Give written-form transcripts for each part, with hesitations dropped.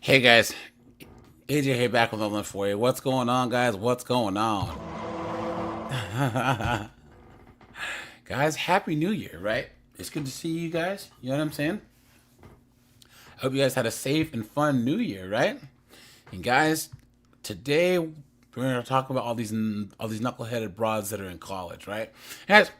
Hey guys, AJ here back with another for you. What's going on, guys? What's going on? Guys, Happy New Year, right? It's good to see you guys. You know what I'm saying? I hope you guys had a safe and fun New Year, right? And guys, today we're going to talk about all these knuckleheaded broads that are in college, right? Guys,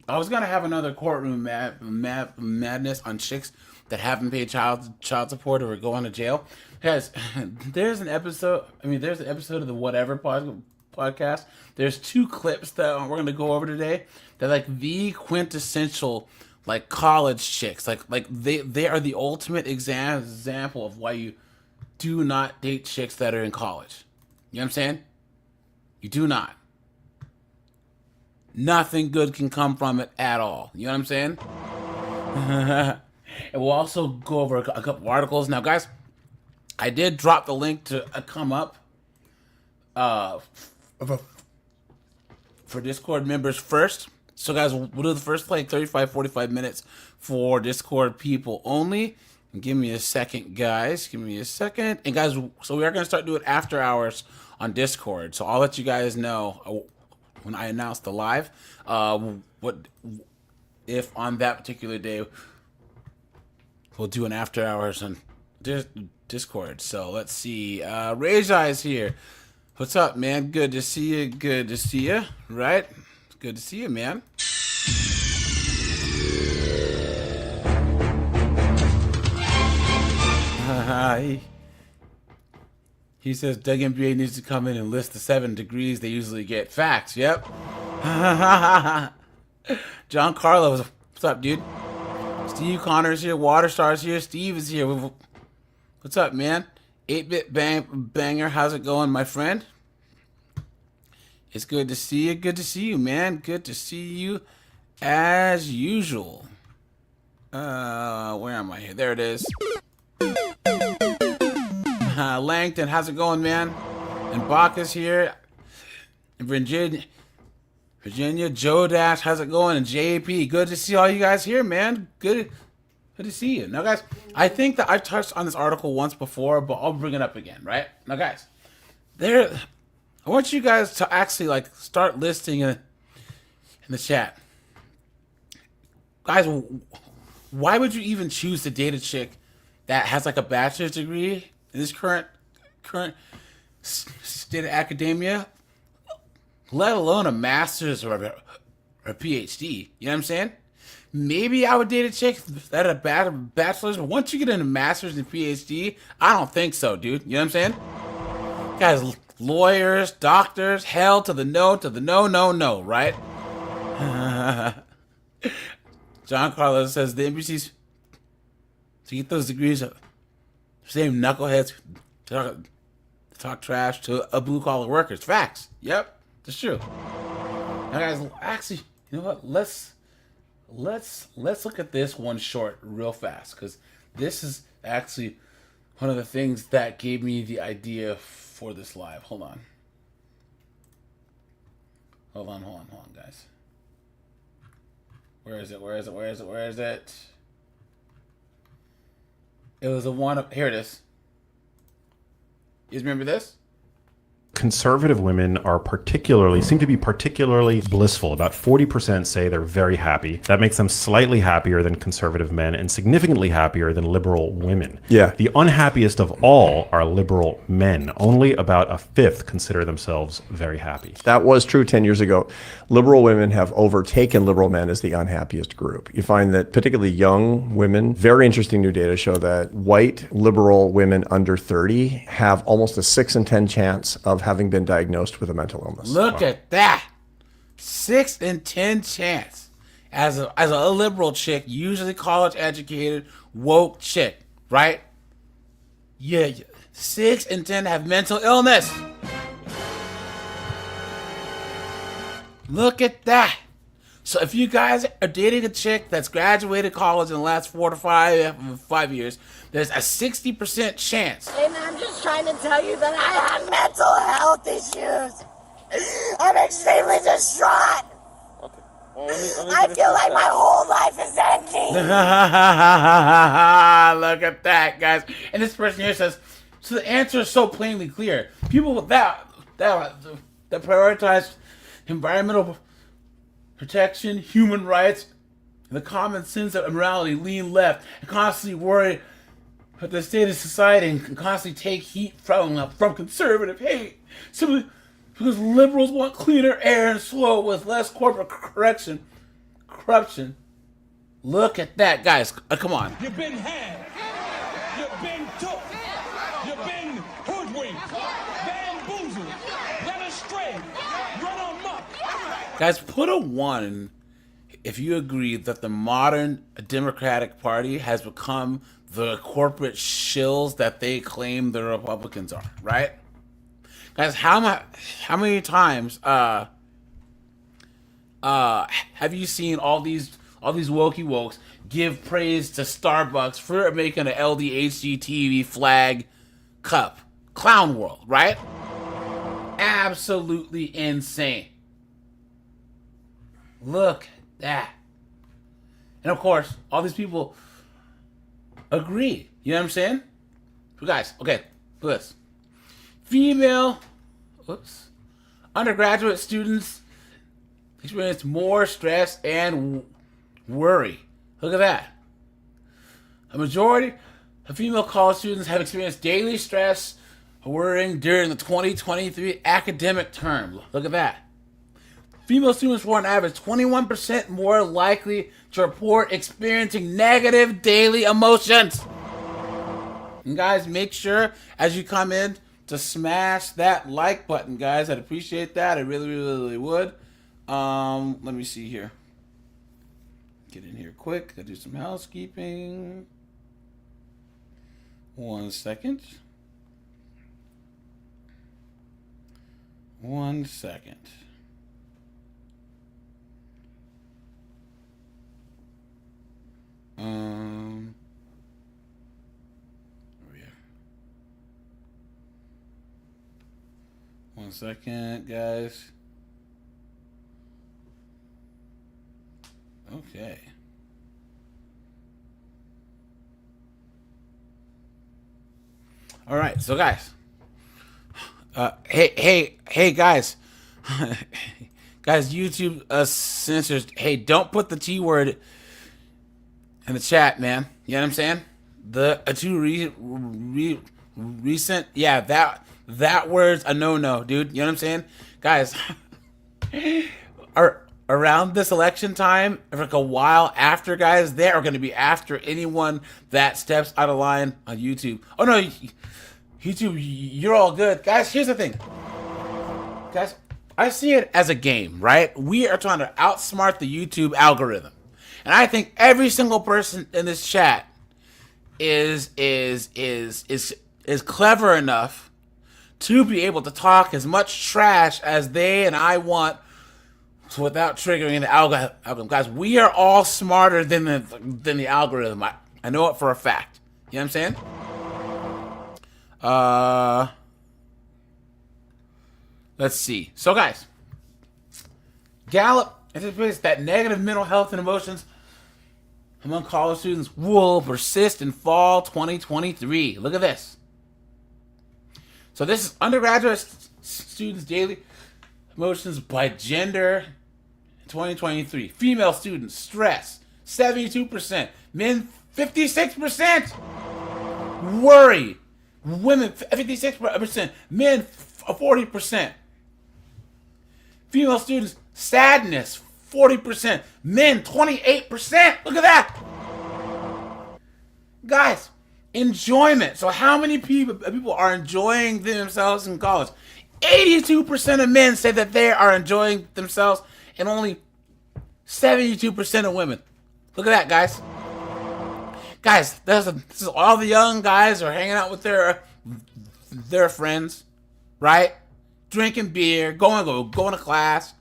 I was gonna have another courtroom madness on chicks that haven't paid child support or are going to jail. Guys, there's an episode. There's an episode of the Whatever podcast. There's two clips that we're gonna go over today. They're like the quintessential like college chicks. Like they are the ultimate example of why you do not date chicks that are in college. You know what I'm saying? You do not. Nothing good can come from it at all. You know what I'm saying? And we'll also go over a couple articles. Now, guys, I did drop the link to come up for Discord members first. So, guys, we'll do the first like 35, 45 minutes for Discord people only. And give me a second, guys. Give me a second. And, guys, so we are going to start doing after hours on Discord. So I'll let you guys know when I announce the live, what if on that particular day we'll do an after hours on Discord. So let's see. Rage Eyes here. What's up, man? Good to see you. Good to see you. Right? Good to see you, man. Hi. He says Doug MBA needs to come in and list the 7 degrees they usually get. Facts, yep. John Carlos, what's up, dude? Steve Connor's here. Waterstar's here. Steve is here. What's up, man? 8-bit banger. How's it going, my friend? It's good to see you. Good to see you, man. Good to see you as usual. Where am I here? There it is. Langton, how's it going, man? And Bach is here. And Virginia, Joe Dash, how's it going? And JP, good to see all you guys here, man. Good to see you. Now, guys, I think that I've touched on this article once before, but I'll bring it up again, right? Now, guys, I want you guys to actually like start listing in the chat. Guys, why would you even choose to date a chick that has like a bachelor's degree in this current state of academia, let alone a master's or a PhD? You know what I'm saying? Maybe I would date a chick that had a bachelor's, but once you get into master's and PhD, I don't think so, dude. You know what I'm saying? Guys, lawyers, doctors, hell to the no, no, right? John Carlos says the NBC's to get those degrees of same knuckleheads talk trash to a blue collar workers. Facts. Yep, that's true. Now, guys, actually, you know what? Let's look at this one short real fast, because this is actually one of the things that gave me the idea for this live. Hold on, guys. Where is it? It was the one up here. It is. You guys remember this? Conservative women seem to be particularly blissful. About 40% say they're very happy. That makes them slightly happier than conservative men and significantly happier than liberal women. Yeah. The unhappiest of all are liberal men. Only about a fifth consider themselves very happy. That was true 10 years ago. Liberal women have overtaken liberal men as the unhappiest group. You find that particularly young women, very interesting new data show that white liberal women under 30 have almost a 6 in 10 chance of having been diagnosed with a mental illness. Look at that. 6 in 10 chance. As a liberal chick, usually college educated, woke chick, right? Yeah, 6 in 10 have mental illness. Look at that. So if you guys are dating a chick that's graduated college in the last 4 to 5 years, there's a 60% chance. And I'm just trying to tell you that I have mental health issues. I'm extremely distraught. Okay. Well, let me I feel like my whole life is ending. at that, guys. And this person here says, so the answer is so plainly clear. People that prioritize environmental protection, human rights, and the common sense of morality lean left and constantly worry about the state of society and constantly take heat from conservative hate. Simply because liberals want cleaner air and soil with less corporate corruption. Look at that, guys. Come on. You've been had. You've been took. You've been hoodwinked, bamboozled, led astray, run amok. Guys, put a 1 if you agree that the modern Democratic Party has become the corporate shills that they claim the Republicans are, right? Guys, how many times have you seen all these wokey wokes give praise to Starbucks for making an LDHGTV flag cup? Clown world, right? Absolutely insane. Look at that. And of course, all these people agree. You know what I'm saying? So guys, okay, look at this. Female undergraduate students experience more stress and worry. Look at that. A majority of female college students have experienced daily stress or worrying during the 2023 academic term. Look at that. Female students were on average 21% more likely to report experiencing negative daily emotions. And guys, make sure as you come in to smash that like button, guys. I'd appreciate that. I really, really, really would. Let me see here. Get in here quick. Gotta do some housekeeping. 1 second. 1 second. Over here. 1 second, guys. Okay. All right, so guys. Hey, guys. Guys, YouTube censors. Hey, don't put the T word in the chat, man. You know what I'm saying? The too recent, yeah, that word's a no-no, dude. You know what I'm saying? Guys, around this election time, for like a while after, guys, they are going to be after anyone that steps out of line on YouTube. Oh, no, YouTube, you're all good. Guys, here's the thing. Guys, I see it as a game, right? We are trying to outsmart the YouTube algorithm. And I think every single person in this chat is clever enough to be able to talk as much trash as they and I want without triggering the algorithm. Guys, we are all smarter than the algorithm. I know it for a fact. You know what I'm saying? Let's see. So, guys, Gallup anticipates that negative mental health and emotions among college students will persist in fall 2023. Look at this. So this is undergraduate students' daily emotions by gender in 2023. Female students, stress, 72%. Men, 56%. Worry, women, 56%. Men, 40%. Female students, sadness, 40%. Men, 28%. Look at that. Guys, enjoyment. So how many people are enjoying themselves in college? 82% of men say that they are enjoying themselves, and only 72% of women. Look at that, guys. Guys, this is all the young guys are hanging out with their friends, right? Drinking beer, going to class,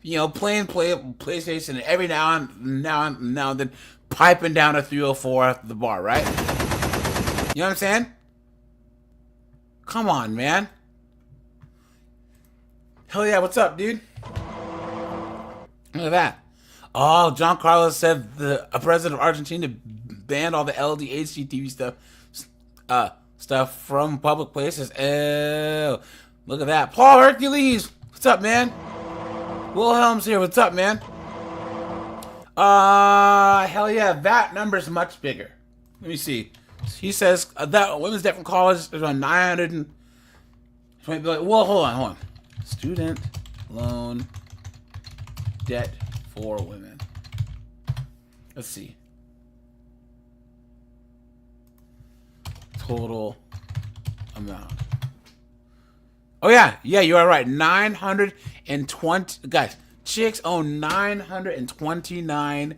you know, playing PlayStation, and every now and then piping down a 304 at the bar, right? You know what I'm saying? Come on, man. Hell yeah, what's up, dude? Look at that. Oh, John Carlos said a president of Argentina banned all the LDHCTV stuff from public places. Oh, look at that. Paul Hercules, what's up, man? Wilhelm's here. What's up, man? Hell yeah, that number's much bigger. Let me see. He says that women's debt from college is around 900. Well, hold on. Student loan debt for women. Let's see. Total amount. Oh yeah, you are right. 920 guys. Chicks own $929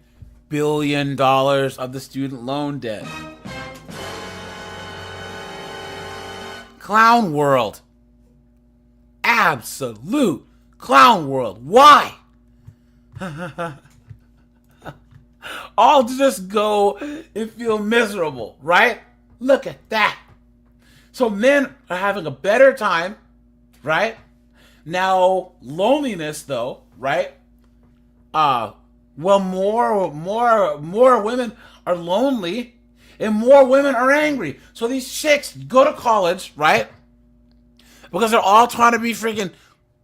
billion of the student loan debt. Clown world. Absolute clown world. Why? All to just go and feel miserable, right? Look at that. So men are having a better time, right? Now, loneliness, though, right? Well, more women are lonely, and more women are angry. So these chicks go to college, right? Because they're all trying to be freaking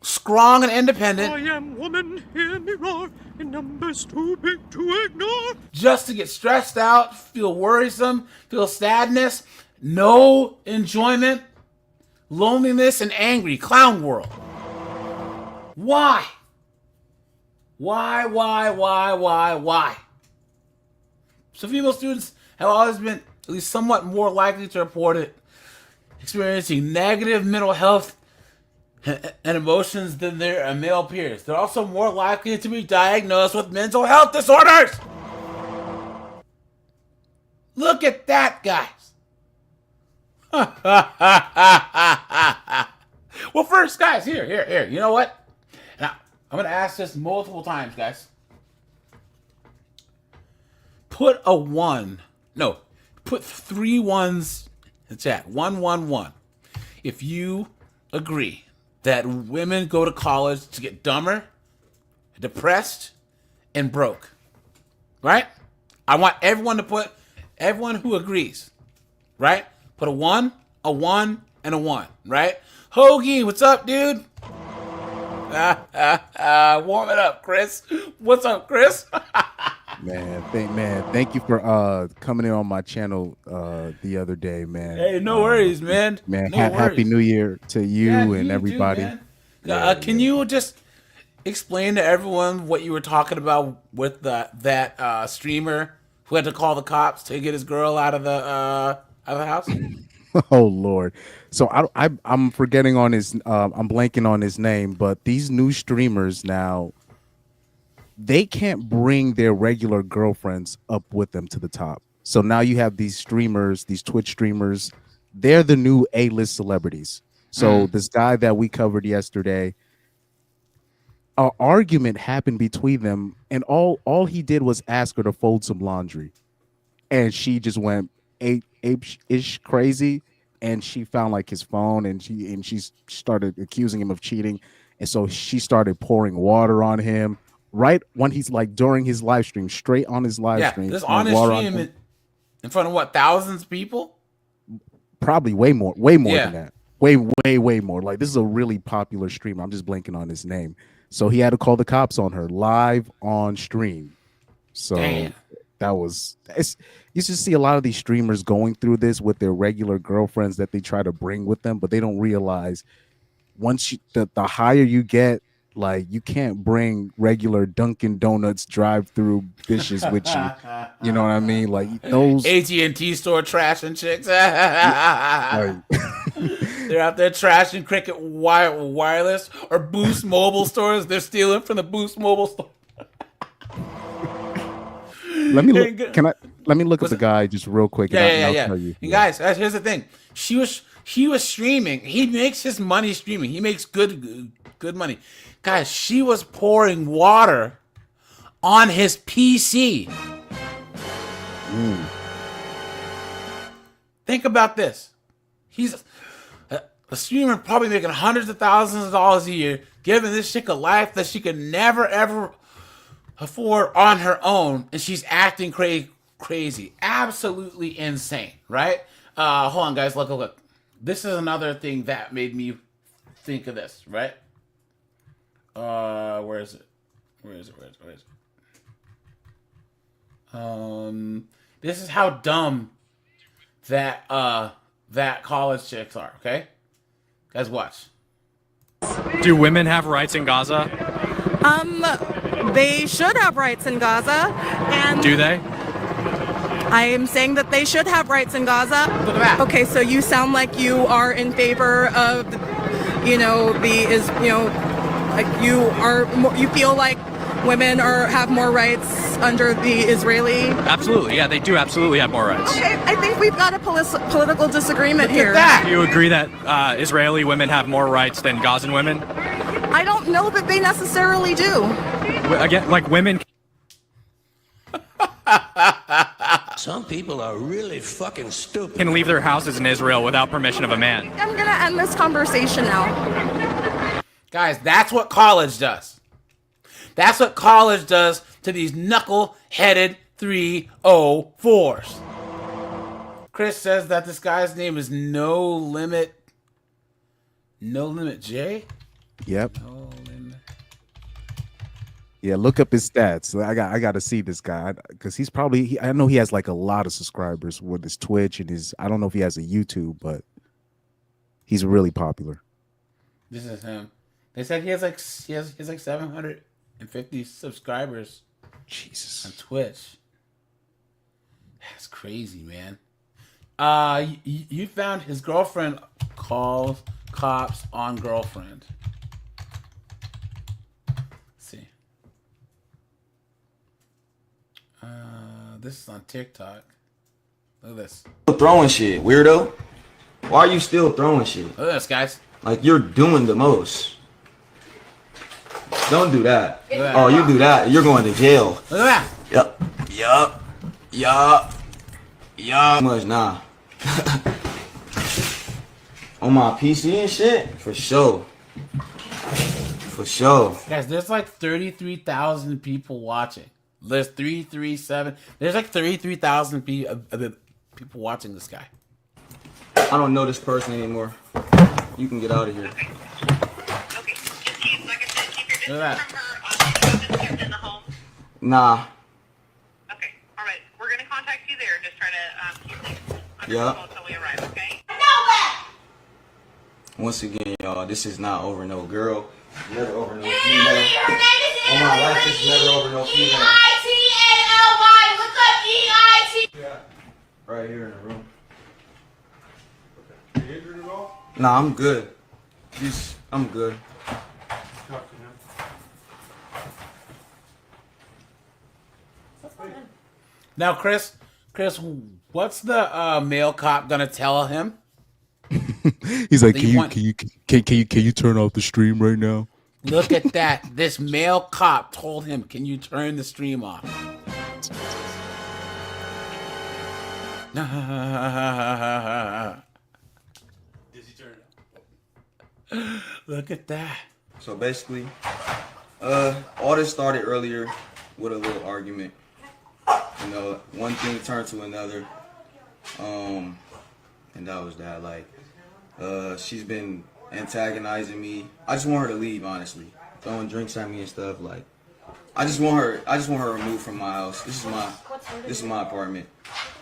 strong and independent. I am woman, hear me roar, in numbers too big to ignore. Just to get stressed out, feel worrisome, feel sadness, no enjoyment, loneliness, and angry. Clown world. Why? Why? So female students have always been at least somewhat more likely to report it experiencing negative mental health and emotions than their male peers. They're also more likely to be diagnosed with mental health disorders. Look at that, guys. Well, first, guys, here. You know what? Now, I'm going to ask this multiple times, guys. Put 3 ones in the chat. 111. If you agree that women go to college to get dumber, depressed, and broke. Right? I want everyone who agrees. Right? Put a 1, and a 1. Right? Hoagie, what's up, dude? Warm it up, Chris. What's up, Chris? Man, thank you for coming in on my channel the other day, man. Hey, no worries, man. Man, no worries. Happy New Year to you and you everybody. Too, can you just explain to everyone what you were talking about with that streamer who had to call the cops to get his girl out of the house? Oh Lord! So I'm forgetting on his I'm blanking on his name, but these new streamers now, they can't bring their regular girlfriends up with them to the top. So now you have these streamers, these Twitch streamers, they're the new A-list celebrities. So this guy that we covered yesterday, an argument happened between them, and all he did was ask her to fold some laundry, and she just went ape-ish crazy, and she found like his phone, and she started accusing him of cheating, and so she started pouring water on him right when he's like during his live stream, straight on his live stream. This on his stream in front of what, thousands of people? Probably way more than that. Way more. Like, this is a really popular streamer. I'm just blanking on his name. So he had to call the cops on her live on stream. So that was you should see a lot of these streamers going through this with their regular girlfriends that they try to bring with them, but they don't realize once the higher you get, like, you can't bring regular Dunkin' Donuts drive-through bitches with you. You know what I mean? Like, those AT&T store trashing chicks. like, they're out there trashing Cricket Wireless or Boost Mobile stores. They're stealing from the Boost Mobile store. Let me look at the guy just real quick. I'll tell you. And guys, here's the thing. He was streaming. He makes his money streaming. He makes good money. Guys, she was pouring water on his PC. Think about this. He's a streamer probably making hundreds of thousands of dollars a year, giving this chick a life that she could never, ever for on her own, and she's acting crazy, absolutely insane, right? Hold on, guys. Look. This is another thing that made me think of this, right? Where is it? This is how dumb that college chicks are. Okay, guys, watch. Do women have rights in Gaza? They should have rights in Gaza, and Do they? I am saying that they should have rights in Gaza. Look at that. Okay, so you sound like you are in favor of, you feel like women have more rights under the Israeli. Absolutely. Yeah, they do absolutely have more rights. Okay, I think we've got a political disagreement here. Do you agree that Israeli women have more rights than Gazan women? I don't know that they necessarily do. Again, like women Some people are really fucking stupid. can leave their houses in Israel without permission of a man. I'm going to end this conversation now. Guys, that's what college does. That's what college does to these knuckle-headed 304s. Chris says that this guy's name is No Limit J? Yep. No Limit. Yeah, look up his stats. I got to see this guy because he's probably. I know he has like a lot of subscribers with his Twitch and his. I don't know if he has a YouTube, but he's really popular. This is him. They said he has like 750 subscribers. Jesus. On Twitch. That's crazy, man. You found his girlfriend calls cops on girlfriend. See. This is on TikTok. Look at this. Throwing shit, weirdo. Why are you still throwing shit? Look at this, guys. Like, you're doing the most. Don't do that. Look at that. Oh, you do that, you're going to jail. Look at that. Yup. Much, nah. On my PC and shit? For sure. Guys, there's like 33,000 people watching. There's 337. There's like 33,000 people watching this guy. I don't know this person anymore. You can get out of here. Look at that. Nah. Okay, all right. We're gonna contact you there. Just try to keep things under Yeah. control until we arrive. Okay. Once again, y'all, this is not over no girl. Never over no female. On my life, it's never over no female. E-I-T-A-L-Y. Look up E-I-T. Right here in the room. Nah, I'm good. I'm good. Now, Chris, what's the male cop gonna tell him? He's like, Do you want- can you turn off the stream right now? Look at that. This male cop told him, "Can you turn the stream off?" Look at that. So basically, all this started earlier with a little argument. You know, one thing turned to another. And that was that. Like, she's been antagonizing me. I just want her to leave, honestly. Throwing drinks at me and stuff. Like, I just want her removed from my house. This is my apartment.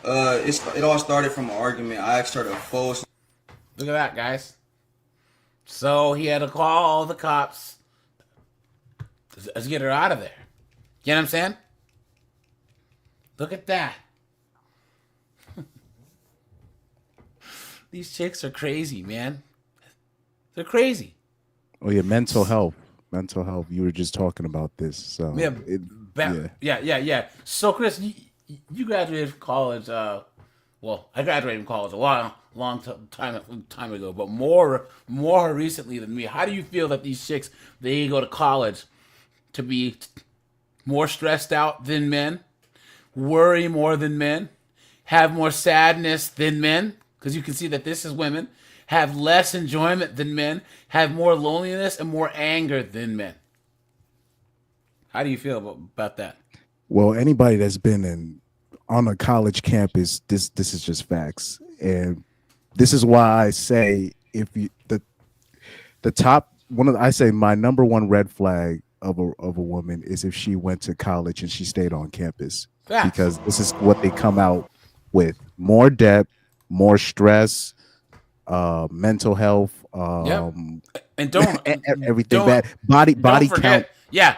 It all started from an argument. I asked her to fold. Look at that, guys. So he had to call the cops to get her out of there. You know what I'm saying? Look at that. These chicks are crazy, man. They're crazy. Oh yeah, mental health. You were just talking about this. So Yeah. So Chris, you graduated from college. Well, I graduated from college a long time ago, but more recently than me. How do you feel that these chicks, they go to college to be more stressed out than men, worry more than men, have more sadness than men? Because you can see that this is women. Have less enjoyment than men, have more loneliness and more anger than men. How do you feel about that? Well, anybody that's been on a college campus, this is just facts, and this is why I say if you the top one of I say my number one red flag of a woman is if she went to college and she stayed on campus, Facts. because this is what they come out with: more debt, more stress, mental health, and don't everything don't, bad, body don't forget, count. Yeah.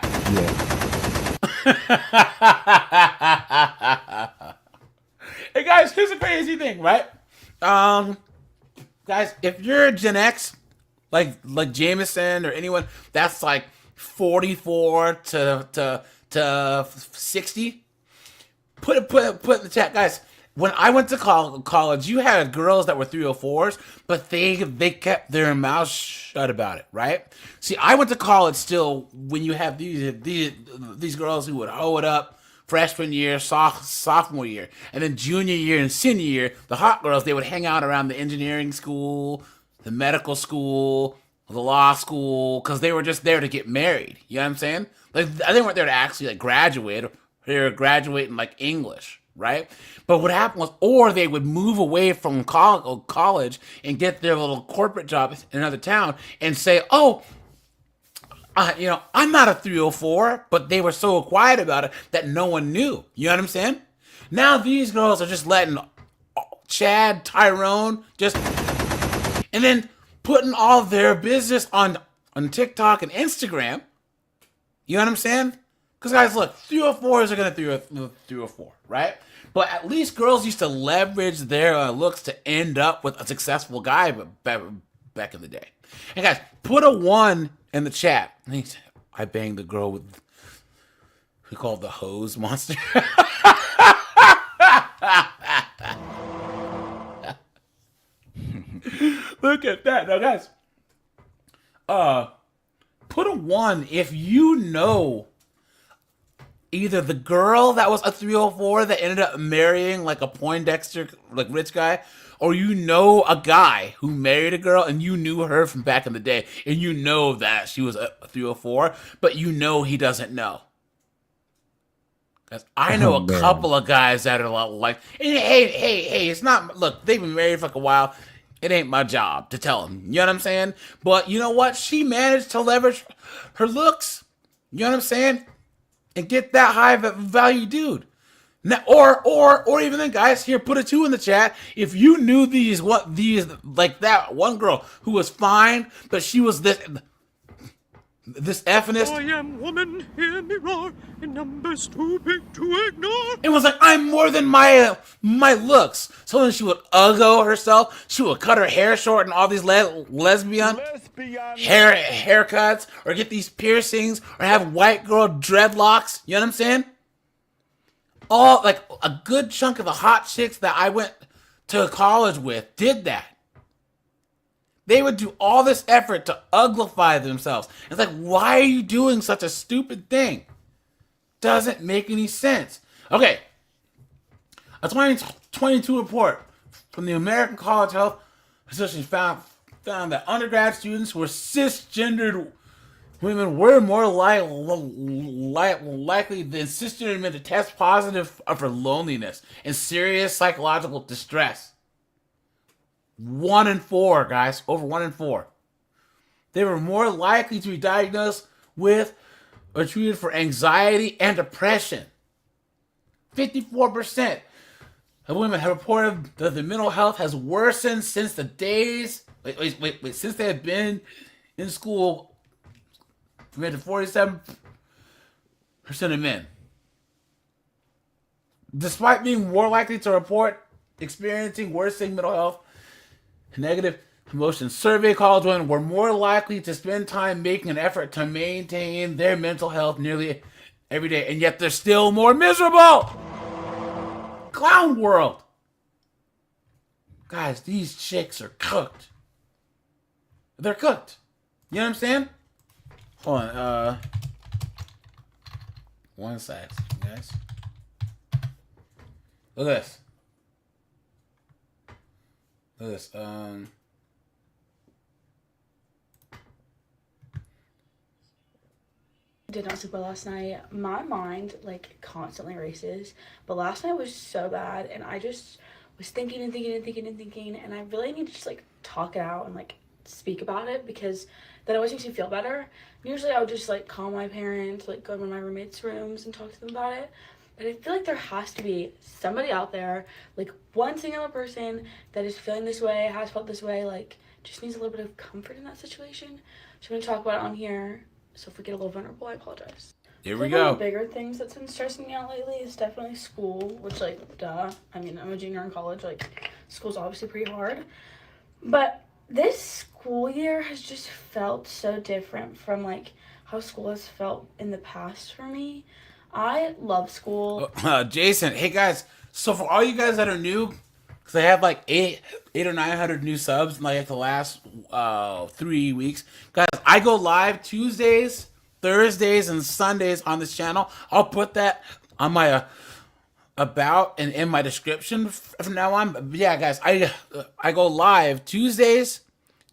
Hey guys, here's a crazy thing, right? Guys, if you're Gen X, like Jameson or anyone that's like 44 to 60, put it in the chat, guys. When I went to college, you had girls that were 304s, but they kept their mouths shut about it, right? See, I went to college still when you have these girls who would hoe it up freshman year, sophomore year, and then junior year and senior year, the hot girls, they would hang out around the engineering school, the medical school, the law school, because they were just there to get married. You know what I'm saying? Like, they weren't there to actually like graduate. They were graduating like English, right? But what happened was, or they would move away from college and get their little corporate job in another town and say, oh, I'm not a 304, but they were so quiet about it that no one knew. You know what I'm saying? Now these girls are just letting Chad, Tyrone, and then putting all their business on TikTok and Instagram. You know what I'm saying? Because guys, look, 304s are going to 304, right? But at least girls used to leverage their looks to end up with a successful guy back in the day. And guys, put a 1 in the chat. I banged the girl with, we call it the hose monster. Look at that. Now, guys, put a 1 if you know either the girl that was a 304 that ended up marrying like a Poindexter, like rich guy, or you know a guy who married a girl and you knew her from back in the day and you know that she was a 304, but you know he doesn't know. Because I know a couple of guys that are like, hey, it's not, look, they've been married for like a while. It ain't my job to tell them. You know what I'm saying? But you know what? She managed to leverage her looks. You know what I'm saying? And get that high value dude. Now, or even then, guys, here, put a 2 in the chat. If you knew these like that one girl who was fine, but she was this effingist. I am woman, hear me roar, in numbers too big to ignore. It was like, I'm more than my looks. So then she would uggo herself. She would cut her hair short and all these lesbian haircuts, or get these piercings, or have white girl dreadlocks. You know what I'm saying? All like a good chunk of the hot chicks that I went to college with did that. They would do all this effort to uglify themselves. It's like, why are you doing such a stupid thing? Doesn't make any sense. Okay. A 2022 report from the American College Health Association found that undergrad students who were cisgendered women were more likely than cisgendered men to test positive for loneliness and serious psychological distress. 1 in 4, guys. Over 1 in 4. They were more likely to be diagnosed with or treated for anxiety and depression. 54% of women have reported that their mental health has worsened since the days... Wait. Since they have been in school, compared to 47% of men. Despite being more likely to report experiencing worsening mental health, negative emotions, survey college women were more likely to spend time making an effort to maintain their mental health nearly every day, and yet they're still more miserable. Clown world. Guys, these chicks are cooked. They're cooked. You know what I'm saying? Hold on, 1 sec, guys. Look at this. Look at this. did not sleep well last night. My mind like constantly races, but last night was so bad, and I just was thinking and thinking and thinking and thinking, and I really need to just like talk it out and like speak about it, because that always makes me feel better. Usually I would just like call my parents, like go to my roommates' rooms and talk to them about it. But I feel like there has to be somebody out there, like one singular person that is feeling this way, has felt this way, like just needs a little bit of comfort in that situation. So I'm gonna talk about it on here. So if we get a little vulnerable, I apologize. Here So we one of go. the bigger things that's been stressing me out lately is definitely school, which like duh. I mean, I'm a junior in college, like school's obviously pretty hard. But this school year has just felt so different from like how school has felt in the past for me. I love school. Jason, hey guys. So for all you guys that are new, because I have like eight or 900 new subs in like the last 3 weeks, guys, I go live Tuesdays, Thursdays, and Sundays on this channel. I'll put that on my about and in my description from now on. But yeah, guys, I go live Tuesdays,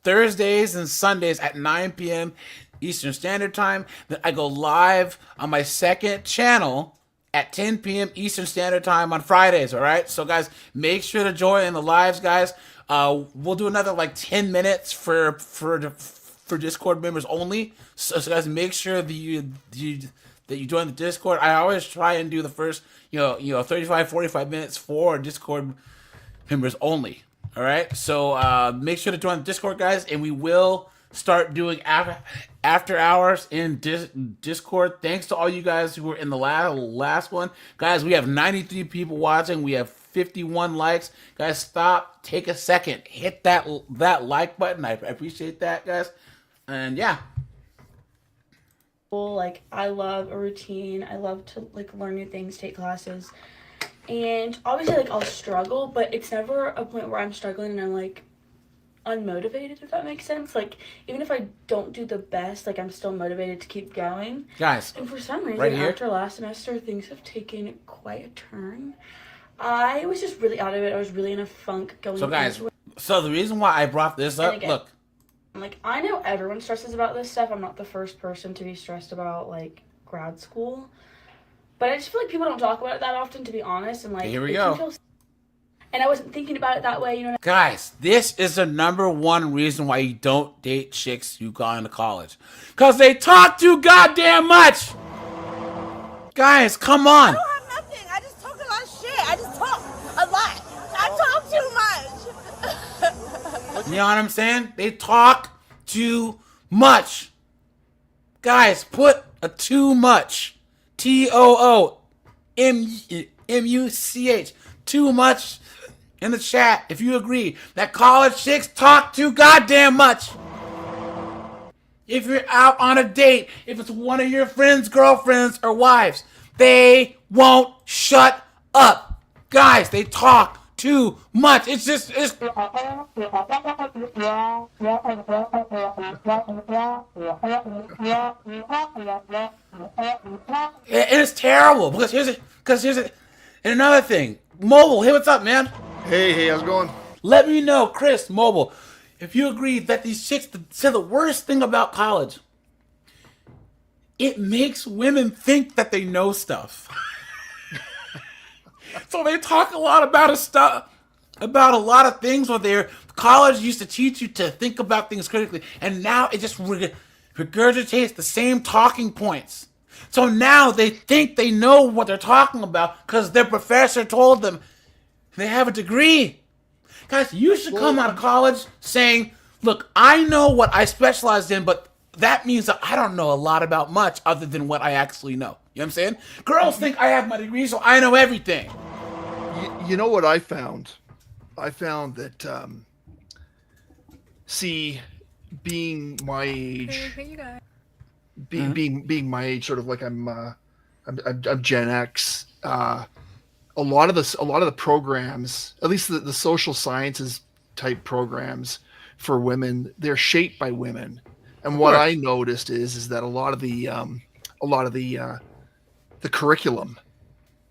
Thursdays, and Sundays at 9 p.m. Eastern Standard Time. Then I go live on my second channel at 10 p.m. Eastern Standard Time on Fridays, all right? So, guys, make sure to join in the lives, guys. We'll do another, like, 10 minutes for Discord members only. So guys, make sure that you join the Discord. I always try and do the first, 35, 45 minutes for Discord members only, all right? So make sure to join the Discord, guys, and we will start doing after hours in Discord. Thanks to all you guys who were in the last one. Guys, we have 93 people watching. We have 51 likes. Guys, stop. Take a second. Hit that like button. I appreciate that, guys. And yeah. Like, I love a routine. I love to like learn new things, take classes. And obviously like I'll struggle, but it's never a point where I'm struggling and I'm like unmotivated, if that makes sense. Like, even if I don't do the best, like I'm still motivated to keep going. Guys, and for some reason, right here, after last semester, things have taken quite a turn. I was just really out of it. I was really in a funk going So guys, into it. so the reason why I brought this up, again, look. Like, I know everyone stresses about this stuff. I'm not the first person to be stressed about like grad school. But I just feel like people don't talk about it that often, to be honest. And like, Here we go. And I wasn't thinking about it that way, you know. Guys, this is the #1 reason why you don't date chicks who gone to college. Because they talk too goddamn much. Guys, come on. I don't have nothing. I just talk a lot of shit. I just talk a lot. I talk too much. You know what I'm saying? They talk too much. Guys, put a too much. TOOMUCH. Too much in the chat if you agree that college chicks talk too goddamn much. If you're out on a date, if it's one of your friends' girlfriends or wives, they won't shut up. Guys, they talk too much. It's it's terrible because here's it. And another thing, Mobile, hey, what's up, man? Hey, how's it going? Let me know, Chris, Mobile, if you agree that these chicks say the worst thing about college, it makes women think that they know stuff. So they talk a lot about a lot of things where their college used to teach you to think about things critically, and now it just regurgitates the same talking points. So now they think they know what they're talking about because their professor told them they have a degree. Guys, you should come out of college saying, look, I know what I specialized in, but that means that I don't know a lot about much other than what I actually know. You know what I'm saying? Girls think I have my degree, so I know everything. You know what I found? I found that, being my age, being my age, sort of like I'm Gen X. A lot of the programs, at least the social sciences type programs for women, they're shaped by women. And what I noticed is that a lot of the curriculum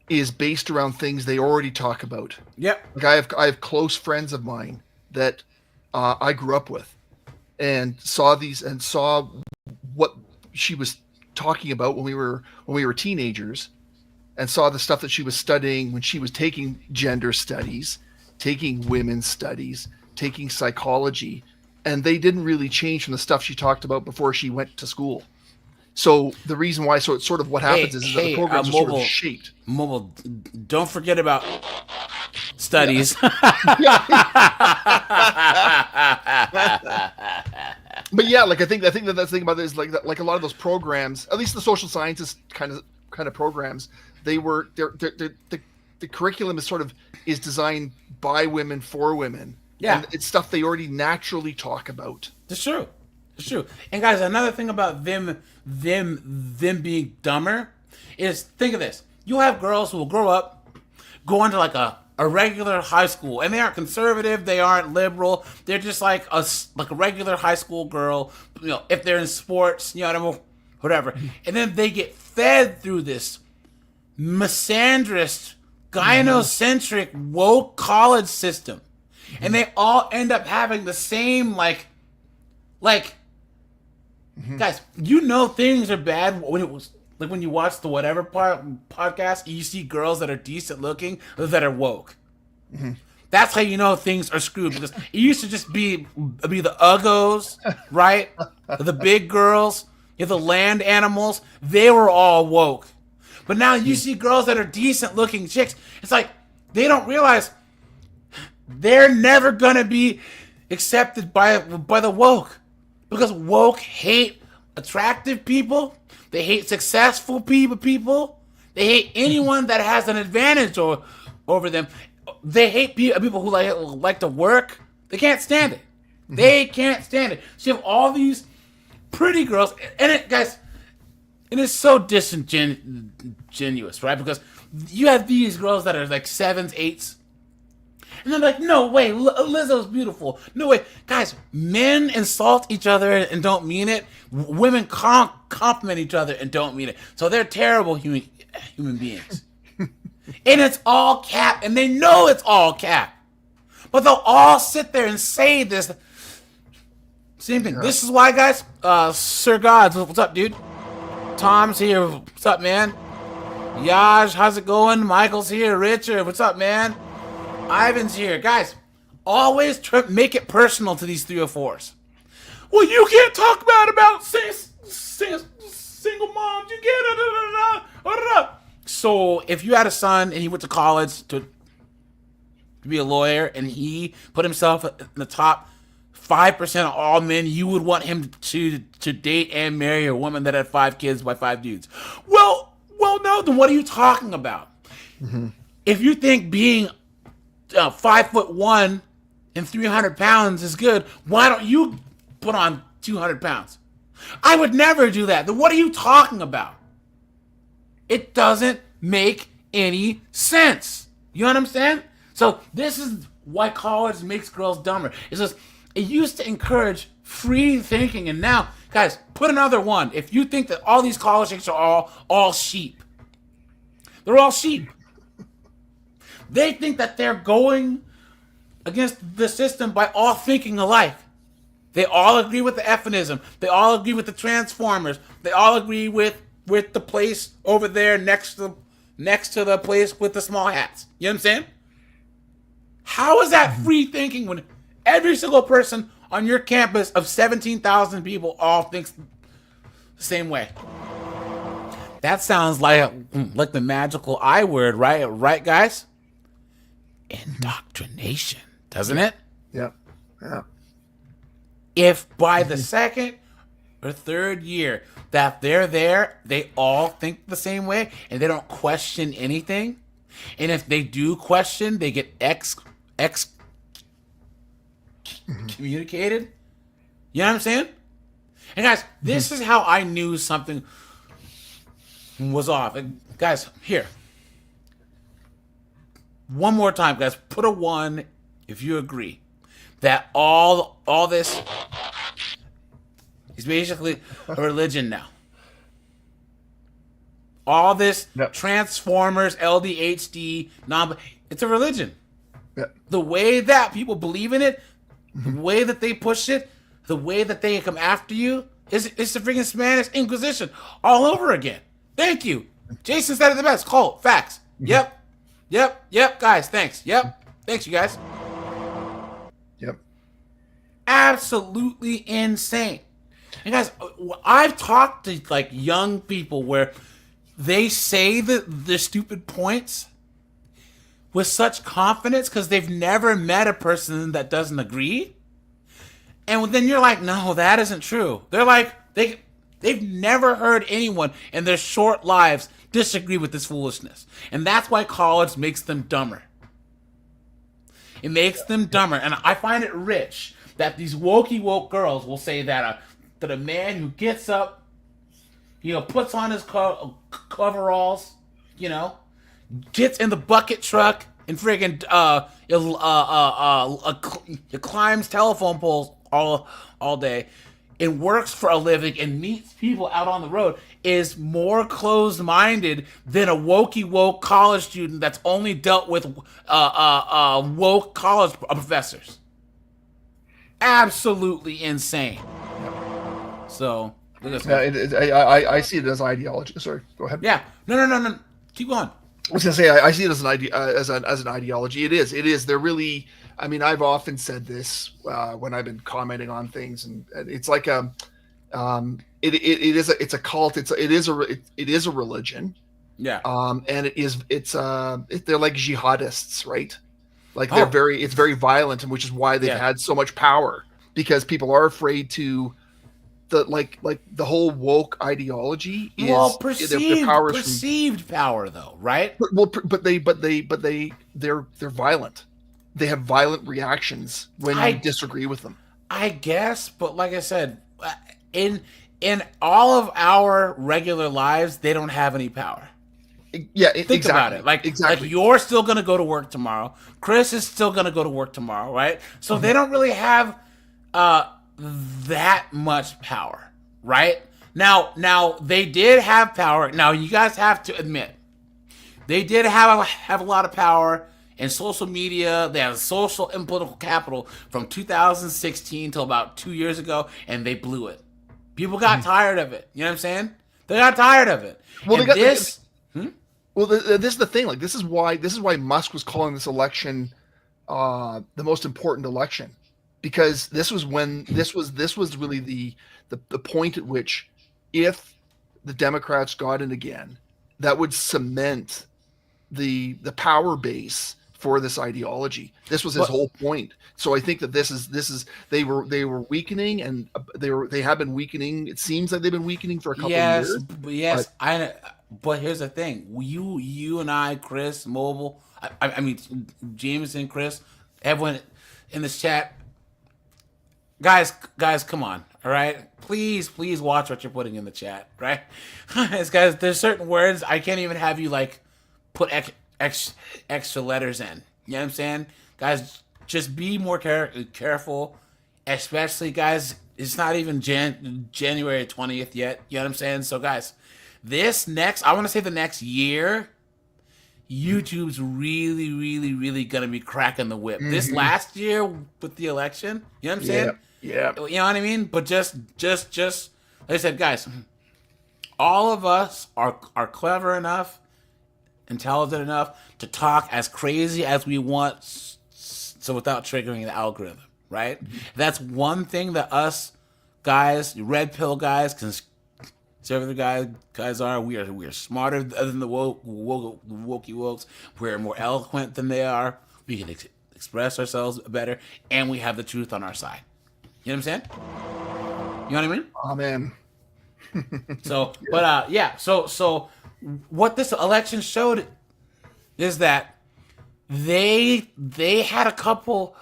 is based around things they already talk about. Yep. Like I have close friends of mine that I grew up with, and saw what she was talking about when we were teenagers, and saw the stuff that she was studying when she was taking gender studies, taking women's studies, taking psychology, and they didn't really change from the stuff she talked about before she went to school. So the reason why, so it's sort of what happens is that the programs are sort of shaped. Mobile, don't forget about studies. But yeah, like I think that that's the thing about it is like a lot of those programs, at least the social sciences kind of programs, the curriculum is designed by women for women. Yeah, and it's stuff they already naturally talk about. It's true. It's true. And guys, another thing about them being dumber is, think of this. You'll have girls who will grow up, go into like a regular high school, and they aren't conservative, they aren't liberal, they're just like a regular high school girl, you know, if they're in sports, you know, whatever. And then they get fed through this misandrist, gynocentric, woke college system. And they all end up having the same, guys, you know things are bad when it was, like when you watch the Whatever podcast, you see girls that are decent looking that are woke. That's how you know things are screwed, because it used to just be the uggos, right? The big girls, the land animals, they were all woke. But now you see girls that are decent looking chicks, it's like they don't realize they're never gonna be accepted by the woke, because woke hate attractive people, they hate successful people, they hate anyone that has an advantage over them, they hate people who like to work. They can't stand it. They can't stand it. So you have all these pretty girls, and it is so disingenuous, right? Because you have these girls that are like 7s, 8s. And they're like, no way, Lizzo's beautiful. No way. Guys, men insult each other and don't mean it. Women compliment each other and don't mean it. So they're terrible human beings. And it's all cap, and they know it's all cap. But they'll all sit there and say this same thing. Yeah. This is why, guys, Sir Gods, what's up, dude? Tom's here. What's up, man? Yaj, how's it going? Michael's here. Richard, what's up, man? Ivan's here. Guys, always make it personal to these 304s. Well, you can't talk bad about single moms. You can't. So if you had a son and he went to college to be a lawyer and he put himself in the top 5% of all men, you would want him to date and marry a woman that had 5 kids by 5 dudes. Well, no. Then what are you talking about? If you think being 5'1" and 300 pounds is good, why don't you put on 200 pounds? I would never do that. Then what are you talking about? It doesn't make any sense. You know what I'm saying? So this is why college makes girls dumber. It's just, it used to encourage free thinking, and now, guys, put another one. If you think that all these college chicks are all sheep, they're all sheep. They think that they're going against the system by all thinking alike. They all agree with the feminism. They all agree with the Transformers. They all agree with the place over there next to the place with the small hats. You know what I'm saying? How is that free thinking when every single person on your campus of 17,000 people all thinks the same way? That sounds like the magical I word, right? Right, guys? Indoctrination, doesn't it? Yeah. If by the second or third year that they're there, they all think the same way and they don't question anything, and if they do question, they get communicated. You know what I'm saying? And guys, this is how I knew something was off. And guys, here. One more time, guys. Put a 1 if you agree that all this is basically a religion now. All this Transformers, LDHD, it's a religion. Yep. The way that people believe in it, the way that they push it, the way that they come after you, It's the freaking Spanish Inquisition all over again. Thank you. Jason said it the best. Cole, facts. Yep. Guys, thanks. Yep. Thanks, you guys. Yep. Absolutely insane. And guys, I've talked to like young people where they say the stupid points with such confidence because they've never met a person that doesn't agree. And then you're like, no, that isn't true. They're like, they've never heard anyone in their short lives disagree with this foolishness. And that's why college makes them dumber. It makes them dumber. And I find it rich that these woke girls will say that a man who gets up, puts on his coveralls, gets in the bucket truck and friggin' climbs telephone poles all day and works for a living and meets people out on the road is more closed-minded than a woke college student that's only dealt with woke college professors. Absolutely insane. So, I see it as ideology. Sorry, go ahead. Yeah, no. Keep going. I was gonna say I see it as an idea, as an ideology. It is. They're really. I mean, I've often said this when I've been commenting on things, and it's like it's a cult. It is a religion. Yeah. And they're like jihadists, right? Like it's very violent, and which is why they've had so much power, because people are afraid to. The whole woke ideology is perceived power though, right? But they're violent. They have violent reactions when you disagree with them. I guess, but like I said, in all of our regular lives, they don't have any power. Yeah, think about it. Like you're still gonna go to work tomorrow. Chris is still gonna go to work tomorrow, right? So they don't really have that much power, right? Now they did have power. Now you guys have to admit they did have a lot of power in social media. They had social and political capital from 2016 till about 2 years ago, and they blew it. People got tired of it. You know what I'm saying? They got tired of it. Well, this is the thing. Like this is why Musk was calling this election the most important election. Because this was really the point at which, if the Democrats got in again, that would cement the power base for this ideology. This was his whole point. So I think that this is they were weakening, and they have been weakening. It seems like they've been weakening for a couple of years. Yes, but here's the thing: you and I, Chris, Mobile, I mean Jameson, Chris, everyone in this chat. Guys, come on, all right? Please watch what you're putting in the chat, right? Guys, there's certain words I can't even have you, like, put extra letters in. You know what I'm saying? Guys, just be more careful, especially, guys, it's not even January 20th yet. You know what I'm saying? So, guys, I want to say the next year, YouTube's really, really, really going to be cracking the whip. Mm-hmm. This last year with the election, you know what I'm saying? Yeah. You know what I mean? But just like I said, guys, all of us are clever enough, intelligent enough to talk as crazy as we want, so without triggering the algorithm, right? Mm-hmm. That's one thing that us guys, red pill guys, conservative guys are. We are smarter than the wokey wokes. We're more eloquent than they are. We can express ourselves better, and we have the truth on our side. You know what I'm saying? You know what I mean? Amen. So, but So what this election showed is that they had a couple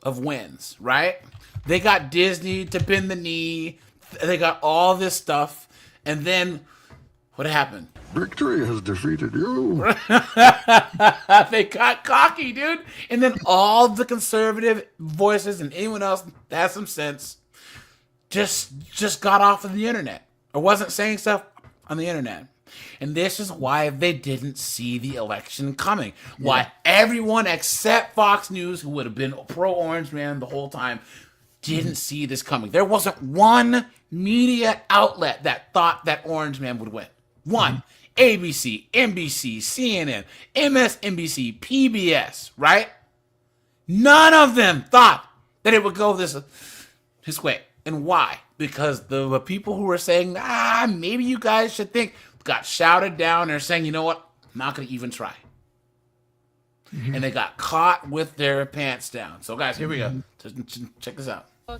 of wins, right? They got Disney to bend the knee. They got all this stuff. And then what happened? Victory has defeated you. They got cocky, dude. And then all the conservative voices and anyone else that has some sense just got off of the internet or wasn't saying stuff on the internet. And this is why they didn't see the election coming. Why everyone except Fox News, who would have been pro-Orange Man the whole time, didn't see this coming. There wasn't one media outlet that thought that Orange Man would win. One, ABC, NBC, CNN, MSNBC, PBS, right? None of them thought that it would go this way. And why? Because the people who were saying, maybe you guys should think, got shouted down. They're saying, you know what? I'm not going to even try. And they got caught with their pants down. So, guys, here we go. Check this out. I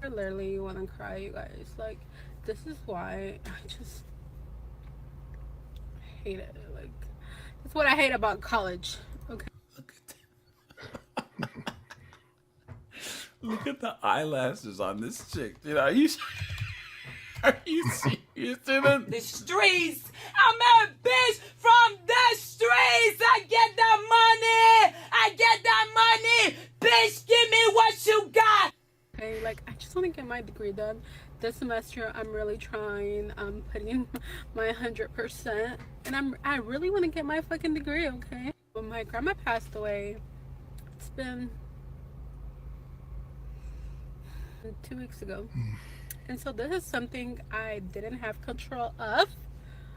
literally want to cry, you guys. Like, this is why I just hate it. Like, that's what I hate about college. Okay. Look at the eyelashes on this chick. Dude, are you serious, dude? The streets. I'm a bitch from the streets. I get that money. I get that money. Bitch, give me what you got. Okay, like, I just want to get my degree done. This semester, I'm really trying. I'm putting in my 100%. And I really want to get my fucking degree, okay? When my grandma passed away, it's been 2 weeks ago. And so this is something I didn't have control of.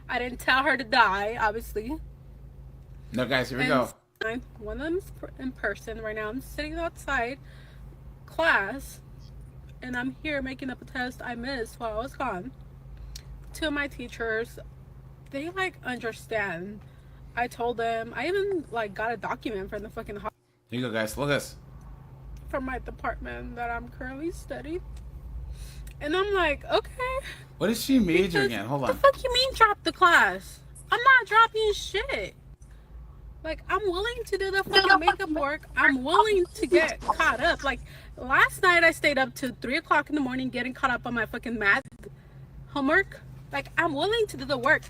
I didn't tell her to die, obviously. No, guys, here we go. One of them's in person right now. I'm sitting outside class, and I'm here making up a test I missed while I was gone. Two of my teachers, they like understand. I told them. I even like got a document from the fucking Here you go, guys. Look at this. From my department that I'm currently studying. And I'm like, okay. What is she majoring in? Hold on. What the fuck you mean drop the class? I'm not dropping shit. Like, I'm willing to do the fucking makeup work. I'm willing to get caught up. Like, last night I stayed up to 3 o'clock in the morning getting caught up on my fucking math homework. Like, I'm willing to do the work.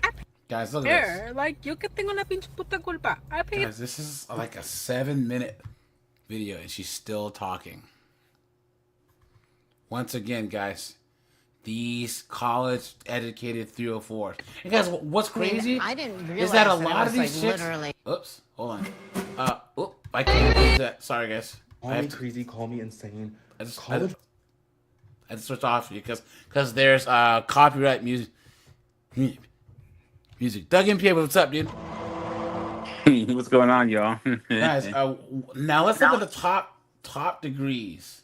Guys, look at this. Like, yo que tengo la pinche puta culpa. I pay. Guys, this is like a 7-minute video, and she's still talking. Once again, guys, these college-educated 304s. And guys, what's crazy? I didn't realize is that a that lot it of was, these like, chicks. literally. Oops, hold on. I can't do that. Sorry, guys. Call me crazy. Call me insane. I had to switch off because there's copyright music. Doug MPA, what's up, dude? What's going on, y'all? Guys, now let's look at the top degrees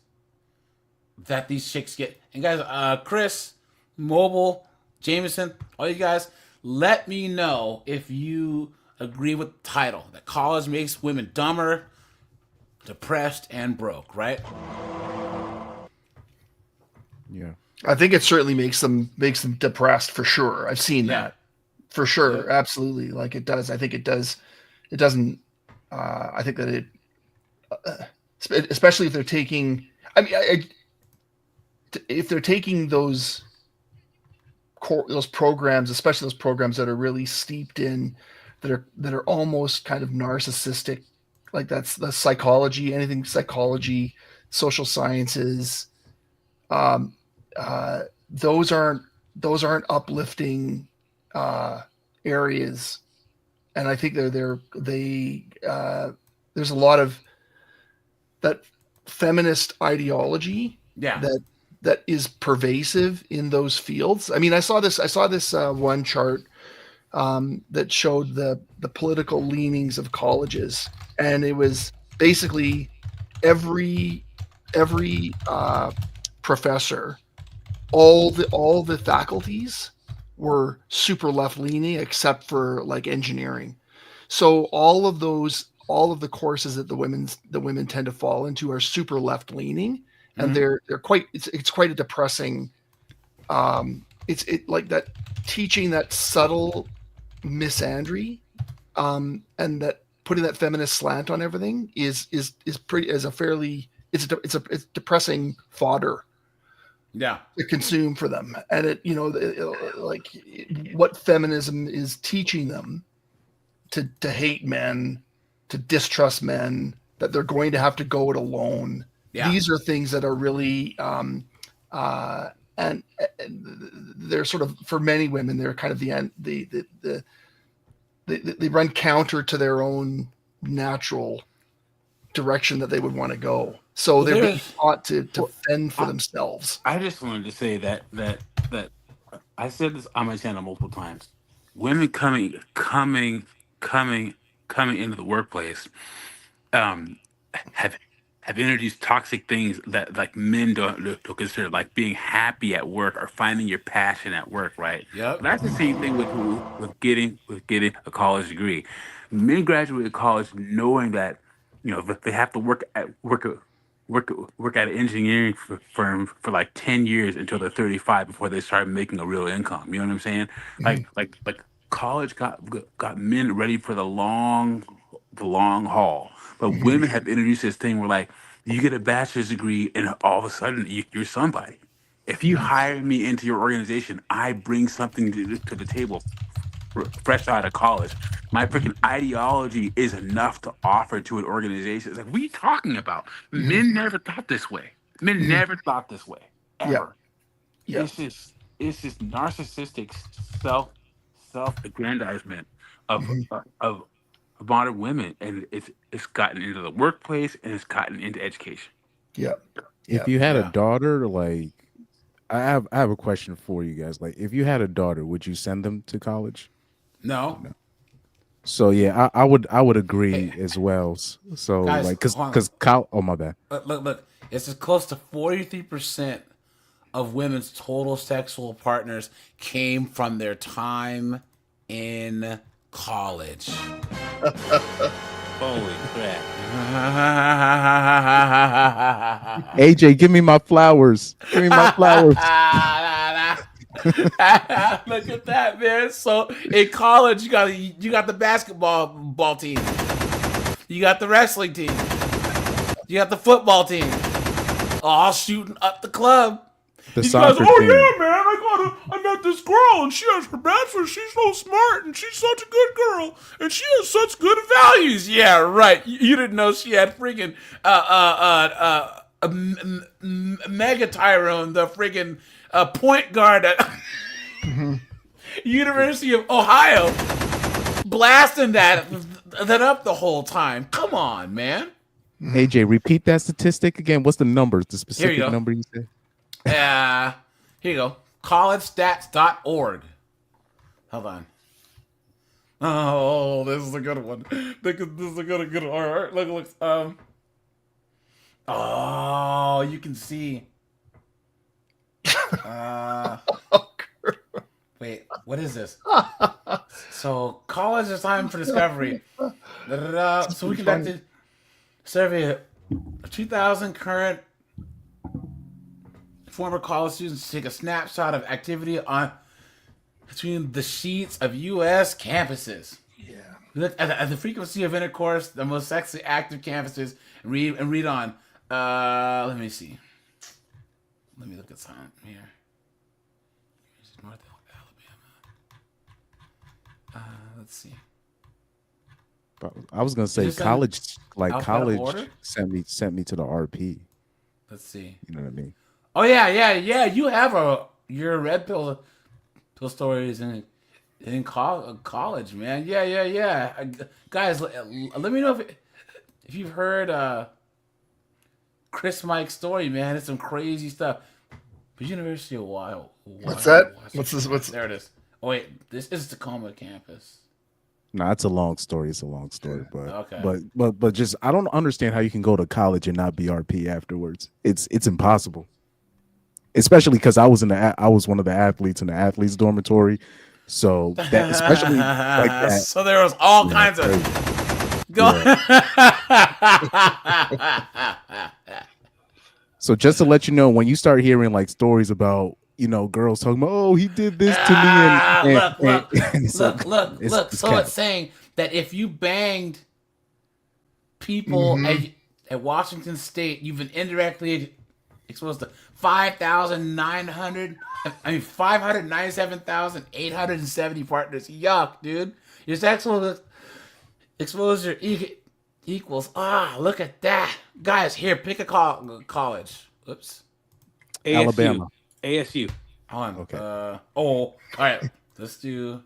that these chicks get. And guys, Chris, Mobile, Jameson, all you guys, let me know if you agree with the title that college makes women dumber, depressed, and broke, right? Yeah. I think it certainly makes them depressed for sure. I've seen that for sure. Yeah. Absolutely. Like it does. I think it does. It doesn't. I think that it, especially if they're taking. I mean, if they're taking those programs, especially those programs that are really steeped in, that are almost kind of narcissistic, like that's the psychology, anything psychology, social sciences. Those aren't uplifting areas, and I think there's a lot of that feminist ideology that is pervasive in those fields. I mean, I saw this one chart that showed the political leanings of colleges, and it was basically every professor, all the faculties were super left leaning except for like engineering. So all of the courses that the women tend to fall into are super left leaning, and they're quite it's quite a depressing. It's like that teaching that subtle misandry, and that putting that feminist slant on everything is depressing fodder. Yeah, to consume for them, and what feminism is teaching them to hate men, to distrust men, that they're going to have to go it alone. Yeah. These are things that are really, and they're sort of, for many women, they're kind of they run counter to their own natural direction that they would want to go. So Well, they're being there's- taught to fend for themselves. I just wanted to say that I said this on my channel multiple times. Women coming into the workplace um have introduced toxic things that like men don't consider, like being happy at work or finding your passion at work, right? Yep. But that's the same thing with getting a college degree. Men graduate college knowing that that they have to work at an engineering firm for like 10 years until they're 35 before they start making a real income. You know what I'm saying? Like college got men ready for the long haul. But women have introduced this thing where like you get a bachelor's degree and all of a sudden you're somebody. If you hire me into your organization, I bring something to the table fresh out of college. My freaking ideology is enough to offer to an organization. It's like, what are you talking about? Men never thought this way. Men never thought this way. Ever. Yeah. It's just narcissistic self-aggrandizement of modern women, and it's gotten into the workplace and it's gotten into education. Yeah. If you had a daughter, like I have a question for you guys. Like, if you had a daughter, would you send them to college? No. So yeah, I would agree as well. So Guys, like, hold on. because oh my bad. Look. It's as close to 43% of women's total sexual partners came from their time in college. Holy crap. AJ, give me my flowers. Give me my flowers. Look at that, man. So in college, you got the basketball team, you got the wrestling team, you got the football team, all shooting up the club. The You soccer guys, oh team. yeah, man, I met this girl and she has her bachelor's. She's so smart and she's such a good girl and she has such good values. Yeah, right. You didn't know she had freaking Mega Tyrone, the freaking point guard at University of Ohio, blasting that up the whole time. Come on, man. AJ, repeat that statistic again. What's the numbers? The Here specific you go. number you said? Here you go. Collegestats.org. Hold on. Oh, this is a good one. This is a good one. All right, look. Oh, you can see. Wait, what is this? So, college is time for discovery. So we conducted a survey of 2,000 current former college students to take a snapshot of activity on between the sheets of U.S. campuses. Yeah. Look at the frequency of intercourse, the most sexually active campuses, and read on. Let me see. Let me look at some here. North Alabama. Let's see. I was gonna say Is this college, like alphabetical college, order? sent me to the RP. Let's see. You know what I mean? Oh yeah. You have your red pill stories in college, man. Yeah. Guys, let me know if you've heard Chris Mike's story, man. It's some crazy stuff. But University of Ohio. What's that? What's this? There it is. Oh wait, this is Tacoma campus. No, it's a long story. It's a long story, but Okay. but just I don't understand how you can go to college and not be RP afterwards. It's impossible. Especially because I was one of the athletes in the athletes dormitory, so that especially like that. So there was all kinds of So just to let you know, when you start hearing like stories about girls talking about, oh, he did this to me, look. it's So cap. it's saying that if you banged people at Washington State, you've been indirectly exposed to 597,870 partners. Yuck, dude. Your sexual exposure equals. Look at that. Guys, here, pick a college. Oops. ASU. Alabama. ASU. Hold on. Okay. All right. Let's do.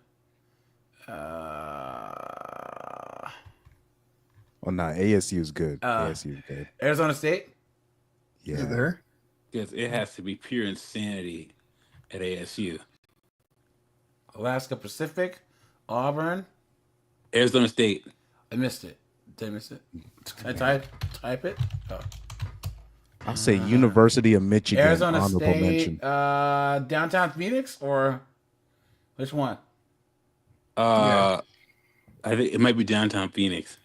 Oh no, ASU is good. ASU is good. Arizona State. Yeah. Is it there? Because it has to be pure insanity at ASU. Alaska Pacific. Auburn. Arizona State. I missed it. Did I miss it? Can I type it? Oh. I'll say University of Michigan. Arizona honorable State. mention. Downtown Phoenix or which one? I think it might be downtown Phoenix.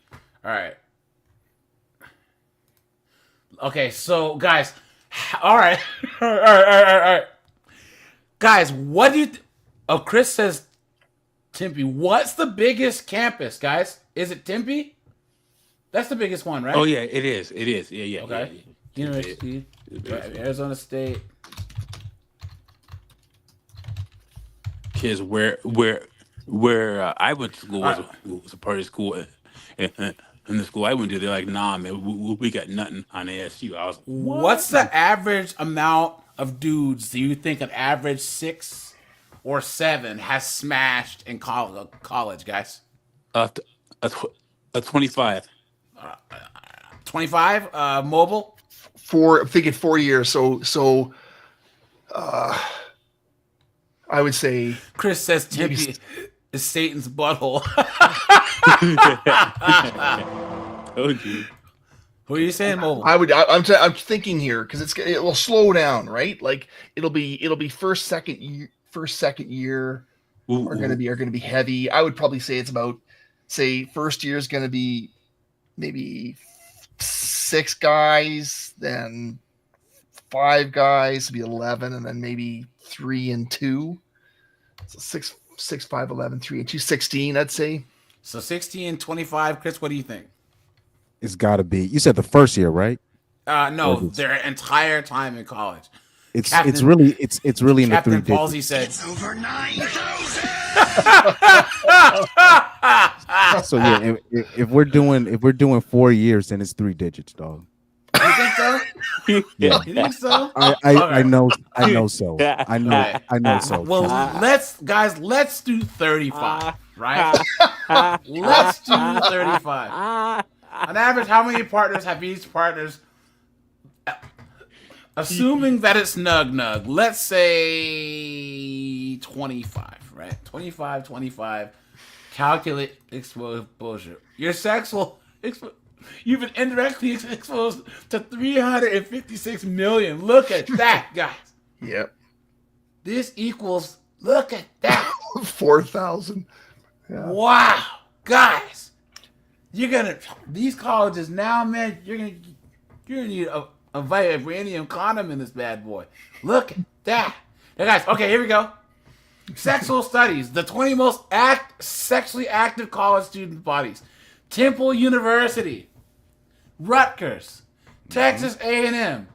All right. Okay, so guys, all right. All right. Guys, what do you? Oh, Chris says Tempe. What's the biggest campus, guys? Is it Tempe? That's the biggest one, right? Oh yeah, it is. It is. Yeah. Okay. Yeah. University, Arizona State. Because where I went to school was a party school. In the school I went to, they're like, nah, man, we got nothing on ASU. I was like, What's the average amount of dudes do you think an average 6 or 7 has smashed in college, guys? 25. 25 mobile? I'm thinking 4 years. So I would say Chris says Tempe is Satan's butthole. Told you. Who are you saying, mobile? I'm thinking here because it will slow down, right? Like it'll be first second year are going to be heavy. I would probably say it's about first year is going to be maybe 6 guys, then 5 guys to be 11, and then maybe 3 and 2. So 6, 5, 11, 3 and 2, 16, I'd say. So 16, 25. Chris, what do you think? It's got to be. You said the first year, right? No, their entire time in college. It's really in the 3 digits. Palsy said It's over 9,000. So yeah, if we're doing 4 years, then it's 3 digits, dog. You think so? Yeah. You think so? I know so. I know so. Well, let's do 35, right? Let's do 35. On average, how many partners have each partners? Assuming that it's nug, let's say 25, right? 25. Calculate exposure. Your sexual you've been indirectly exposed to 356 million. Look at that, guys. Yep. This equals, look at that. 4,000. Yeah. Wow. Guys, these colleges now, man, you're gonna need a vibranium condom in this bad boy. Look at that. Now, guys, okay, here we go. Sexual studies, the 20 most sexually active college student bodies. Temple University, Rutgers, Texas A&M,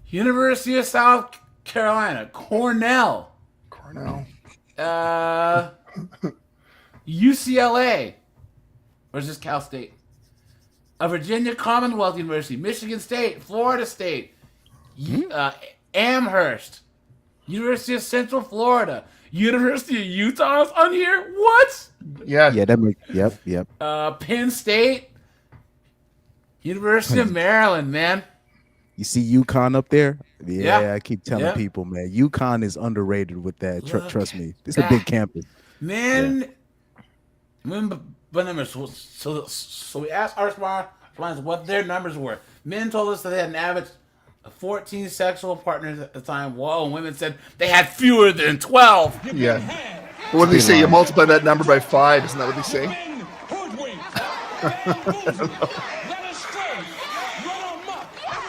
University of South Carolina, Cornell, UCLA, or is this Cal State? Virginia Commonwealth University, Michigan State, Florida State, Amherst, University of Central Florida, University of Utah is on here. What? Yeah. Yeah, that makes yep. Penn State, University of Maryland, man. You see UConn up there? Yeah. I keep telling people, man, UConn is underrated with that. Trust me. It's a big campus. Man, so we asked our respondents what their numbers were. Men told us that they had an average of 14 sexual partners at the time. Whoa, and women said they had fewer than 12. Yeah. What do they say? You multiply that number by 5. Isn't that what they say?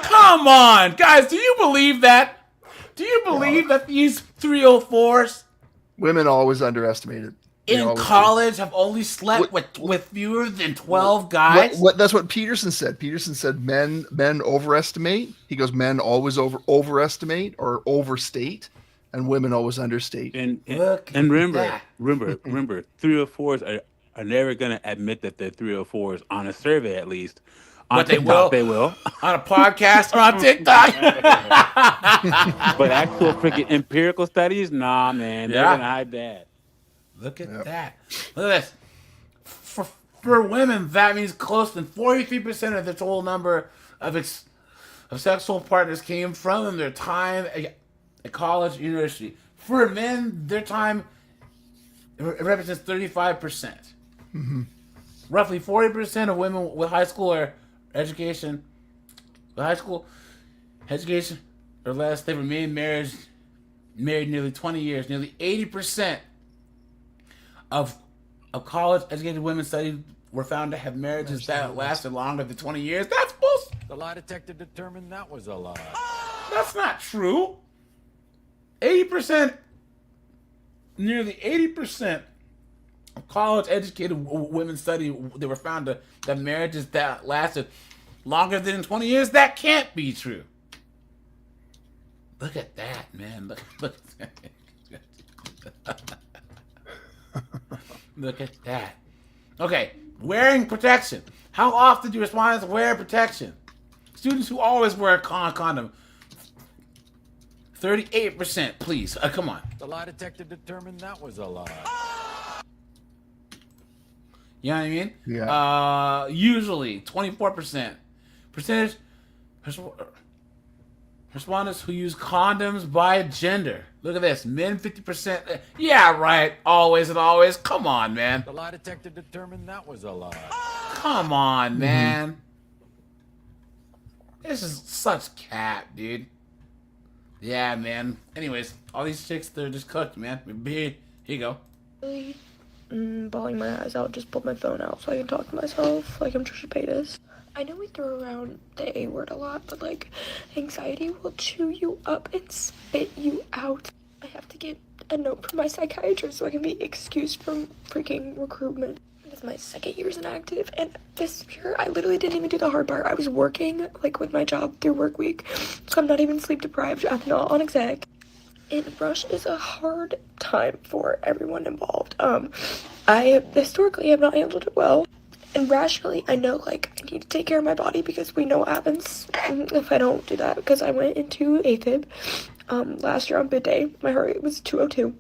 Come on, guys. Do you believe that? Do you believe that these 304s women always underestimated in college have only slept with fewer than 12 guys? That's what Peterson said. Peterson said men overestimate. He goes, men always overestimate or overstate, and women always understate. And remember, 304s are never going to admit that they're 304s on a survey, at least. But they will. On a podcast or on TikTok. But actual freaking empirical studies, nah, man. They're going to hide that. Look at that. Look at this. For women, that means close to 43% of the total number of sexual partners came from their time at college, university. For men, their time it represents 35%. Mm-hmm. Roughly 40% of women with high school or education, or less, they remain married nearly 20 years. Nearly 80% of college-educated women studied were found to have marriages that lasted longer than 20 years. That's bullshit. The lie detector determined that was a lie. That's not true. 80%, nearly 80% of college-educated women studied, they were found to have marriages that lasted longer than 20 years. That can't be true. Look at that, man. Look at that. Look at that. Okay, wearing protection. How often do respondents wear protection? Students who always wear a condom. 38%, please. Come on. The lie detector determined that was a lie. You know what I mean? Yeah. Usually, 24%. Percentage respondents who use condoms by gender. Look at this. Men, 50%. Yeah, right. Always and always. Come on, man. The lie detector determined that was a lie. Come on, man. This is such cap, dude. Yeah, man. Anyways, all these chicks, they're just cooked, man. Here you go. Really bawling my eyes out, just pulled my phone out so I can talk to myself like I'm Trisha Paytas. I know we throw around the A word a lot, but like, anxiety will chew you up and spit you out. I have to get a note from my psychiatrist so I can be excused from freaking recruitment. It's my second year as an active, and this year I literally didn't even do the hard part. I was working like with my job through work week, so I'm not even sleep deprived. I'm not on exec. And rush is a hard time for everyone involved. I historically have not handled it well. And rationally, I know, like, I need to take care of my body because we know what happens if I don't do that. Because I went into AFib last year on bid day. My heart rate was 202.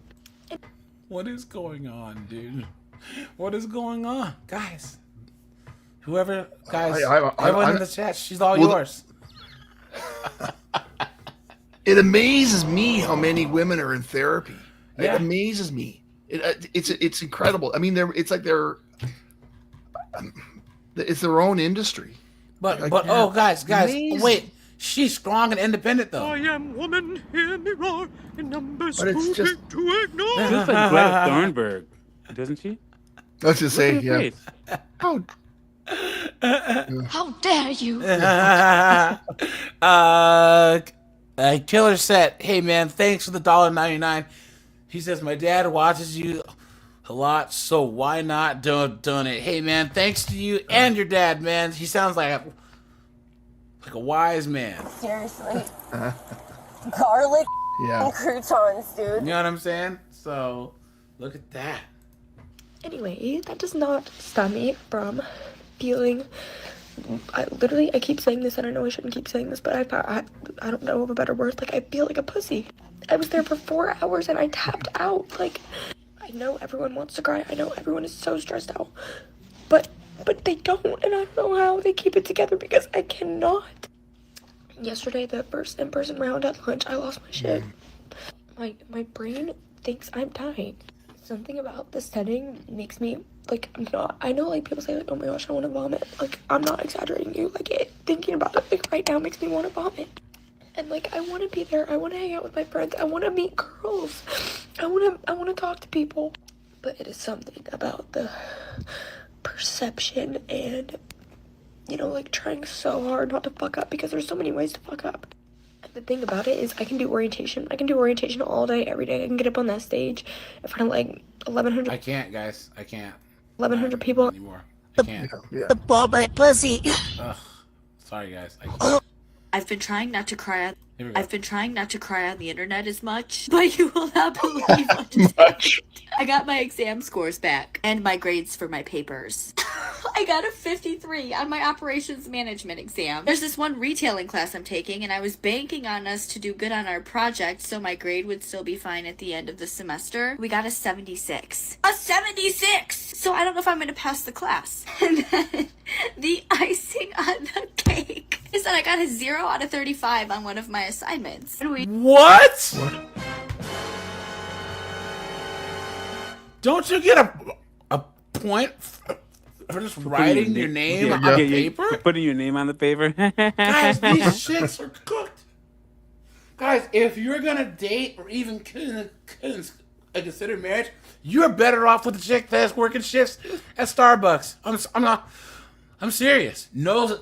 What is going on, dude? What is going on? Guys. Whoever, guys, everyone in the chat, she's all yours. It amazes me how many women are in therapy. Yeah. It amazes me. It's incredible. I mean, it's their own industry. But oh, guys, Amazing. wait. She's strong and independent, though. I am woman, hear me roar, in numbers But it's too just- big to ignore. She looks like Greta Thunberg, doesn't she? Let's just say, Look at her yeah. face. How dare you? Killer Set. Hey, man, thanks for the $1.99. He says, my dad watches you a lot, so why not donate? Hey, man, thanks to you and your dad, man. He sounds like a wise man. Seriously. Garlic Yeah. and croutons, dude. You know what I'm saying? So, look at that. Anyway, that does not stop me from feeling. I keep saying this, and I know I shouldn't keep saying this, but I don't know of a better word. Like, I feel like a pussy. I was there for 4 hours and I tapped out. Like, I know everyone wants to cry. I know everyone is so stressed out, but they don't, and I don't know how they keep it together because I cannot. Yesterday, the first in-person round at lunch, I lost my shit. My brain thinks I'm dying. Something about the setting makes me, like, I'm not. I know, like, people say, like, oh my gosh, I want to vomit. Like, I'm not exaggerating you. Like, thinking about it, like, right now makes me want to vomit. And, like, I want to be there. I want to hang out with my friends. I want to meet girls. I want to talk to people. But it is something about the perception and, you know, like, trying so hard not to fuck up because there's so many ways to fuck up. The thing about it is I can do orientation. I can do orientation all day, every day. I can get up on that stage in front of like 1,100. I can't, guys. I can't. 1,100 people. Anymore. I can't. Yeah. The ball my pussy. Ugh. Sorry, guys. I can't. I've been trying not to cry on Here we go. I've been trying not to cry on the internet as much, but you will not believe what just happened. I got my exam scores back and my grades for my papers. I got a 53 on my operations management exam. There's this one retailing class I'm taking, and I was banking on us to do good on our project so my grade would still be fine at the end of the semester. We got a 76. A 76! So I don't know if I'm going to pass the class. And then the icing on the cake is that I got a 0 out of 35 on one of my assignments. What? Don't you get a point for just writing your name on paper? For putting your name on the paper. Guys, these shits are cooked. Guys, if you're gonna date or even consider marriage, you're better off with a chick that's working shifts at Starbucks. I'm serious. No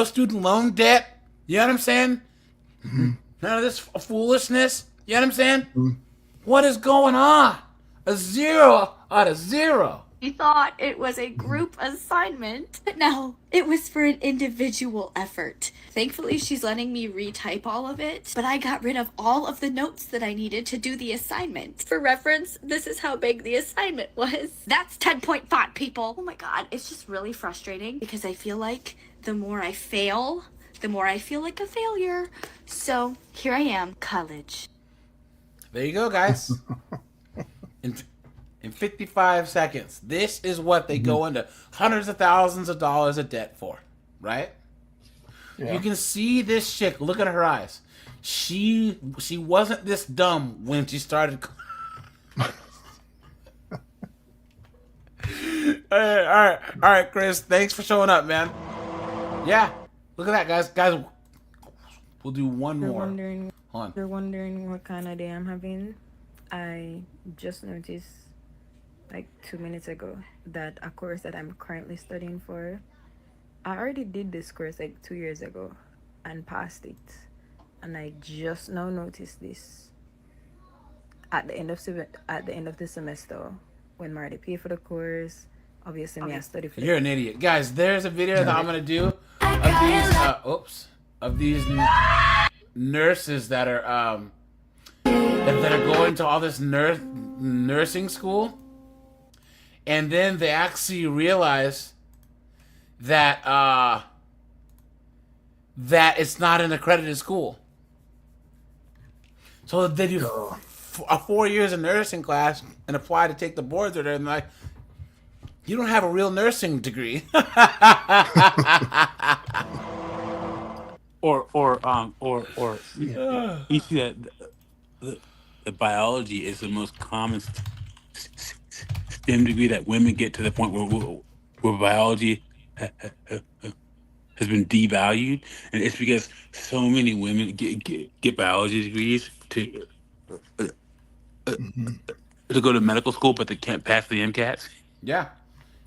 student loan debt. You know what I'm saying? None of this foolishness. You know what I'm saying? What is going on? A 0 out of 0. We thought it was a group assignment, but no, it was for an individual effort. Thankfully, she's letting me retype all of it, but I got rid of all of the notes that I needed to do the assignment. For reference, this is how big the assignment was. That's 10-point font, people. Oh my god, it's just really frustrating because I feel like the more I fail, the more I feel like a failure. So here I am, college. There you go, guys. In 55 seconds, this is what they go into hundreds of thousands of dollars of debt for, right? Yeah. You can see this chick. Look at her eyes. She wasn't this dumb when she started. All right, Chris. Thanks for showing up, man. Yeah, look at that, guys. We'll do one more. You're wondering what kind of day I'm having? I just noticed like 2 minutes ago that a course that I'm currently studying for, I already did this course like 2 years ago and passed it, and I just now noticed this at the end of the semester when I already pay for the course. Obviously, me I study for. You're an idiot, guys. There's a video that I'm gonna do of these nurses that are that are going to all this nursing school. And then they actually realize that that it's not an accredited school. So they do 4 years of nursing class and apply to take the boards, or they're like, you don't have a real nursing degree. or you see that the biology is the most common STEM degree that women get, to the point where biology has been devalued, and it's because so many women get biology degrees to go to medical school, but they can't pass the MCATs. Yeah.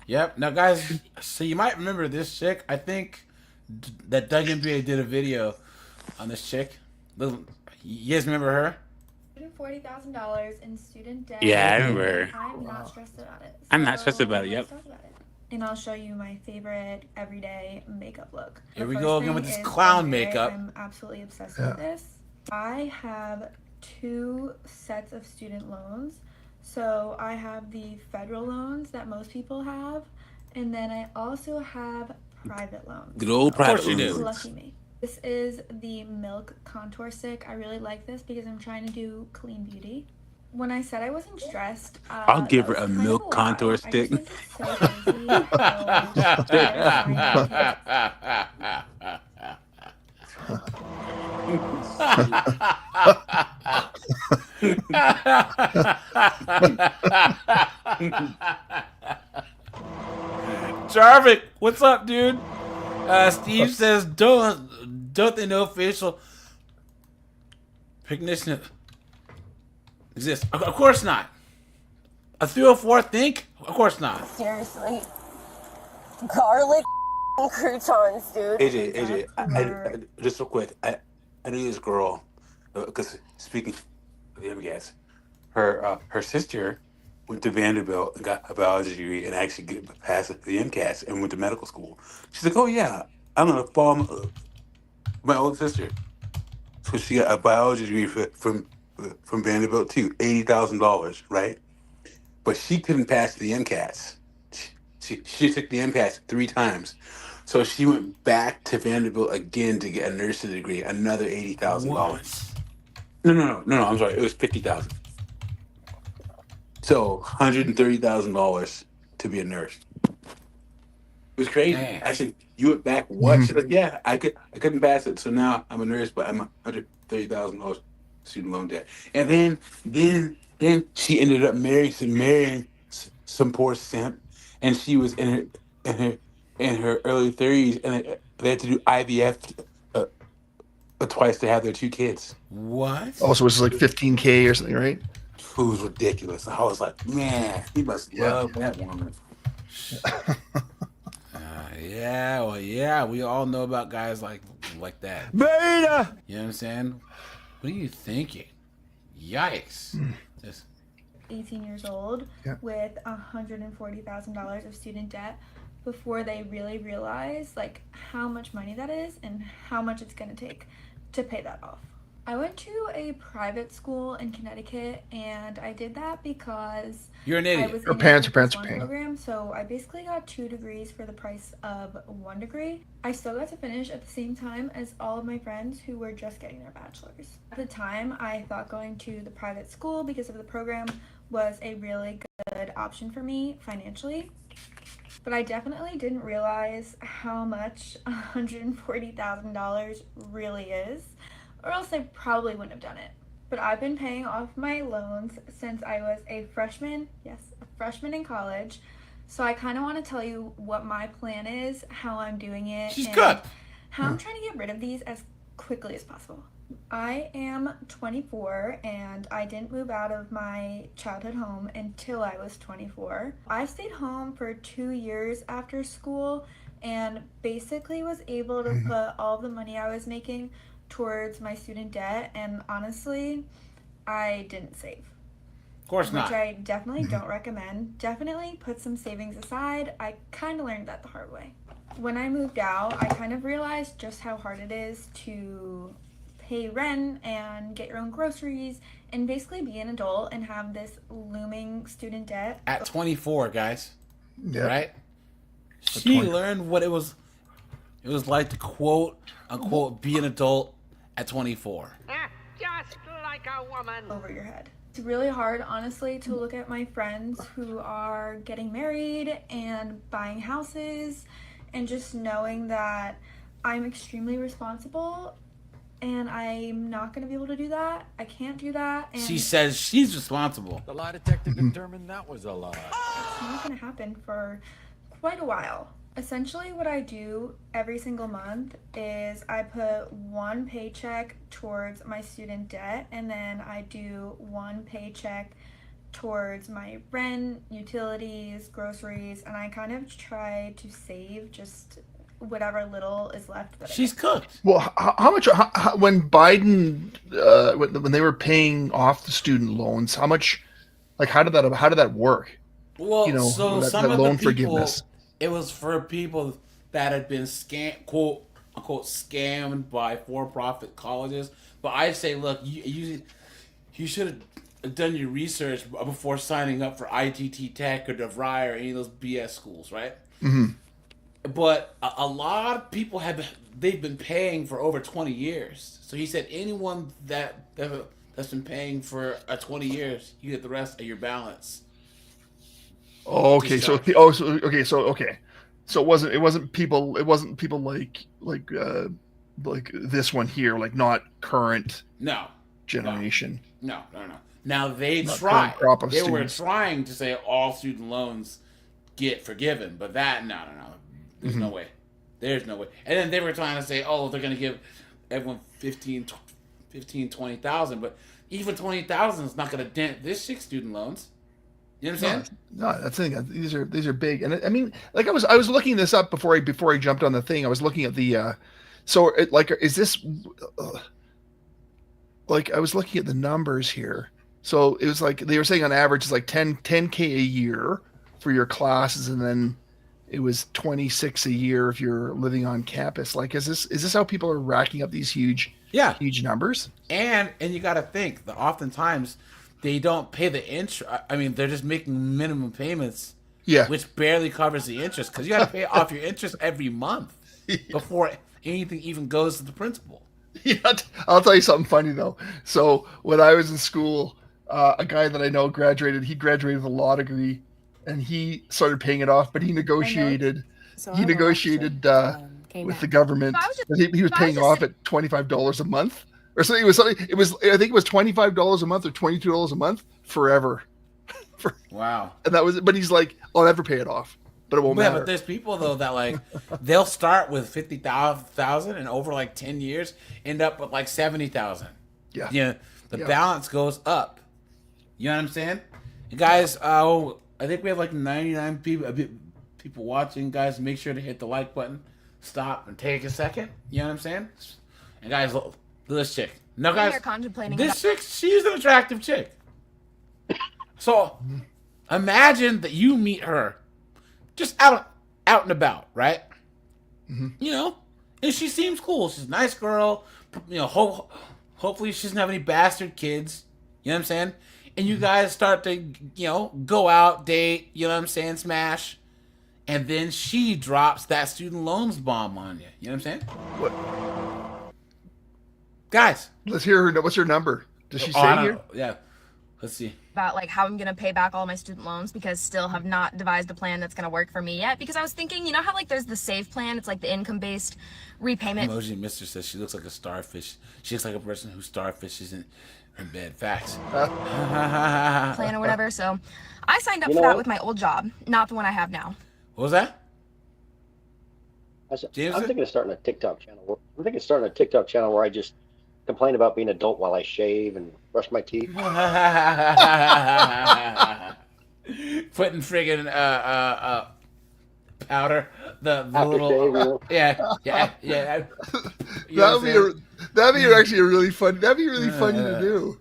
Yep. Now, guys, so you might remember this chick. I think that Doug MBA did a video on this chick. You guys remember her? $40,000 in student debt. Yeah, I remember her. I'm not stressed about it. I'm not stressed about it. Yep. And I'll show you my favorite everyday makeup look. Here we go again with this clown makeup. I'm absolutely obsessed with this. I have 2 sets of student loans. So I have the federal loans that most people have, and then I also have private loans. Good old private loans. Lucky me. This is the Milk Contour Stick. I really like this because I'm trying to do clean beauty. When I said I wasn't stressed, I'll give her a Milk Contour Stick. Jarvik, what's up, dude? Steve says, don't they know facial recognition exists? Of course not. A 304 think? Of course not. Seriously. Garlic croutons, dude. AJ, I just real quick, I knew this girl, because speaking of the MCATs, her sister went to Vanderbilt and got a biology degree and actually passed the MCATs and went to medical school. She's like, oh yeah, I'm gonna fall My old sister. So she got a biology degree from Vanderbilt too, $80,000, right? But she couldn't pass the MCATs. She took the MCATs 3 times, so she went back to Vanderbilt again to get a nursing degree, another $80,000. What? No. I'm sorry, it was 50,000. So $130,000 to be a nurse. It was crazy. Damn. I said, "You went back what?" She's like, "Yeah, I couldn't pass it, so now I'm a nurse, but I'm $130,000 student loan debt." And then she ended up marrying some poor simp, and she was in her early 30s, and they had to do IVF twice to have their 2 kids. What? Also, it's like 15K or something, right? It was ridiculous. I was like, man, he must love that woman. Yeah, we all know about guys like that. Beta! You know what I'm saying? What are you thinking? Yikes. Just 18 years old with $140,000 of student debt before they really realize like how much money that is and how much it's going to take to pay that off. I went to a private school in Connecticut, and I did that because you're an idiot. I was Your in parents a are one paying. program, so I basically got 2 degrees for the price of 1 degree. I still got to finish at the same time as all of my friends who were just getting their bachelors. At the time, I thought going to the private school because of the program was a really good option for me financially. But I definitely didn't realize how much $140,000 really is, or else I probably wouldn't have done it. But I've been paying off my loans since I was a freshman in college. So I kind of want to tell you what my plan is, how I'm doing it, She's and good. how I'm trying to get rid of these as quickly as possible. I am 24 and I didn't move out of my childhood home until I was 24. I stayed home for 2 years after school and basically was able to put all the money I was making towards my student debt, and honestly, I didn't save. Of course not. Which I definitely don't recommend. Definitely put some savings aside. I kind of learned that the hard way. When I moved out, I kind of realized just how hard it is to pay rent and get your own groceries and basically be an adult and have this looming student debt. At 24, guys. Yeah. Right? She learned what it was like to quote unquote be an adult at 24. Just like a woman. Over your head. It's really hard, honestly, to look at my friends who are getting married and buying houses and just knowing that I'm extremely responsible and I'm not going to be able to do that. I can't do that. And She says she's responsible. The lie detector determined that was a lie. it's not going to happen for quite a while. Essentially, what I do every single month is I put 1 paycheck towards my student debt, and then I do 1 paycheck towards my rent, utilities, groceries, and I kind of try to save just whatever little is left. That She's cooked. Well, how much when Biden when they were paying off the student loans, how much, like, how did that work? Well, You know, so that some of loan the people, forgiveness. it was for people that had been quote unquote scammed by for-profit colleges. But I say, look, you should have done your research before signing up for ITT Tech or DeVry or any of those BS schools, right? But a lot of people they've been paying for over 20 years. So he said anyone that's been paying for 20 years, you get the rest of your balance. Oh, okay. So it wasn't people like this one here, like not current No. generation. No. Now they Not tried. current crop of They were students. trying to say all student loans get forgiven, but that no. There's no way. There's no way. And then they were trying to say, oh, they're going to give everyone 20,000, but even 20,000 is not going to dent this chick's student loans. You know what I'm saying? No, that's the thing. These are big, and I mean, like I was looking this up before I jumped on the thing. I was looking at the, is this, like I was looking at the numbers here. So it was like they were saying on average it's like 10K a year for your classes, and then it was 26 a year if you're living on campus. Like, is this how people are racking up these huge numbers? And you got to think that oftentimes they don't pay the interest. I mean, they're just making minimum payments, which barely covers the interest because you got to pay off your interest every month before anything even goes to the principal. Yeah, I'll tell you something funny though. So when I was in school, a guy that I know graduated. He graduated with a law degree, and he started paying it off. But he negotiated. With the government. He was paying off at $25 a month, or something. It was. I think it was $25 a month or $22 a month forever. Wow. And that was. But he's like, I'll never pay it off. But it won't matter. But there's people though that like they'll start with 50,000 and over like 10 years end up with like 70,000. Yeah. Yeah. The balance goes up. You know what I'm saying? And guys, I think we have like 99 people watching. Guys, make sure to hit the like button. Stop and take a second. You know what I'm saying? And guys, look, this chick. No, guys, this chick, she's an attractive chick. So imagine that you meet her just out and about, right? Mm-hmm. You know, and she seems cool. She's a nice girl. You know, hopefully she doesn't have any bastard kids. You know what I'm saying? And you guys start to, you know, go out, date, you know what I'm saying, smash. And then she drops that student loans bomb on you. You know what I'm saying? What? Guys. Let's hear her. What's her number? Does she say here? Yeah. Let's see. About like how I'm gonna pay back all my student loans because still have not devised a plan that's gonna work for me yet. Because I was thinking, you know how like there's the save plan, it's like the income-based repayment. Emoji Mister says she looks like a starfish. She looks like a person who starfishes in bed. Facts. Plan or whatever. So I signed up for that with my old job, not the one I have now. What was that? I'm thinking of starting a TikTok channel. I'm thinking of starting a TikTok channel where I just complain about being an adult while I shave and brush my teeth. Putting friggin' powder, the little yeah. That'd be actually a really fun. That'd be really funny to do.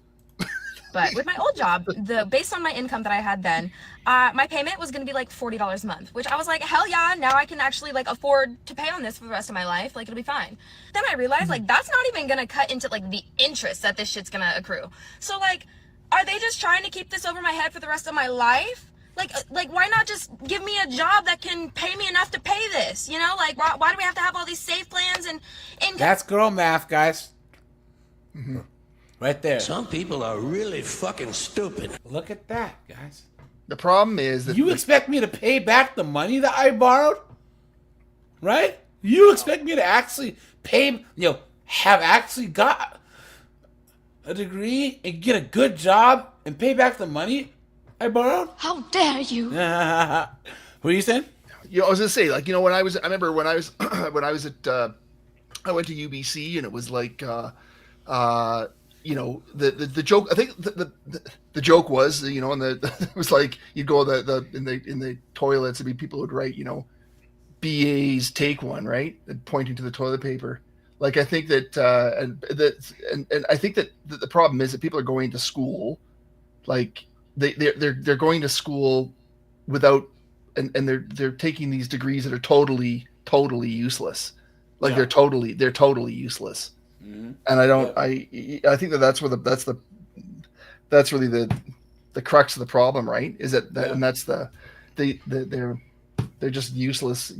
But with my old job, based on my income that I had then, my payment was going to be like $40 a month, which I was like, hell yeah, now I can actually like afford to pay on this for the rest of my life. Like it'll be fine. Then I realized like that's not even going to cut into like the interest that this shit's going to accrue. So like, are they just trying to keep this over my head for the rest of my life? Like why not just give me a job that can pay me enough to pay this? You know, like why do we have to have all these safe plans and income? That's girl math, guys. Mm-hmm. Right there. Some people are really fucking stupid. Look at that, guys. The problem is that you expect me to pay back the money that I borrowed, right? You expect me to actually pay, have actually got a degree and get a good job and pay back the money I borrowed? How dare you? What are you saying? I was gonna say, like, I remember when I was when I was at I went to UBC, and it was like the joke. I think the joke was, and it was like you'd go in the toilets, and people would write, BAs take one, right, and pointing to the toilet paper. Like I think that and I think that the problem is that people are going to school, like they're going to school without and they're taking these degrees that are totally useless. Like they're totally useless. Mm-hmm. And I think that's really the crux of the problem, right? Is that and that's they're just useless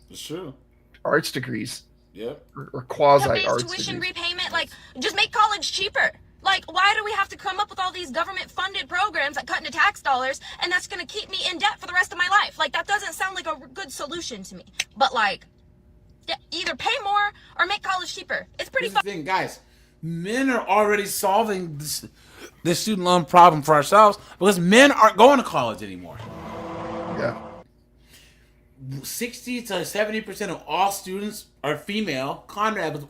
It's true. arts degrees. Yeah. Or quasi Base arts tuition degrees. repayment, like just make college cheaper. Like, why do we have to come up with all these government-funded programs that cut into tax dollars, and that's going to keep me in debt for the rest of my life? Like, that doesn't sound like a good solution to me. But like, either pay more or make college cheaper. It's pretty fun. Thing, guys, men are already solving this student loan problem for ourselves because men aren't going to college anymore. Yeah. 60 to 70% of all students are female. Conrad, what's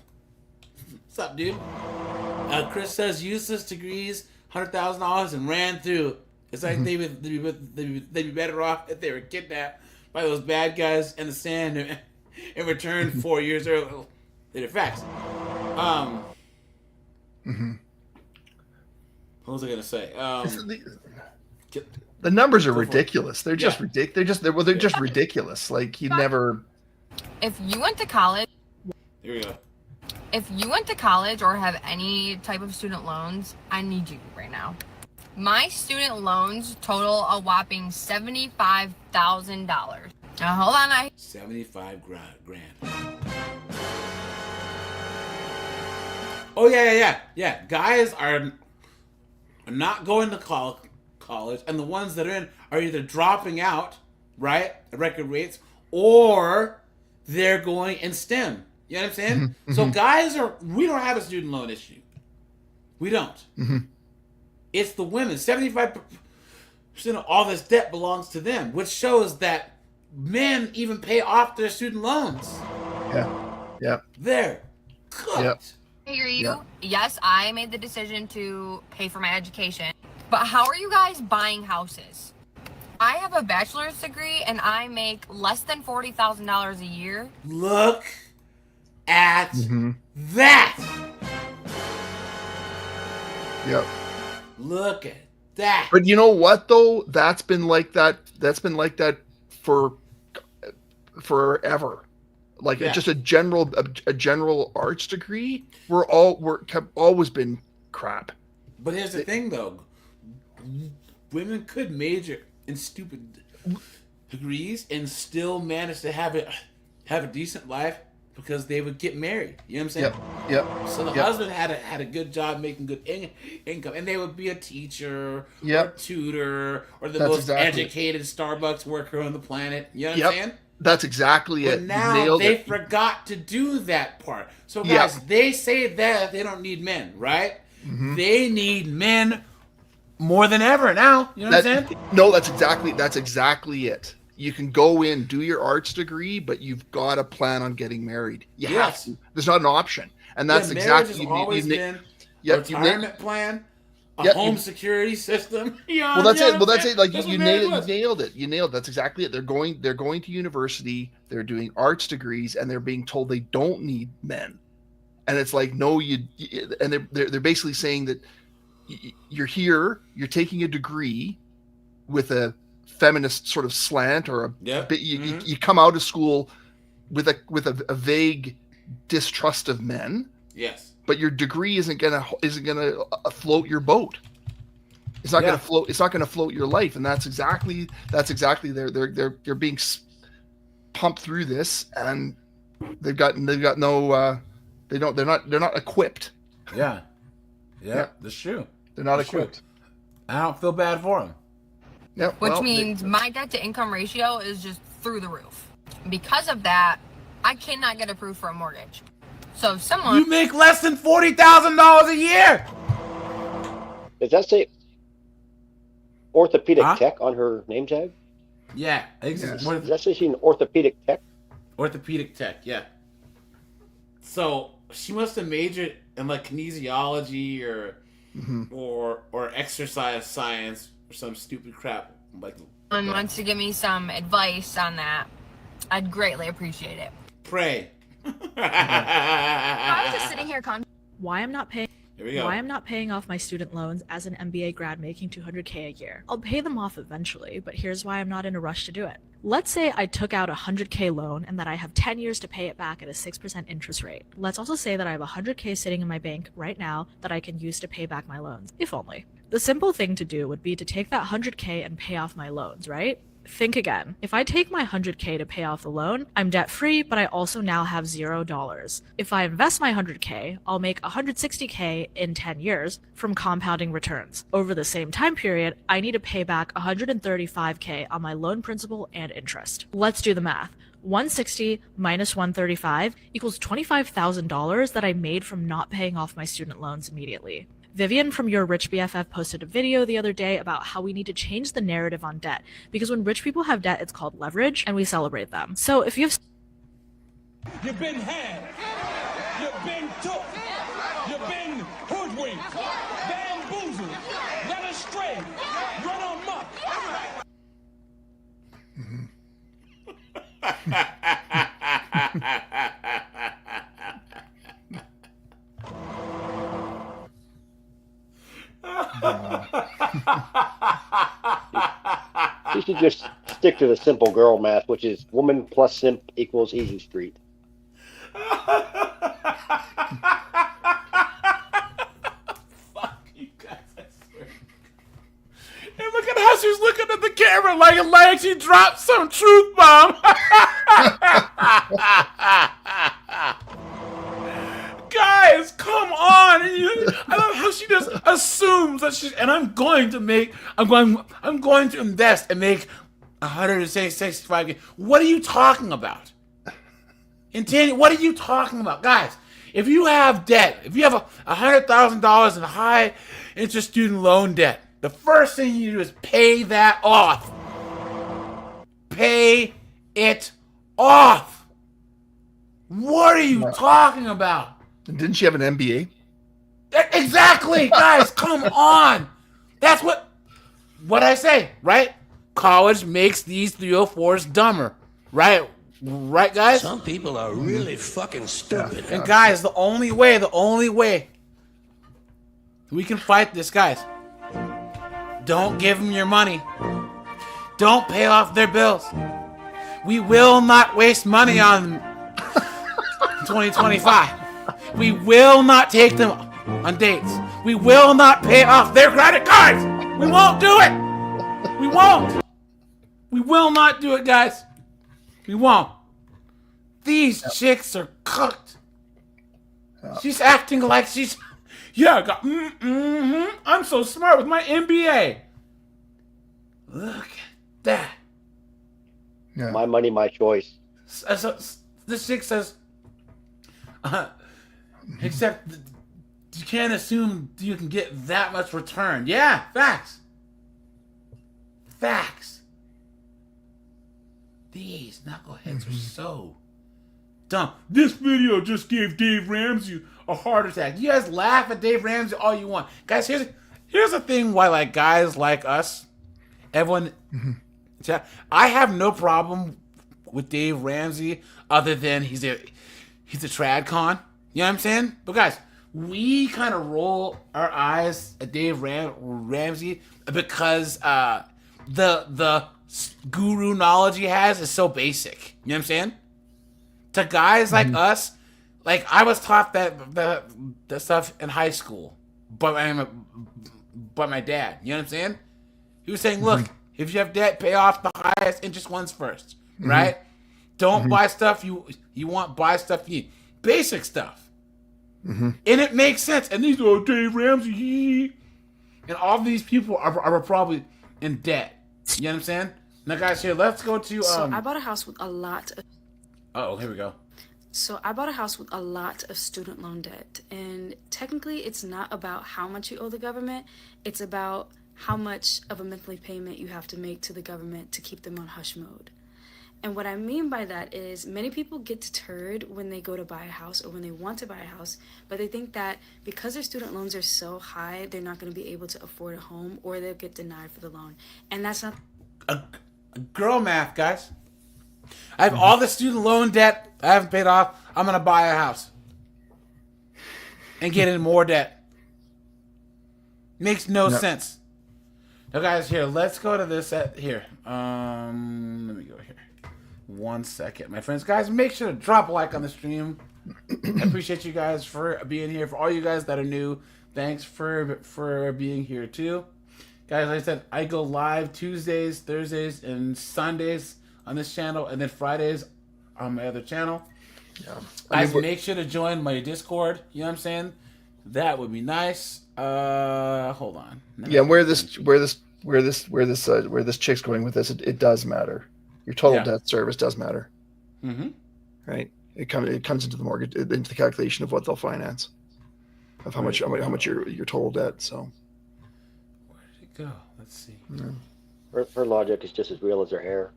up, dude? Chris says useless degrees, $100,000 and ran through. It's like they'd be better off if they were kidnapped by those bad guys in the sand and returned 4 years early. They're facts. What was I gonna say? The numbers are Go for it. ridiculous. They're just ridiculous. They're just ridiculous. Like you never. If you went to college, Here we go. if you went to college or have any type of student loans, I need you right now. My student loans total a whopping $75,000. Now hold on, 75 grand. Oh yeah. Guys are not going to college, and the ones that are in are either dropping out, right, at record rates, or they're going in STEM. You know what I'm saying? Mm-hmm. So guys we don't have a student loan issue. We don't. Mm-hmm. It's the women. 75% of all this debt belongs to them, which shows that men even pay off their student loans. Yeah. They're good. I hear you. Yes, I made the decision to pay for my education. But how are you guys buying houses? I have a bachelor's degree and I make less than $40,000 a year. Look at that. Yep. Look at that. But you know what though? That's been like that for forever. Like just a general arts degree. Have always been crap. But here's the thing though. Women could major in stupid degrees and still manage to have a decent life because they would get married. You know what I'm saying? Yep. So the husband had a good job making good income, and they would be a teacher, or a tutor, or the most educated Starbucks worker on the planet. You know what I'm saying? That's exactly it. But now they forgot to do that part. So guys, they say that they don't need men, right? Mm-hmm. They need men more than ever now. You know what I'm saying? No, that's exactly it. You can go in, do your arts degree, but you've got to plan on getting married. You have to. There's not an option, and that's marriage has always been a retirement plan, a home security system. Well, that's it. Well, that's it. Like you nailed it. You nailed it. That's exactly it. They're going to university. They're doing arts degrees, and they're being told they don't need men. And it's like, no, and they're basically saying that you're here, you're taking a degree with a feminist sort of slant or you come out of school with a vague distrust of men. Yes. But your degree isn't gonna float your boat. It's not gonna float. It's not gonna float your life, and that's exactly they're being pumped through this, and they've got no they're not equipped. Yeah, that's true. They're not equipped. I don't feel bad for them. Yep. Which means my debt to income ratio is just through the roof. Because of that, I cannot get approved for a mortgage. So if someone you make less than $40,000 a year. Does that say orthopedic tech on her name tag? Yeah. Does that say she's an orthopedic tech? Orthopedic tech, yeah. So she must have majored in like kinesiology or exercise science or some stupid crap like. someone wants to give me some advice on that, I'd greatly appreciate it. Pray. I was just sitting here why I'm not paying. Here we go. Why I'm not paying off my student loans as an MBA grad making $200K a year. I'll pay them off eventually, but here's why I'm not in a rush to do it. Let's say I took out a $100K loan and that I have 10 years to pay it back at a 6% interest rate. Let's also say that I have $100K sitting in my bank right now that I can use to pay back my loans, if only. The simple thing to do would be to take that $100K and pay off my loans, right? Think again. If I take my $100K to pay off the loan, I'm debt-free, but I also now have $0. If I invest my $100K, I'll make $160K in 10 years from compounding returns. Over the same time period, I need to pay back $135K on my loan principal and interest. Let's do the math. 160 minus 135 equals $25,000 that I made from not paying off my student loans immediately. Vivian from Your Rich BFF posted a video the other day about how we need to change the narrative on debt, because when rich people have debt, it's called leverage, and we celebrate them. So if you have... You've been had. You've been took. You've been hoodwinked, bamboozled, led astray, run amok. should just stick to the simple girl math, which is woman plus simp equals easy street. And look at how she's looking at the camera like she dropped some truth bomb. Guys, come on! I love how she just assumes that she's. And I'm going to invest and make 165. What are you talking about? What are you talking about, guys? If you have debt, if you have $100,000 in high interest student loan debt, the first thing you do is pay that off. Pay it off. What are you talking about? Didn't she have an MBA? Exactly, guys. Come on. That's what I say, right? College makes these 304s dumber, right? Right, guys? Some people are really fucking stupid. And guys, the only way we can fight this, guys, don't give them your money. Don't pay off their bills. We will not waste money on them in 2025. We will not take them on dates. We will not pay off their credit cards. We won't do it. We won't. We will not do it, guys. We won't. These chicks are cooked. She's acting like she's... I'm so smart with my MBA. Look at that. Yeah. My money, my choice. So, this chick says... except you can't assume you can get that much return. Yeah, facts. Facts. These knuckleheads are so dumb. This video just gave Dave Ramsey a heart attack. You guys laugh at Dave Ramsey all you want. Guys, here's the thing why like guys like us, everyone... I have no problem with Dave Ramsey other than he's a trad con. You know what I'm saying? But guys, we kind of roll our eyes at Dave Ramsey because the guru knowledge he has is so basic. You know what I'm saying? To guys like us, like I was taught that stuff in high school by my dad. You know what I'm saying? He was saying, look, if you have debt, pay off the highest interest ones first, right? Don't buy stuff you want, buy stuff you need. Basic stuff. And it makes sense. And these are Dave Ramsey. And all these people are probably in debt. You know what I'm saying? Now, guys, here, let's go to... So I bought a house with a lot of... Oh, here we go. So I bought a house with a lot of student loan debt. And technically, it's not about how much you owe the government. It's about how much of a monthly payment you have to make to the government to keep them on hush mode. And what I mean by that is many people get deterred when they go to buy a house or when they want to buy a house, but they think that because their student loans are so high, they're not going to be able to afford a home or they'll get denied for the loan. And that's not... Girl math, guys. I have all the student loan debt I haven't paid off. I'm going to buy a house. And get in more debt. Makes no sense. Now, guys, here, let's go to this here. Let me go here. 1 second, my friends. Guys, make sure to drop a like on the stream. I appreciate you guys for being here. For all you guys that are new, thanks for being here too. Guys, like I said, I go live Tuesdays, Thursdays, and Sundays on this channel, and then Fridays on my other channel. Yeah. Guys, make sure to join my Discord. You know what I'm saying? That would be nice. Hold on. Yeah, where this chick's going with this, it does matter. Your total debt service does matter. Right? It comes into the mortgage, into the calculation of what they'll finance, of how much your total debt. So where did it go? Let's see. Her logic is just as real as her hair.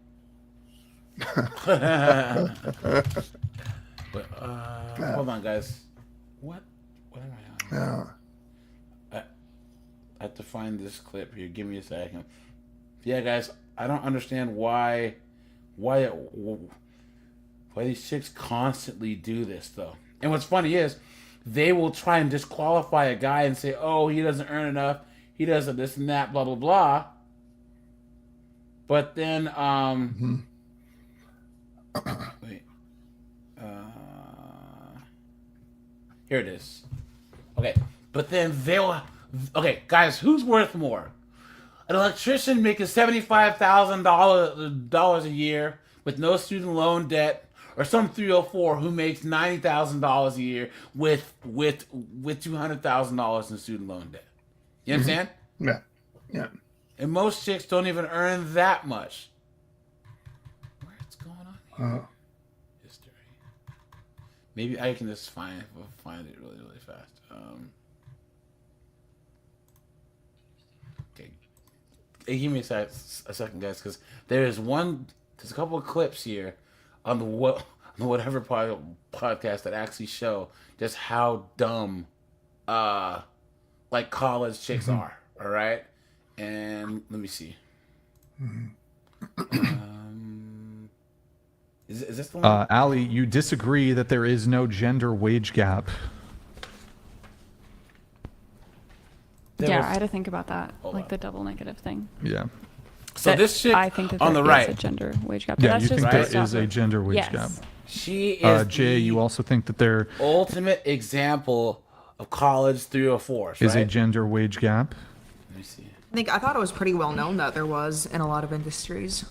But, hold on, guys. What am I on? I have to find this clip here. Give me a second. Yeah, guys, I don't understand why these chicks constantly do this, though. And what's funny is they will try and disqualify a guy and say, oh, he doesn't earn enough, he doesn't this and that, blah, blah, blah. But then, wait, here it is. Okay, but then okay, guys, who's worth more? An electrician making $75,000 a year with no student loan debt, or some 304 who makes $90,000 a year with $200,000 in student loan debt? You know what I'm saying? Yeah, yeah. And most chicks don't even earn that much. What's going on here? History. Maybe I can just find it really, really fast. Okay. Hey, give me a second, guys, because there's a couple of clips here on the whatever podcast that actually show just how dumb, like college chicks are. All right. And let me see. Is this the one? Ali, you disagree that there is no gender wage gap. Yeah, I had to think about that, like the double negative thing. Yeah. So this chick I think that on the there is right, a gender wage gap. But Yeah, that's you just think based there off is a of- gender wage yes. gap. She is Jay, you also think that there ultimate example of college 304s, is right? a gender wage gap. Let me see. I thought it was pretty well known that there was in a lot of industries.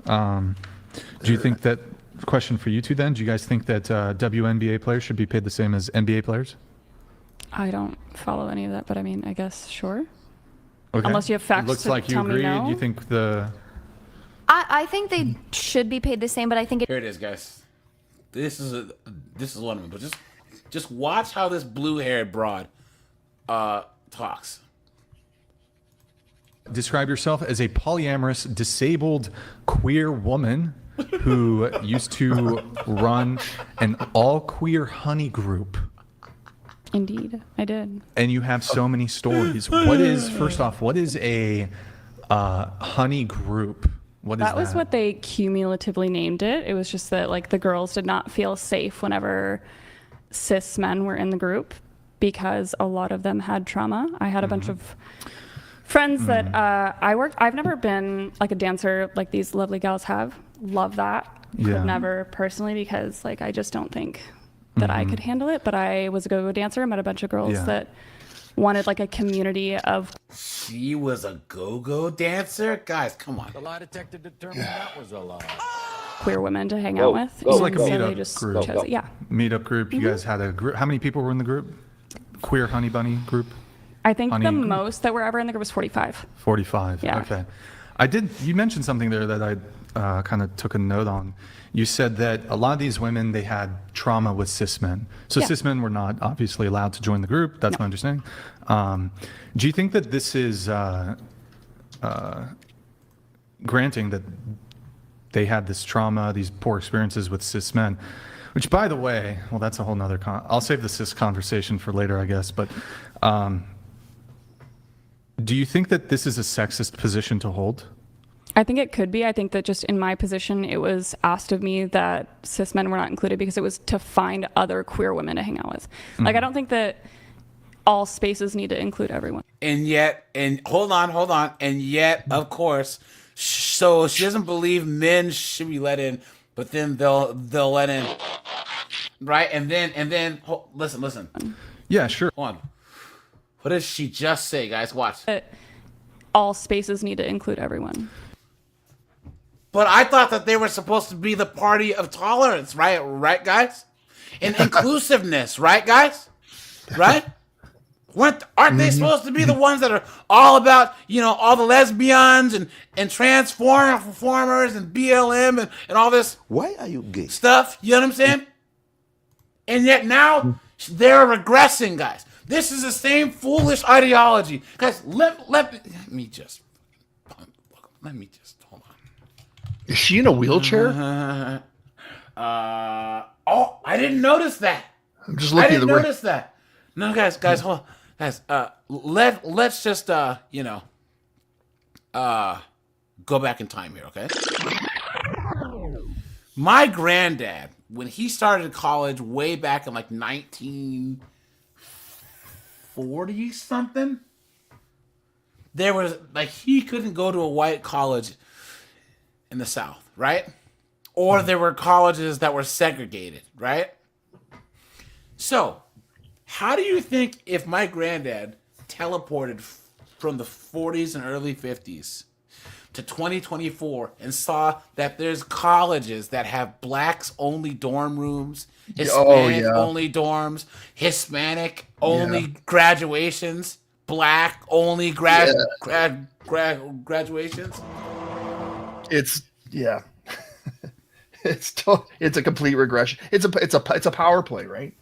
Do you think that, question for you two then, do you guys think that WNBA players should be paid the same as NBA players? I don't follow any of that, but I mean, I guess sure. Okay. Unless you have facts Looks to like you tell me agree. no. Do you think the... I think they should be paid the same, but I think Here it is, guys. This is one of them. But just watch how this blue-haired broad talks. Describe yourself as a polyamorous, disabled, queer woman who used to run an all-queer honey group. Indeed, I did. And you have so many stories. First off, what is a honey group? What is that? That was what they cumulatively named it. It was just that like the girls did not feel safe whenever cis men were in the group because a lot of them had trauma. I had a bunch of friends that I've never been like a dancer like these lovely gals have. Love that. Yeah. Could never personally because like I just don't think that I could handle it. But I was a go-go dancer. I met a bunch of girls that wanted like a community of. She was a go-go dancer? Guys, come on. The lie detector determined that was a lie. Queer women to hang out with. It's like a So they meetup just group. chose it. Yeah. Meetup group. You guys had a group. How many people were in the group? Queer honey bunny group? I think Honey the group? most that were ever in the group was 45. 45. Yeah. Okay. You mentioned something there that I kind of took a note on. You said that a lot of these women, they had trauma with cis men. So cis men were not obviously allowed to join the group. That's my understanding. Do you think that this is granting that they had this trauma, these poor experiences with cis men, which by the way, well, that's a whole nother, I'll save the cis conversation for later, I guess. But do you think that this is a sexist position to hold? I think it could be. I think that just in my position, it was asked of me that cis men were not included because it was to find other queer women to hang out with. Like, I don't think that all spaces need to include everyone. And yet, hold on. And yet, of course, so she doesn't believe men should be let in, but then they'll let in, right? And then, listen. Yeah, sure. Hold on. What does she just say, guys? Watch. All spaces need to include everyone. But I thought that they were supposed to be the party of tolerance, right? Right, guys? And inclusiveness, right, guys? Right? Aren't they supposed to be the ones that are all about, all the lesbians and transformers and BLM and all this? Why are you gay? Stuff, you know what I'm saying? And yet now they're regressing, guys. This is the same foolish ideology. Guys, let me just hold on. Is she in a wheelchair? I didn't notice that. I'm just looking at the I didn't notice that. No, guys, hold on. Guys, let's just go back in time here, okay? My granddad, when he started college way back in like 1940 something, there was like he couldn't go to a white college in the South, right? Or there were colleges that were segregated, right? So, how do you think if my granddad teleported from the 40s and early 50s to 2024 and saw that there's colleges that have blacks only dorm rooms, Hispanic only dorms, Hispanic only graduations, black only graduations? It's it's a complete regression. It's a power play, right?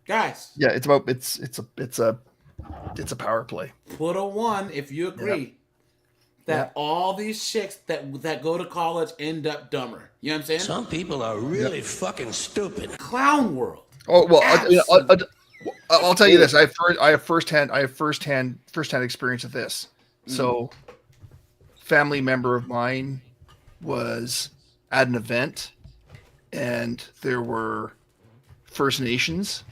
Guys. Yeah, it's a power play. Put a 1 if you agree that all these chicks that go to college end up dumber. You know what I'm saying? Some people are really fucking stupid. Clown world. Oh well, I'll tell you this. I have firsthand experience of this. So, family member of mine was at an event, and there were First Nations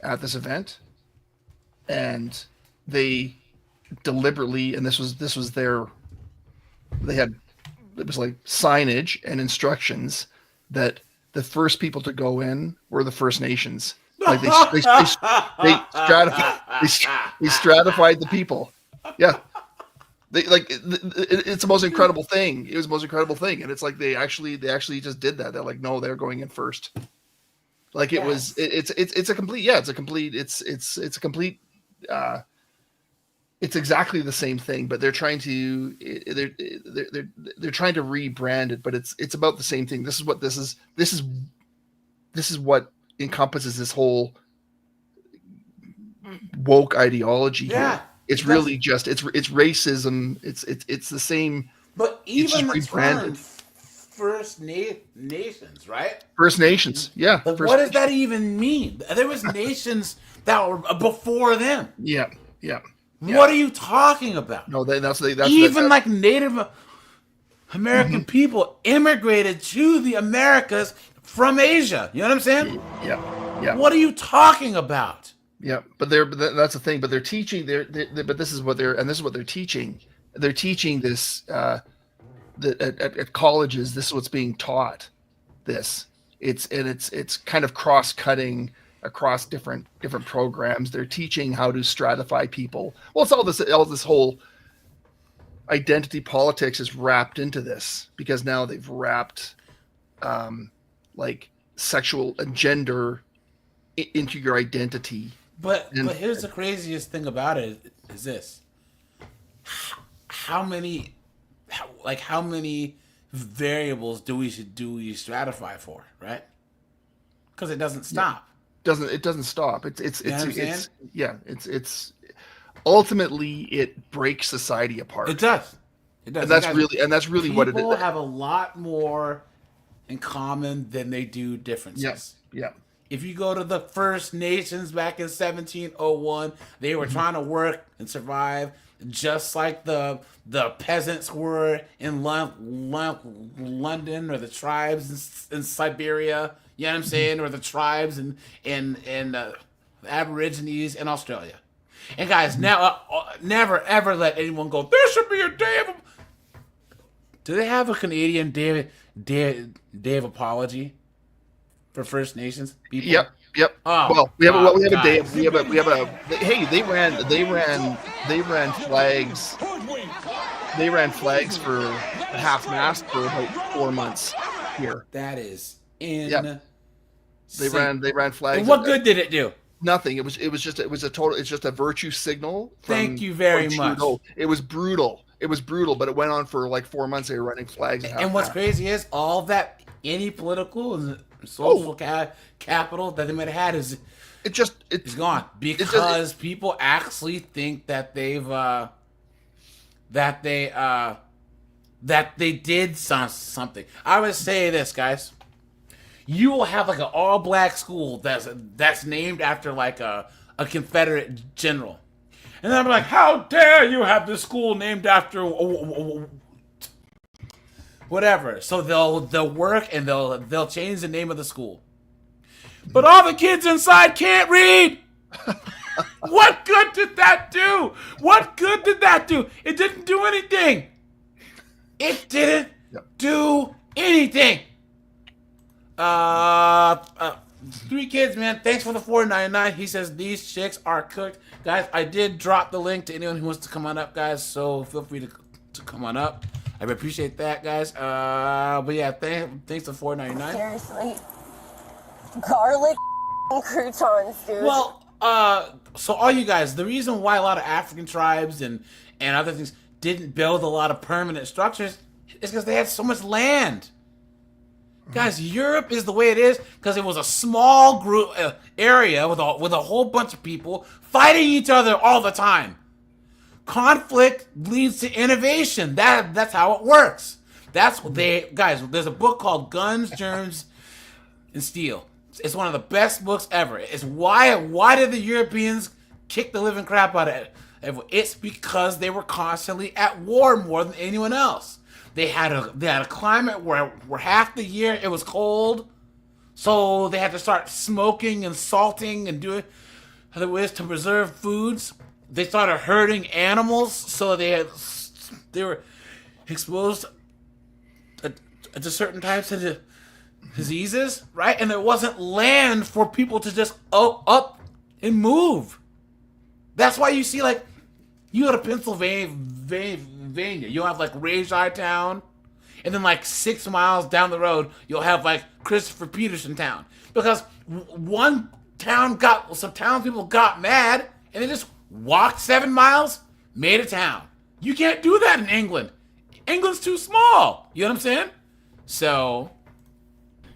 at this event, and they deliberately, and this was it was like signage and instructions that the first people to go in were the First Nations. Like they stratified the people. Yeah. It's the most incredible thing. It was the most incredible thing. And it's like they actually just did that. They're like, no, they're going in first. Like it's exactly the same thing, but they're trying to rebrand it, but it's about the same thing. This is what encompasses this whole woke ideology here. It's really just it's racism. It's the same. But even the term First Nations, right? First Nations, yeah. Like, what does that even mean? There was nations that were before them. Yeah. What are you talking about? No, that's like Native American people immigrated to the Americas from Asia. You know what I'm saying? Yeah. What are you talking about? Yeah, but that's the thing. But they're teaching. But this is what they're teaching. They're teaching this that at colleges. This is what's being taught. It's kind of cross-cutting across different programs. They're teaching how to stratify people. Well, it's all this whole identity politics is wrapped into this, because now they've wrapped like sexual and gender into your identity. But here's the craziest thing about it is this: how many variables do we stratify for, right? Because it doesn't stop. It doesn't stop. It's ultimately it breaks society apart. It does. And that's really what it is. People have a lot more in common than they do differences. Yeah. If you go to the First Nations back in 1701, they were trying to work and survive just like the peasants were in London, or the tribes in Siberia. You know what I'm saying? Or the tribes in Aborigines in Australia. And guys, now never ever let anyone go, there should be a day of... Do they have a Canadian day of apology for First Nations people? Yep. Oh, well, we have a day. We have a. Hey, they ran flags. They ran flags for half-mast for about 4 months here. That is insane. They ran flags. And what good did it do? Nothing. It's just a virtue signal. Thank you very much. It was brutal, but it went on for like 4 months. They were running flags. And what's crazy is all that any political and social capital that they might have had is gone, because people actually think that they did something. I would say this, guys. You will have like an all-black school that's named after like a Confederate general, and I'm like, how dare you have this school named after whatever. So they'll work and they'll change the name of the school, but all the kids inside can't read. What good did that do? What good did that do? It didn't do anything. It didn't do anything. 3 kids, man. Thanks for the $4.99. He says these chicks are cooked, guys. I did drop the link to anyone who wants to come on up, guys. So feel free to come on up. I appreciate that, guys. But yeah, thanks for $4.99. Seriously, garlic croutons, dude. Well, so all you guys, the reason why a lot of African tribes and other things didn't build a lot of permanent structures is because they had so much land. Guys, Europe is the way it is because it was a small group area with a whole bunch of people fighting each other all the time. Conflict leads to innovation. That's how it works. That's what guys. There's a book called Guns, Germs, and Steel. It's one of the best books ever. It's why did the Europeans kick the living crap out of it? It's because they were constantly at war more than anyone else. They had a climate where half the year it was cold, so they had to start smoking and salting and doing other ways to preserve foods. They started herding animals, so they were exposed to certain types of diseases, right? And there wasn't land for people to just up and move. That's why you see, like, you go to Pennsylvania, you'll have like Rajai Town, and then like 6 miles down the road, you'll have like Christopher Peterson Town, because some townspeople got mad and they just walked 7 miles, made a town. You can't do that in England. England's too small. You know what I'm saying? So.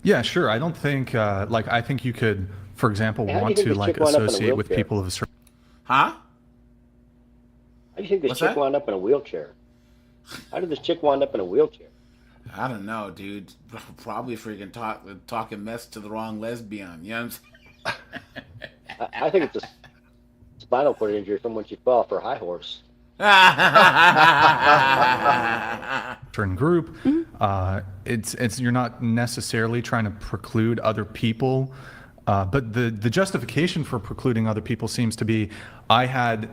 Yeah, sure. I don't think I think you could, for example, want to like associate with people of a certain. Huh? How do you think this chick wound up in a wheelchair? How did this chick wind up in a wheelchair? I don't know, dude. Probably freaking talking mess to the wrong lesbian. You know what I'm saying? I think it's a spinal cord injury from when she fell off her high horse. Certain group. It's you're not necessarily trying to preclude other people, but the justification for precluding other people seems to be, I had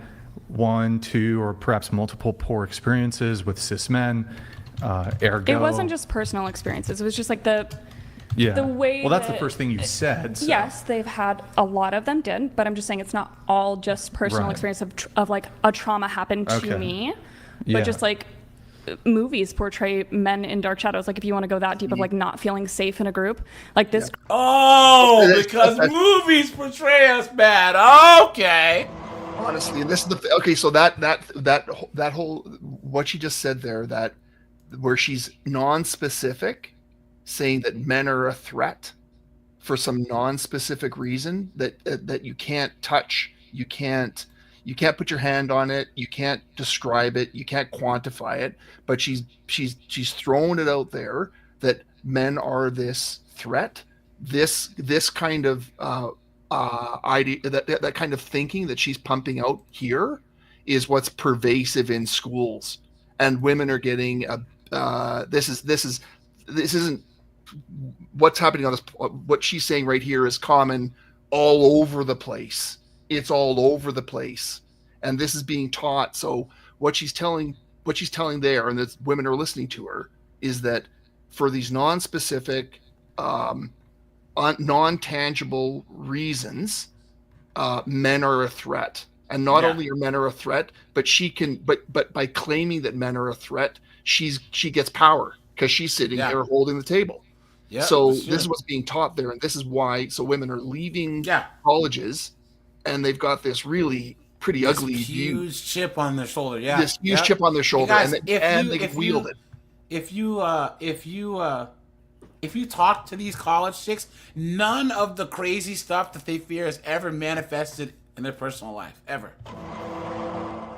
1, 2, or perhaps multiple poor experiences with cis men. Ergo, it wasn't just personal experiences. It was just like the way. Well, that's the first thing you said. So. Yes, they've had a lot of them did, but I'm just saying it's not all just personal experience of like a trauma happened to me, but just like movies portray men in dark shadows. Like if you want to go that deep of like not feeling safe in a group, like this. Oh, because movies portray us bad. Okay. Honestly, and this is so that whole what she just said there, that where she's non-specific, saying that men are a threat for some non-specific reason that you can't touch, you can't put your hand on it, you can't describe it, you can't quantify it, but she's thrown it out there that men are this threat, this kind of idea, that kind of thinking that she's pumping out here is what's pervasive in schools, and women are getting this isn't what's happening on this. What she's saying right here is common all over the place. It's all over the place, and this is being taught. So what she's telling there, and that women are listening to her, is that for these non-specific non-tangible reasons, men are a threat, and not only are men are a threat, but but by claiming that men are a threat, she gets power because she's sitting there holding the table. So this is what's being taught there, and this is why women are leaving colleges, and they've got this really pretty ugly huge chip on their shoulder. This huge chip on their shoulder, guys, and they can wield it. If you talk to these college chicks, none of the crazy stuff that they fear has ever manifested in their personal life, ever.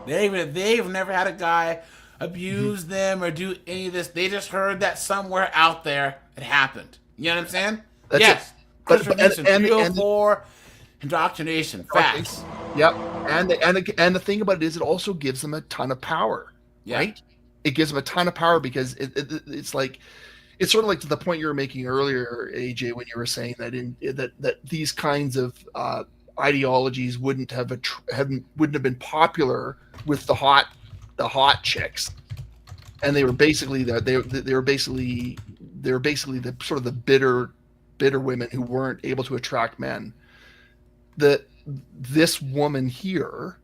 They've never had a guy abuse them or do any of this. They just heard that somewhere out there it happened. You know what I'm saying? That's it. And 304 indoctrination. Facts. Yep. And the thing about it is, it also gives them a ton of power. Right? It gives them a ton of power because it's like, it's sort of like to the point you were making earlier, AJ, when you were saying that that these kinds of ideologies wouldn't have been popular with the hot chicks, and they were basically they were basically the sort of the bitter women who weren't able to attract men. This woman here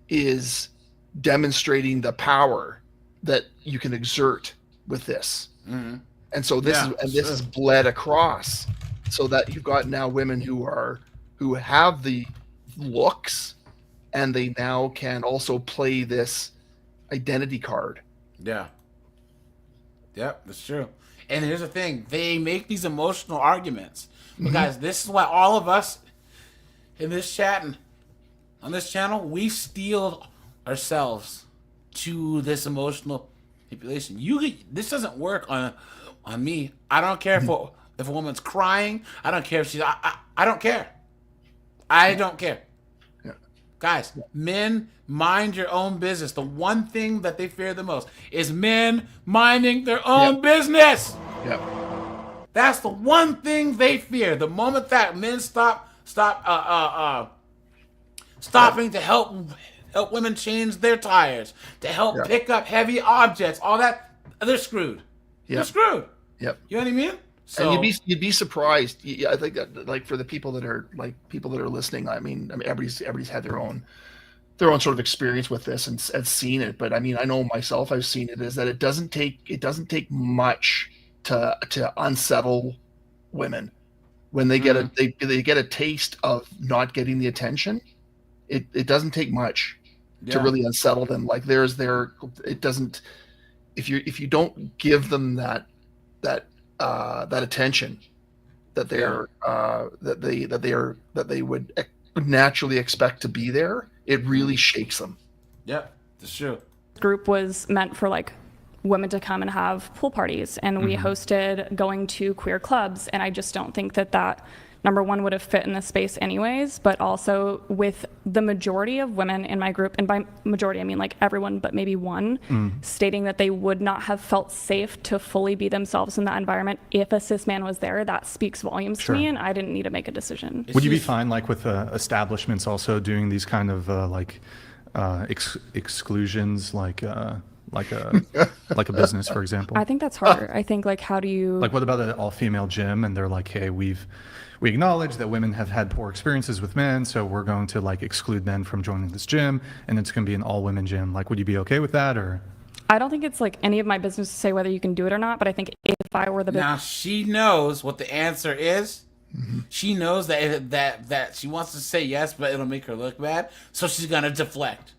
is demonstrating the power that you can exert with this. Mm-hmm. And so this is bled across, so that you've got now women who have the looks, and they now can also play this identity card. Yeah. Yep, that's true. And here's the thing, they make these emotional arguments. But guys, this is why all of us in this chat and on this channel, we steeled ourselves to this emotional manipulation. This doesn't work on me. I don't care if a woman's crying. I don't care if she's I don't care. I don't care. Yeah. Guys, men, mind your own business. The one thing that they fear the most is men minding their own business. Yep. That's the one thing they fear. The moment that men stopping to help women change their tires, to help pick up heavy objects, all that, they're screwed. They're screwed. Yep. You know what I mean? So and you'd be surprised. I think that, like, for the people that are listening, I mean, everybody's had their own sort of experience with this and seen it. But I mean, I know myself, I've seen it, is that it doesn't take much to unsettle women when they get they get a taste of not getting the attention. It doesn't take much to really unsettle them. Like it doesn't, if you don't give them that attention that they would naturally expect to be there, it really shakes them. Yep, that's true. Group was meant for like women to come and have pool parties, and we hosted going to queer clubs, and I just don't think that number one would have fit in this space anyways, but also with the majority of women in my group, and by majority I mean like everyone but maybe one, stating that they would not have felt safe to fully be themselves in that environment if a cis man was there. That speaks volumes to me, and I didn't need to make a decision. Would you be fine like with establishments also doing these kind of exclusions, like a business, for example? I think that's harder. I think, like, how do you, like, what about an all-female gym, and they're like, hey, we acknowledge that women have had poor experiences with men, so we're going to like exclude men from joining this gym, and it's going to be an all-women gym. Like, would you be okay with that? Or I don't think it's like any of my business to say whether you can do it or not, but I think if I were the now she knows what the answer is. She knows that she wants to say yes, but it'll make her look bad, so she's gonna deflect.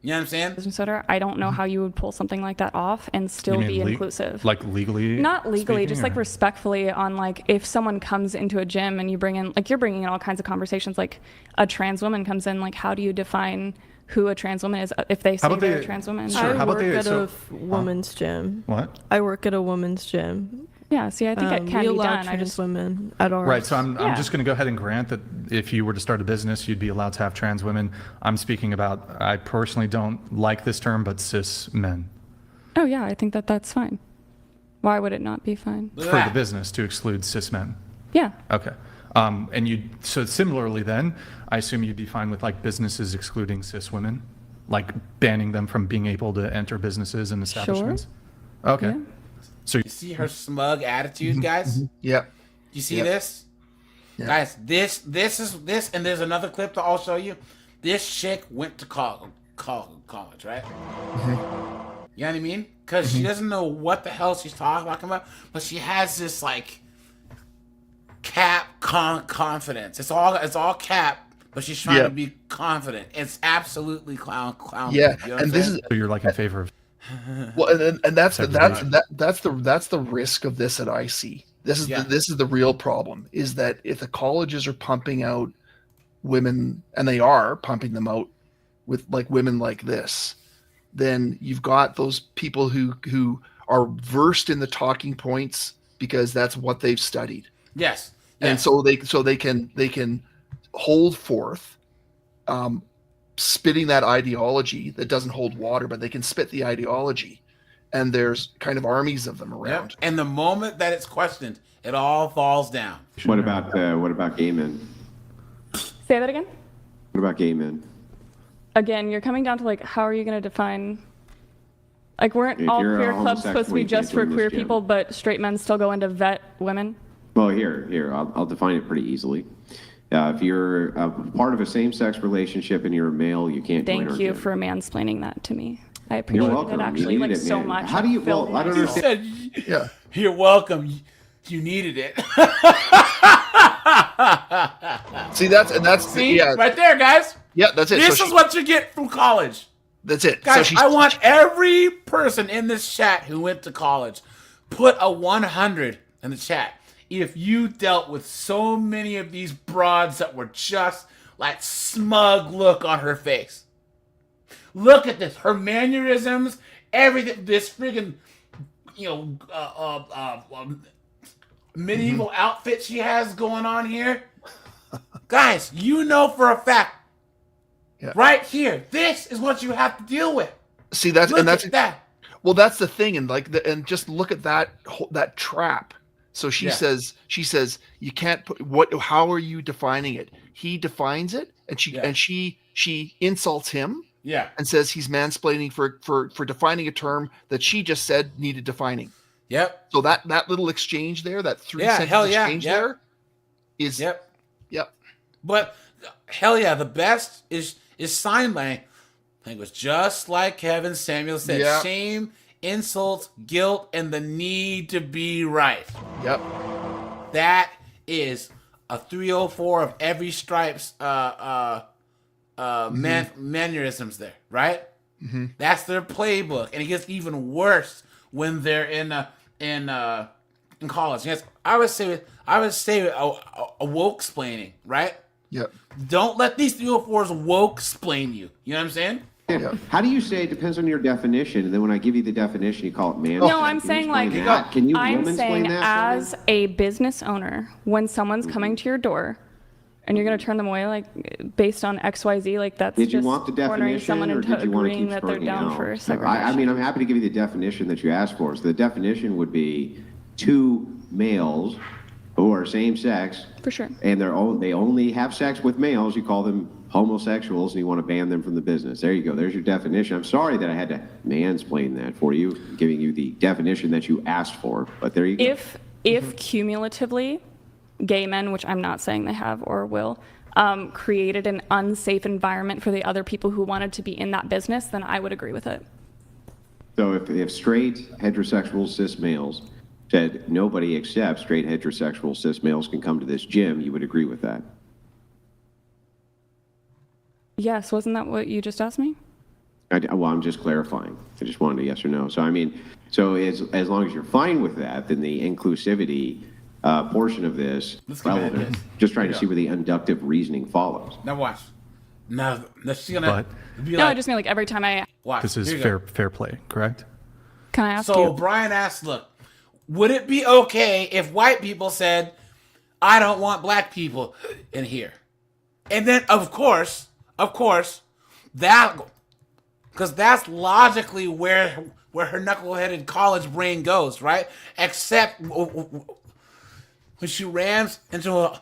You know what I'm saying? business owner, I don't know how you would pull something like that off and still be inclusive. Like legally? Not legally, speaking, just like respectfully on like if someone comes into a gym and you bring in, like you're bringing in all kinds of conversations, like a trans woman comes in, like how do you define who a trans woman is if they say they're a trans woman? Sure. I work at a woman's gym. What? I work at a woman's gym. Yeah, see, I think it can be done. I just women at ours. Right, so I'm just going to go ahead and grant that if you were to start a business, you'd be allowed to have trans women. I'm speaking about, I personally don't like this term, but cis men. Oh yeah, I think that's fine. Why would it not be fine? For the business to exclude cis men. Yeah. Okay. So similarly then, I assume you'd be fine with like businesses excluding cis women, like banning them from being able to enter businesses and establishments? Sure. Okay. Yeah. So you see her smug attitude, guys? Yeah. You see this? Yeah. Guys, this, and there's another clip that I'll show you. This chick went to college, right? You know what I mean? Because she doesn't know what the hell she's talking about, but she has this like cap confidence. It's all cap, but she's trying to be confident. It's absolutely clown. Yeah, you know and this is so you're like in favor of. Well, and that's the risk of this that I see. This is the real problem, is that if the colleges are pumping out women, and they are pumping them out with like women like this, then you've got those people who are versed in the talking points because that's what they've studied. Yes. And so they can hold forth, spitting that ideology that doesn't hold water, but they can spit the ideology, and there's kind of armies of them around. Yep. And the moment that it's questioned, it all falls down. What about gay men? Say that again? What about gay men? Again, you're coming down to like, how are you going to define? Like, weren't If all you're a queer clubs supposed to homosexual, be you just can't for join this queer gym. people, but straight men still go in to vet women? Well, here, I'll define it pretty easily. If you're a part of a same-sex relationship and you're a male, you can't join our Thank you gym. for mansplaining that to me. I You're appreciate welcome. it You actually needed like it, so man. much. How do you? I feel Well, I don't You understand. said, Yeah. you're welcome. You needed it. See, that's See? yeah. Right there, guys. Yeah, that's it. This So is she- what you get from college. That's it. Guys, so she's, I want every person in this chat who went to college, put a 100 in the chat. If you dealt with so many of these broads that were just like smug look on her face. Look at this. Her mannerisms, everything, this friggin', medieval outfit she has going on here. Guys, you know for a fact, right here, this is what you have to deal with. see that's Look and that's at that. well, that's the thing, and and just look at that trap. So she Yeah. says you can't put what. How are you defining it? He defines it, and she insults him. Yeah. And says he's mansplaining for defining a term that she just said needed defining. Yep. So that little exchange there, that 3 Yeah, sentence hell yeah, exchange yep. there, is Yep. Yep. But hell yeah, the best is sign language, just like Kevin Samuel said. Yeah. Shame, insult, guilt, and the need to be right. Yep. That is a 304 of every Stripes mannerisms there, right? Mm-hmm. That's their playbook, and it gets even worse when they're in college. Yes, I would say a woke splaining, right? Yep. Don't let these 304s woke splain you. You know what I'm saying? Yeah. How do you say it depends on your definition, and then when I give you the definition, you call it man? No, I'm saying like, Can you I'm woman saying explain that? as a business owner, when someone's coming to your door and you're going to turn them away, like based on XYZ, like that's Did you just want the cornering definition, someone or into did you want to agreeing keep that they're spurting down out? for So segregation. I mean, I'm happy to give you the definition that you asked for. So the definition would be two males who are same sex. For sure. And they only have sex with males. You call them homosexuals, and you want to ban them from the business. There you go. There's your definition. I'm sorry that I had to mansplain that for you, giving you the definition that you asked for. But there you go. If cumulatively gay men, which I'm not saying they have or will, created an unsafe environment for the other people who wanted to be in that business, then I would agree with it. So if straight heterosexual cis males said nobody except straight heterosexual cis males can come to this gym, you would agree with that? Yes, wasn't that what you just asked me? Well, I'm just clarifying. I just wanted a yes or no. So I mean, so as long as you're fine with that, then the inclusivity portion of this relevant. Just trying to see where the inductive reasoning follows. Now watch. Now she's gonna be No, like, I just mean like every time I watch. This is Here you go. fair play, correct? Can I ask So you? Brian asked, look, would it be okay if white people said, I don't want black people in here? And then, of course, that, because that's logically where her knuckleheaded college brain goes, right? Except when she rams into a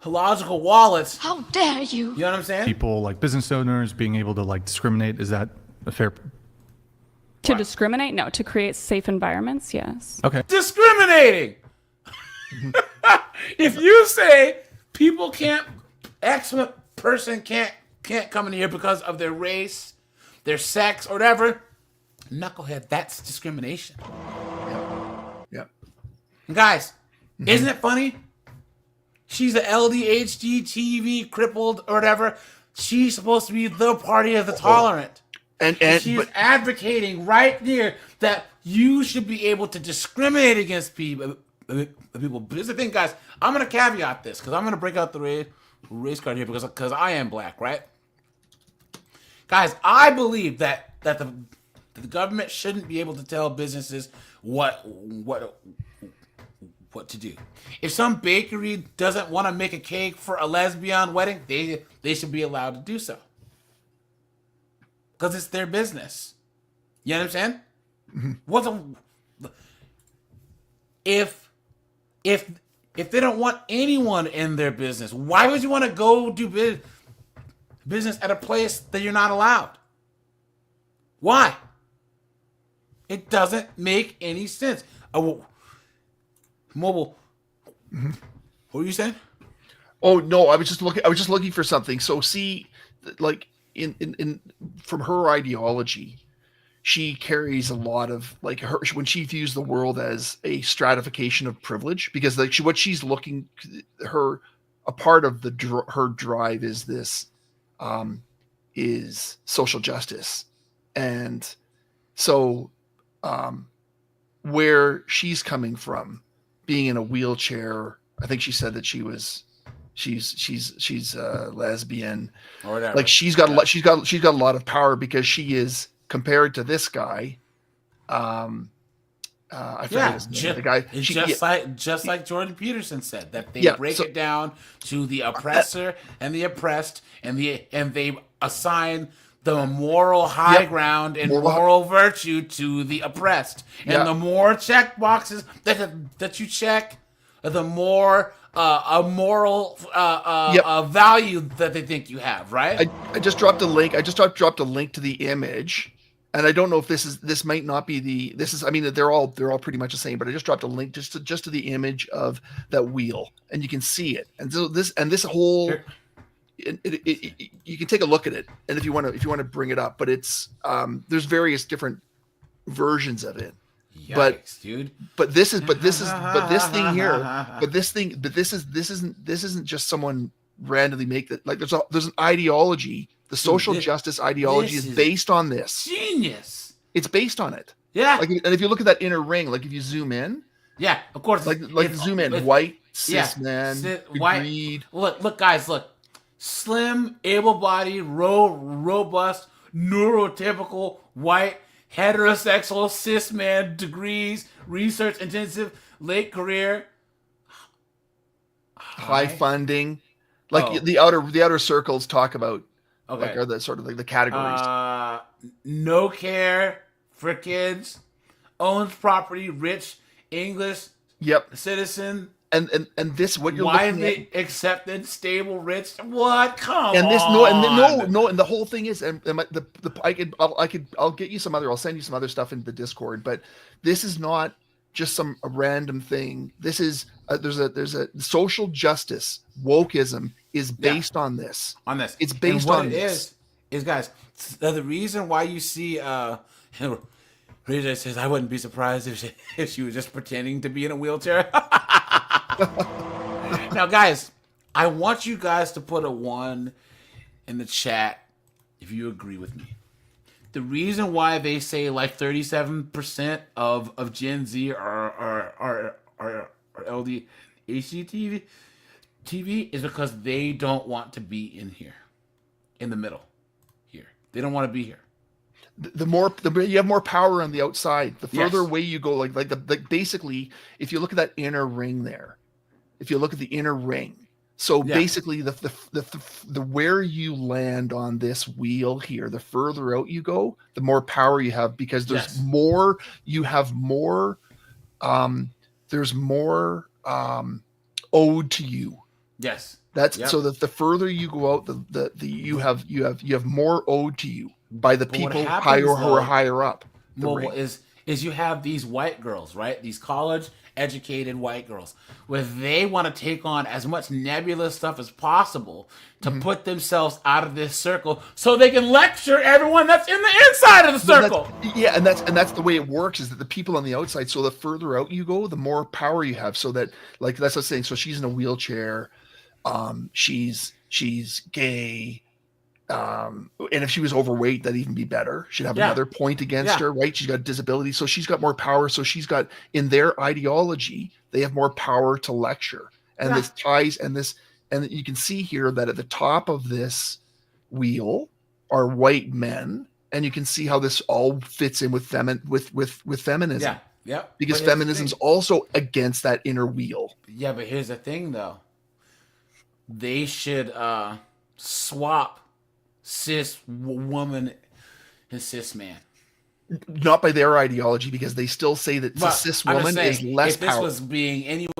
logical wallet. How dare you? You know what I'm saying? People like business owners being able to like discriminate, is that a fair? To discriminate? No. To create safe environments? Yes. Okay. Discriminating. If you say people can't, X person can't come in here because of their race, their sex, or whatever, knucklehead, that's discrimination. Yeah. Guys, isn't it funny? She's a LDHD, TV, crippled, or whatever. She's supposed to be the party of the tolerant. And she's advocating right there that you should be able to discriminate against people. But here's the thing, guys. I'm going to caveat this because I'm going to break out the race card here because I am black, right? Guys, I believe that the government shouldn't be able to tell businesses what to do. If some bakery doesn't want to make a cake for a lesbian wedding, they should be allowed to do so. Because it's their business. You know what I'm saying? If they don't want anyone in their business, why would you want to go do business at a place that you're not allowed? Why? It doesn't make any sense. Mobile. Mm-hmm. What were you saying? Oh no, I was just looking for something. So see, like in from her ideology, she carries a lot of like her when she views the world as a stratification of privilege, because like what she's looking a part of her drive is this is social justice. And so where she's coming from, being in a wheelchair, I think she said that she's lesbian or whatever. Like she's got a lot of power because she is compared to this guy. I forget his name. The guy, just like Jordan Peterson said, that they break it down to the oppressor and the oppressed, and they assign the moral high ground and moral virtue to the oppressed. And the more check boxes that you check, the more a moral value that they think you have, right? I just dropped a link. I just dropped a link to the image, and I don't know if this might not be I mean, they're all pretty much the same, but I just dropped a link just to the image of that wheel, and you can see it. And so this whole you can take a look at it, and if you want to bring it up, but it's there's various different versions of it. Yikes, dude. But this isn't just someone randomly make that. Like there's an ideology. The social justice ideology is based on this. Genius. It's based on it. Yeah. Like, and if you look at that inner ring, like if you zoom in. Yeah, of course. Like zoom in, white, cis man, white. Look, guys, look. Slim, able-bodied, robust, neurotypical, white, heterosexual, cis man, degrees, research intensive, late career, high funding. Like the outer circles talk about, like, are the sort of like the categories. No care for kids, owns property, rich, English, citizen. And this what you're widely looking at, accepted, stable, rich. What? Come and this on. no, and the whole thing is, and I'll get you some other. I'll send you some other stuff in the Discord. But this is not just some random thing. This is there's a social justice wokeism is based on this. It's based on this. Is guys, the reason why you see Rita says, I wouldn't be surprised if she was just pretending to be in a wheelchair. Now, guys, I want you guys to put a 1 in the chat if you agree with me. The reason why they say like 37% of Gen Z are LDHC TV is because they don't want to be in here, in the middle here. They don't want to be here. You have more power on the outside. The further away you go, like basically, if you look at that inner ring there, if you look at the inner ring, so basically the where you land on this wheel here, the further out you go, the more power you have, because there's more. You have more. There's more owed to you. Yes. So that the further you go out, you have more owed to you by the people who are higher up. Is you have these white girls, right? These college educated white girls, where they want to take on as much nebulous stuff as possible to put themselves out of this circle so they can lecture everyone that's in the inside of the circle. And that's the way it works, is that the people on the outside, so the further out you go, the more power you have. So that, like, that's what I'm saying. So she's in a wheelchair, she's gay, and if she was overweight, that'd even be better. She'd have another point against her, right? She's got disability, so she's got more power. So she's got, in their ideology, they have more power to lecture. And this ties, and you can see here that at the top of this wheel are white men, and you can see how this all fits in with feminism. Because feminism's also against that inner wheel. Yeah, but here's the thing, though. They should swap cis woman and cis man. Not by their ideology, because they still say that the cis woman is less powerful. If this was being anyone,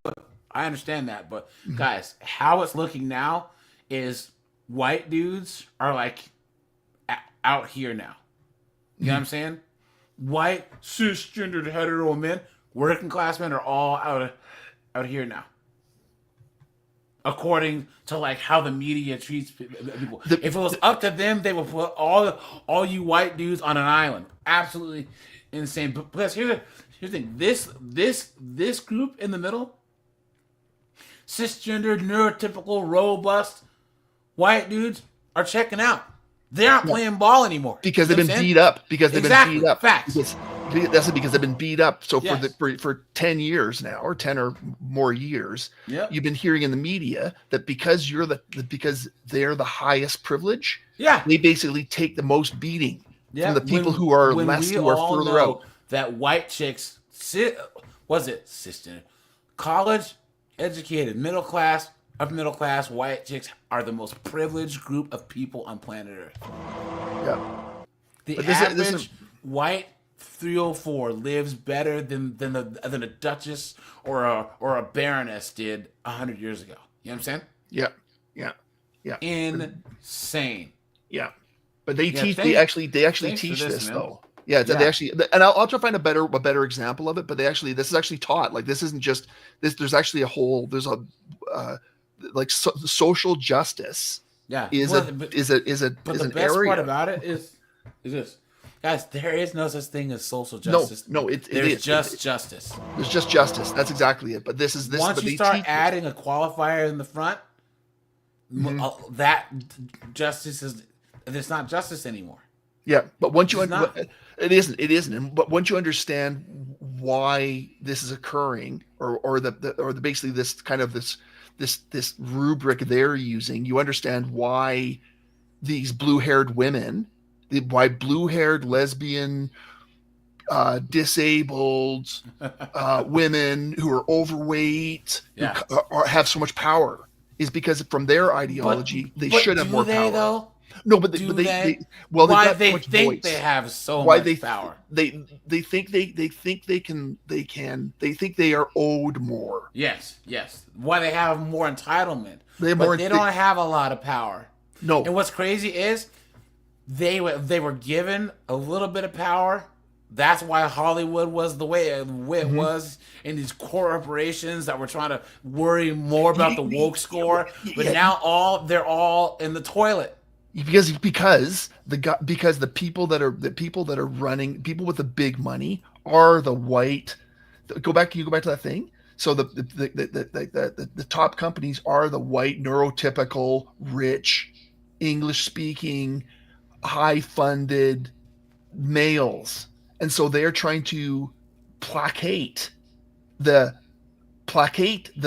I understand that, but guys, how it's looking now is white dudes are like out here now. You know what I'm saying? White cisgendered hetero men, working class men are all out here now. According to like how the media treats people. If it was up to them, they would put all you white dudes on an island. Absolutely insane. But plus, here's the thing. This group in the middle, cisgendered, neurotypical, robust white dudes are checking out. They aren't playing ball anymore because they've been beat up. Because they've been beat up. Facts. That's because they've been beat up. So for 10 years now, or 10 or more years, you've been hearing in the media that because because they're the highest privilege, they basically take the most beating from the people who are less, who are further out. That white chicks, cisgender, college educated, middle class white chicks are the most privileged group of people on planet Earth. Yeah. The average white 304 lives better than a duchess or a baroness did 100 years ago. You know what I'm saying? Yeah. Insane. Yeah. But they teach. They actually teach this though. Yeah, they actually, and I'll try to find a better example of it. But this is actually taught. Like this isn't just this. There's actually social justice. Is an But the best area. part about it is this, guys. There is no such thing as social justice. There's just justice. There's just justice. That's exactly it. But this. Once you start adding a qualifier in the front, that justice is. It's not justice anymore. Yeah, but once you it isn't. But once you understand why this is occurring, or basically this kind of this rubric they're using, you understand why these blue-haired women, why blue-haired lesbian, disabled women who are overweight, who have so much power, is because from their ideology they should have more power. Though? No, but they why they think they have so much power? They think they are owed more. Yes. Why they have more entitlement? They don't have a lot of power. No. And what's crazy is they were given a little bit of power. That's why Hollywood was the way it was, and these corporations that were trying to worry more about the woke score. But now they're all in the toilet. Because the people that are running, people with the big money are the white. Can you go back to that thing? So the top companies are the white, neurotypical, rich, English speaking, high funded males, and so they're trying to placate the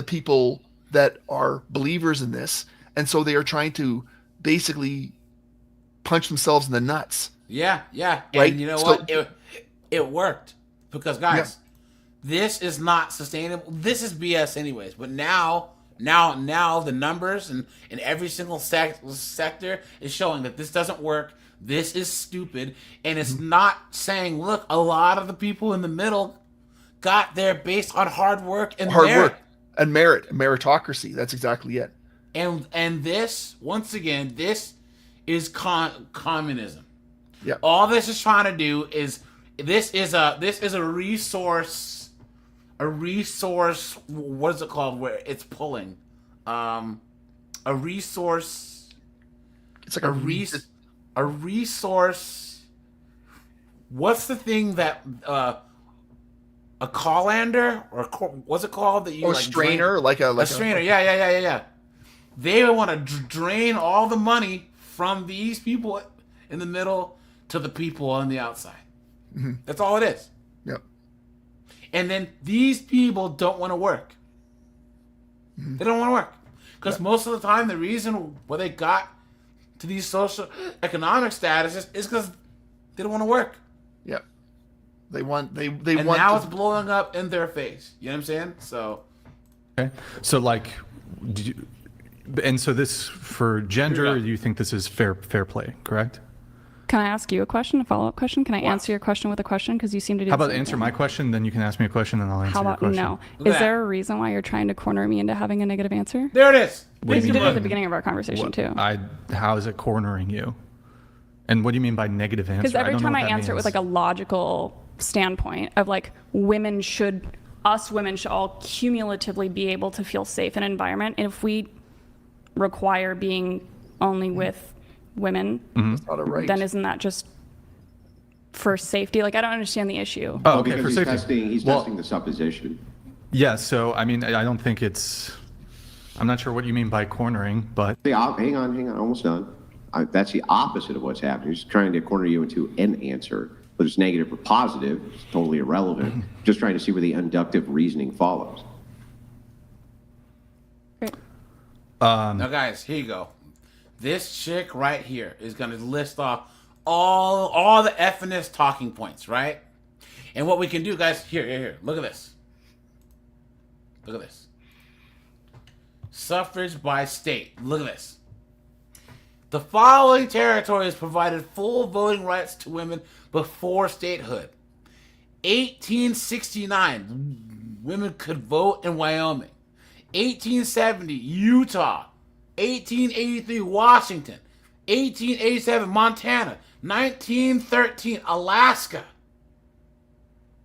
people that are believers in this, and so they are trying to basically punch themselves in the nuts. Yeah. Right? And you know what? It worked. Because guys, this is not sustainable. This is BS anyways. But now the numbers and in every single sector is showing that this doesn't work. This is stupid. And it's not saying, look, a lot of the people in the middle got there based on hard work and meritocracy. That's exactly it. And this, once again, this is communism. Yeah. All this is trying to do is this is a resource. What is it called? Where it's pulling, a resource. It's like a resource. What's the thing that a colander or what's it called that you like strainer drain? A strainer? Yeah. They want to drain all the money from these people in the middle to the people on the outside. Mm-hmm. That's all it is. Yep. And then these people don't want to work. Mm-hmm. They don't want to work. Because most of the time, the reason why they got to these social economic statuses is because they don't want to work. Yep. They want now it's blowing up in their face. You know what I'm saying? So. Okay. So and so this for gender, you think this is fair play, correct? Can I ask you a question, a follow-up question? Can I answer your question with a question? Because you seem to do How the about same answer thing. my question, then you can ask me a question, and I'll answer How about your question. no? Is there a reason why you're trying to corner me into having a negative answer? There it is. What do You you did it mean? at the beginning of our conversation What- too. How is it cornering you? And what do you mean by negative answer? Because every don't know time what I that answer it with means. like a logical standpoint of like women should all cumulatively be able to feel safe in an environment, and if we require being only with women, That's not a right. then isn't that just for safety? Like I don't understand the issue. Oh, okay, because for he's safety. He's testing the supposition. Yeah, so I mean, I don't think it's. I'm not sure what you mean by cornering, but Hang on, almost done. That's the opposite of what's happening. He's trying to corner you into an answer, whether it's negative or positive. It's totally irrelevant. Just trying to see where the inductive reasoning follows. Now, guys, here you go. This chick right here is going to list off all the FNS talking points, right? And what we can do, guys, here. Look at this. Look at this. Suffrage by state. Look at this. The following territories provided full voting rights to women before statehood. 1869, women could vote in Wyoming. 1870, Utah. 1883, Washington. 1887, Montana. 1913, Alaska.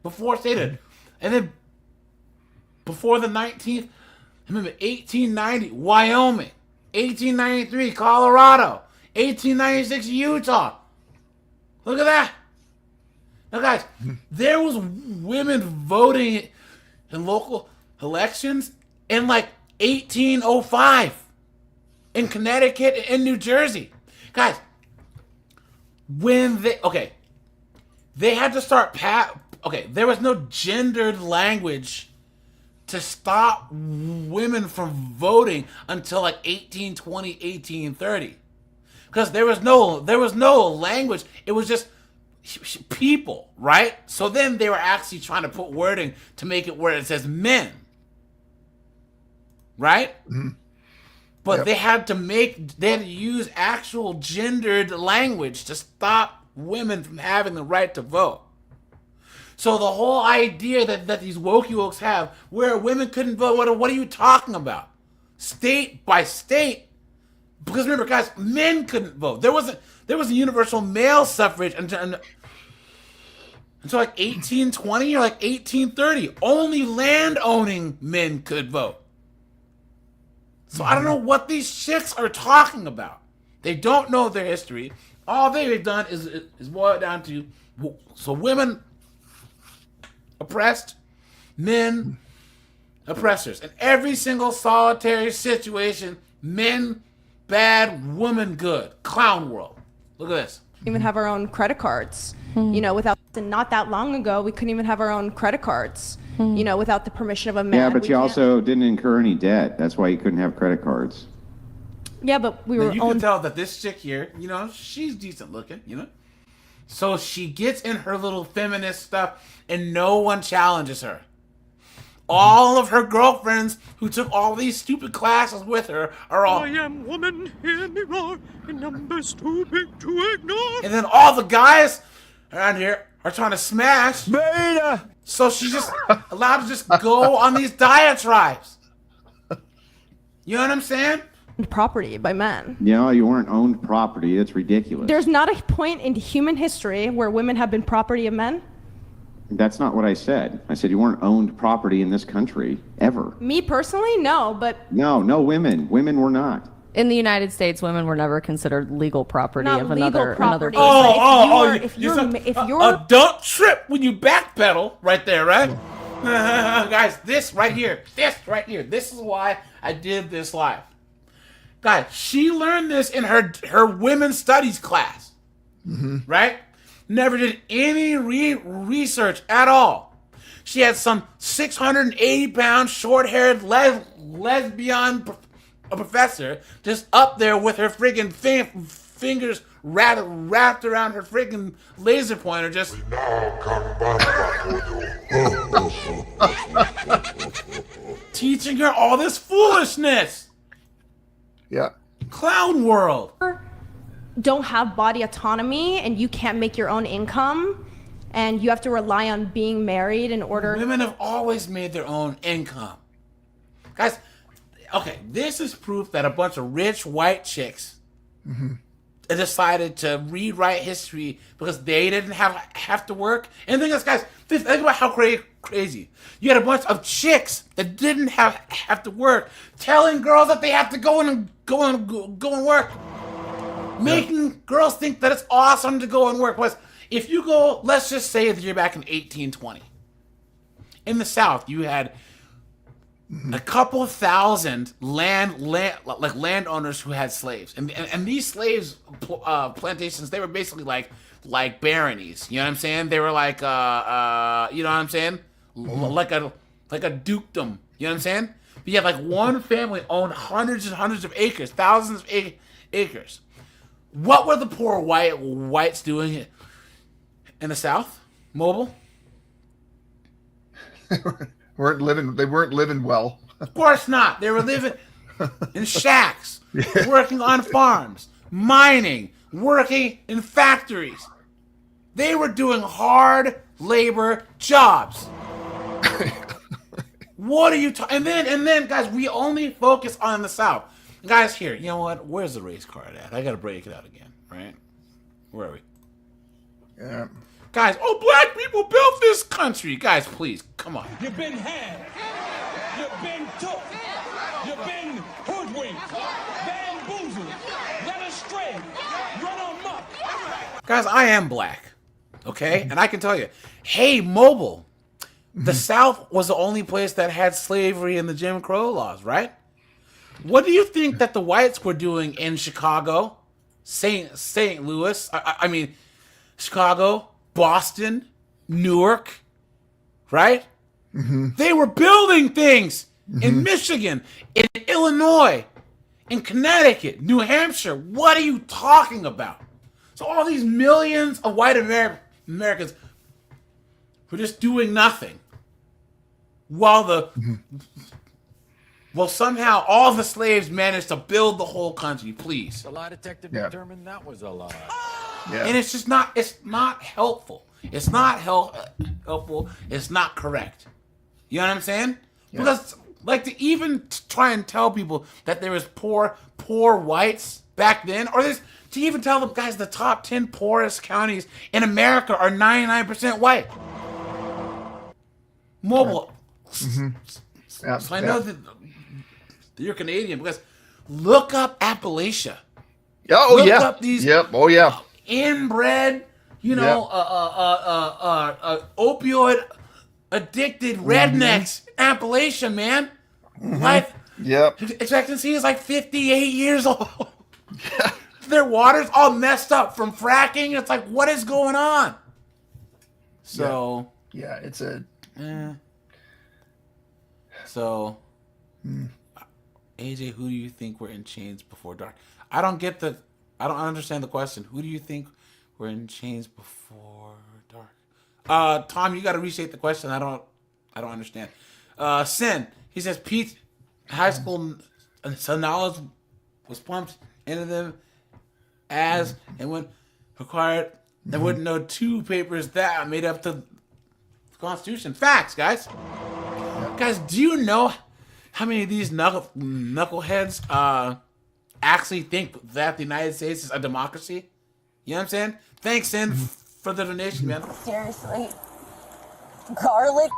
Before statehood. And then before the 19th, remember 1890, Wyoming. 1893, Colorado. 1896, Utah. Look at that. Now, guys, there was women voting in local elections in like 1805 in Connecticut and in New Jersey. Guys, when they had to start there was no gendered language to stop women from voting until like 1820, 1830. Because there was no language. It was just people, right? So then they were actually trying to put wording to make it where it says men. Right? Mm-hmm. But they had to use actual gendered language to stop women from having the right to vote. So the whole idea that these wokey have, where women couldn't vote, what are you talking about? State by state? Because remember, guys, men couldn't vote. There was a universal male suffrage until like 1820 or like 1830. Only land-owning men could vote. So I don't know what these chicks are talking about. They don't know their history. All they've done is boil it down to, so women oppressed, men oppressors. In every single solitary situation, men bad, woman good. Clown world. Look at this. Even have our own credit cards. You know, without, not that long ago, we couldn't even have our own credit cards. You know, without the permission of a man. Yeah, but you also didn't incur any debt. That's why you couldn't have credit cards. Yeah, but we were. You can tell that this chick here, you know, she's decent looking, you know. So she gets in her little feminist stuff, and no one challenges her. All of her girlfriends who took all these stupid classes with her are all. I am woman, hear me roar, in numbers too big to ignore. And then all the guys around here are trying to smash. Beta. So she's just allowed to just go on these diatribes. You know what I'm saying? Property by men. You know, you weren't owned property. That's ridiculous. There's not a point in human history where women have been property of men. That's not what I said. I said you weren't owned property in this country, ever. Me personally, no, but No women. Women were not. In the United States, women were never considered legal property Not of legal another property. person. If you're don't trip when you backpedal right there, right? Guys, this right here, this is why I did this live. Guys, she learned this in her women's studies class, right? Never did any research at all. She had some 680-pound, short-haired lesbian professor just up there with her friggin' fingers wrapped around her friggin' laser pointer, just. Teaching her all this foolishness. Yeah. Clown world. don't have body autonomy and you can't make your own income and you have to rely on being married in order. Women have always made their own income. Guys, okay, this is proof that a bunch of rich white chicks decided to rewrite history because they didn't have to work. And the thing is, guys, think about how crazy. You had a bunch of chicks that didn't have to work, telling girls that they have to go and work, making girls think that it's awesome to go and work. Because if you go, let's just say that you're back in 1820. In the South, you had a couple of thousand landowners who had slaves, and these slaves plantations, they were basically like baronies. You know what I'm saying? They were like you know what I'm saying? Like a dukedom. You know what I'm saying? But you had like one family owned hundreds and hundreds of acres, thousands of acres. What were the poor whites doing in the South? Mobile? They weren't living well. Of course not. They were living in shacks, working on farms, mining, working in factories. They were doing hard labor jobs. What are you talking? And then, guys, we only focus on the South. Guys, here, you know what? Where's the race card at? I gotta break it out again, right? Where are we? Yeah. Guys, black people built this country. Guys, please, come on. You've been had. You've been took. You've been hoodwinked, bamboozled, led astray, run amok. Guys, I am black, okay? And I can tell you, hey, Mobile, the South was the only place that had slavery and the Jim Crow laws, right? What do you think that the whites were doing in Chicago, St. Louis, I mean, Chicago, Boston, Newark, right? They were building things in Michigan, in Illinois, in Connecticut, New Hampshire. What are you talking about? So all these millions of white Americans were just doing nothing while somehow all the slaves managed to build the whole country. Please. The lie detector determined that was a lie. And it's just not. It's not helpful. It's not helpful. It's not correct. You know what I'm saying? Because like to even try and tell people that there was poor whites back then, or to even tell them, guys, the top 10 poorest counties in America are 99% white. Mobile. So I know that you're Canadian because look up Appalachia. Look up these inbred, opioid addicted rednecks. Appalachia, man. Life expectancy is like 58 years old. Their water's all messed up from fracking. It's like, what is going on? So it's a so AJ, who do you think were in chains before dark? I don't understand the question. Who do you think were in chains before dark? Tom, you got to restate the question. I don't understand. Sin, he says Pete high school so knowledge was pumped into them and when required, they wouldn't know two papers that made up the Constitution. Facts, guys. Guys, do you know how many of these knuckleheads actually think that the United States is a democracy? You know what I'm saying? Thanks, Sin, for the donation, man. Seriously. Garlic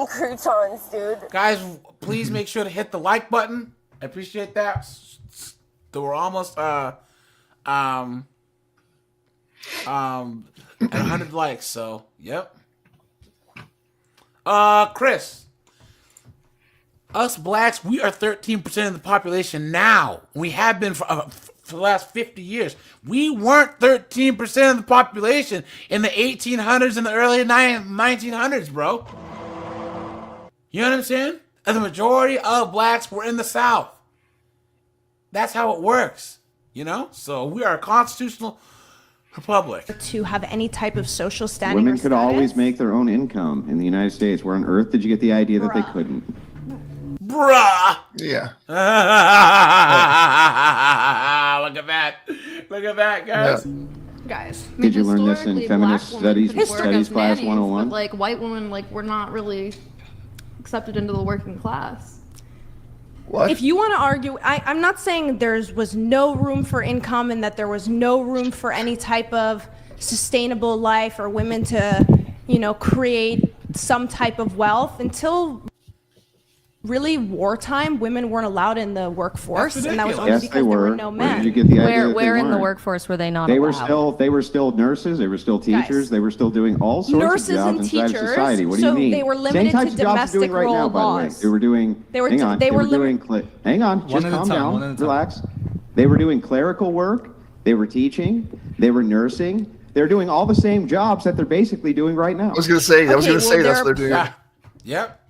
croutons, dude. Guys, please make sure to hit the like button. I appreciate that. So we're almost at 100 likes, so yep. Chris. Us blacks, we are 13% of the population now. We have been for the last 50 years. We weren't 13% of the population in the 1800s and the early 1900s, bro. You know what I'm saying? And the majority of blacks were in the South. That's how it works, you know? So we are a constitutional republic. To have any type of social standing. Women could always make their own income in the United States. Where on earth did you get the idea that they couldn't? Bruh. Yeah. Look at that. Look at that, guys. Guys. Did you learn this in historically, feminist black women could work studies as class nannies, 101? But like white women, like we're not really accepted into the working class. What? If you want to argue, I'm not saying was no room for income and that there was no room for any type of sustainable life or women to, create some type of wealth until really wartime. Women weren't allowed in the workforce, and that was only because there were no men. Where did you get the idea that Where they in the weren't? workforce were they not They were allowed? they were still nurses. They were still teachers. Guys. They were still doing all sorts Nurses of jobs and inside of teachers, society. What do so you mean? they were Same limited types to of jobs they're doing domestic right now, role by the way. laws. They were doing. They were hang on. they They were were doing. Hang on. One Just at a calm time, one at a down. time. Relax. They were doing clerical work. They were teaching. They were nursing. They're doing all the same jobs that they're basically doing right now. I was going to say. That's what they're doing. Yeah. Yep.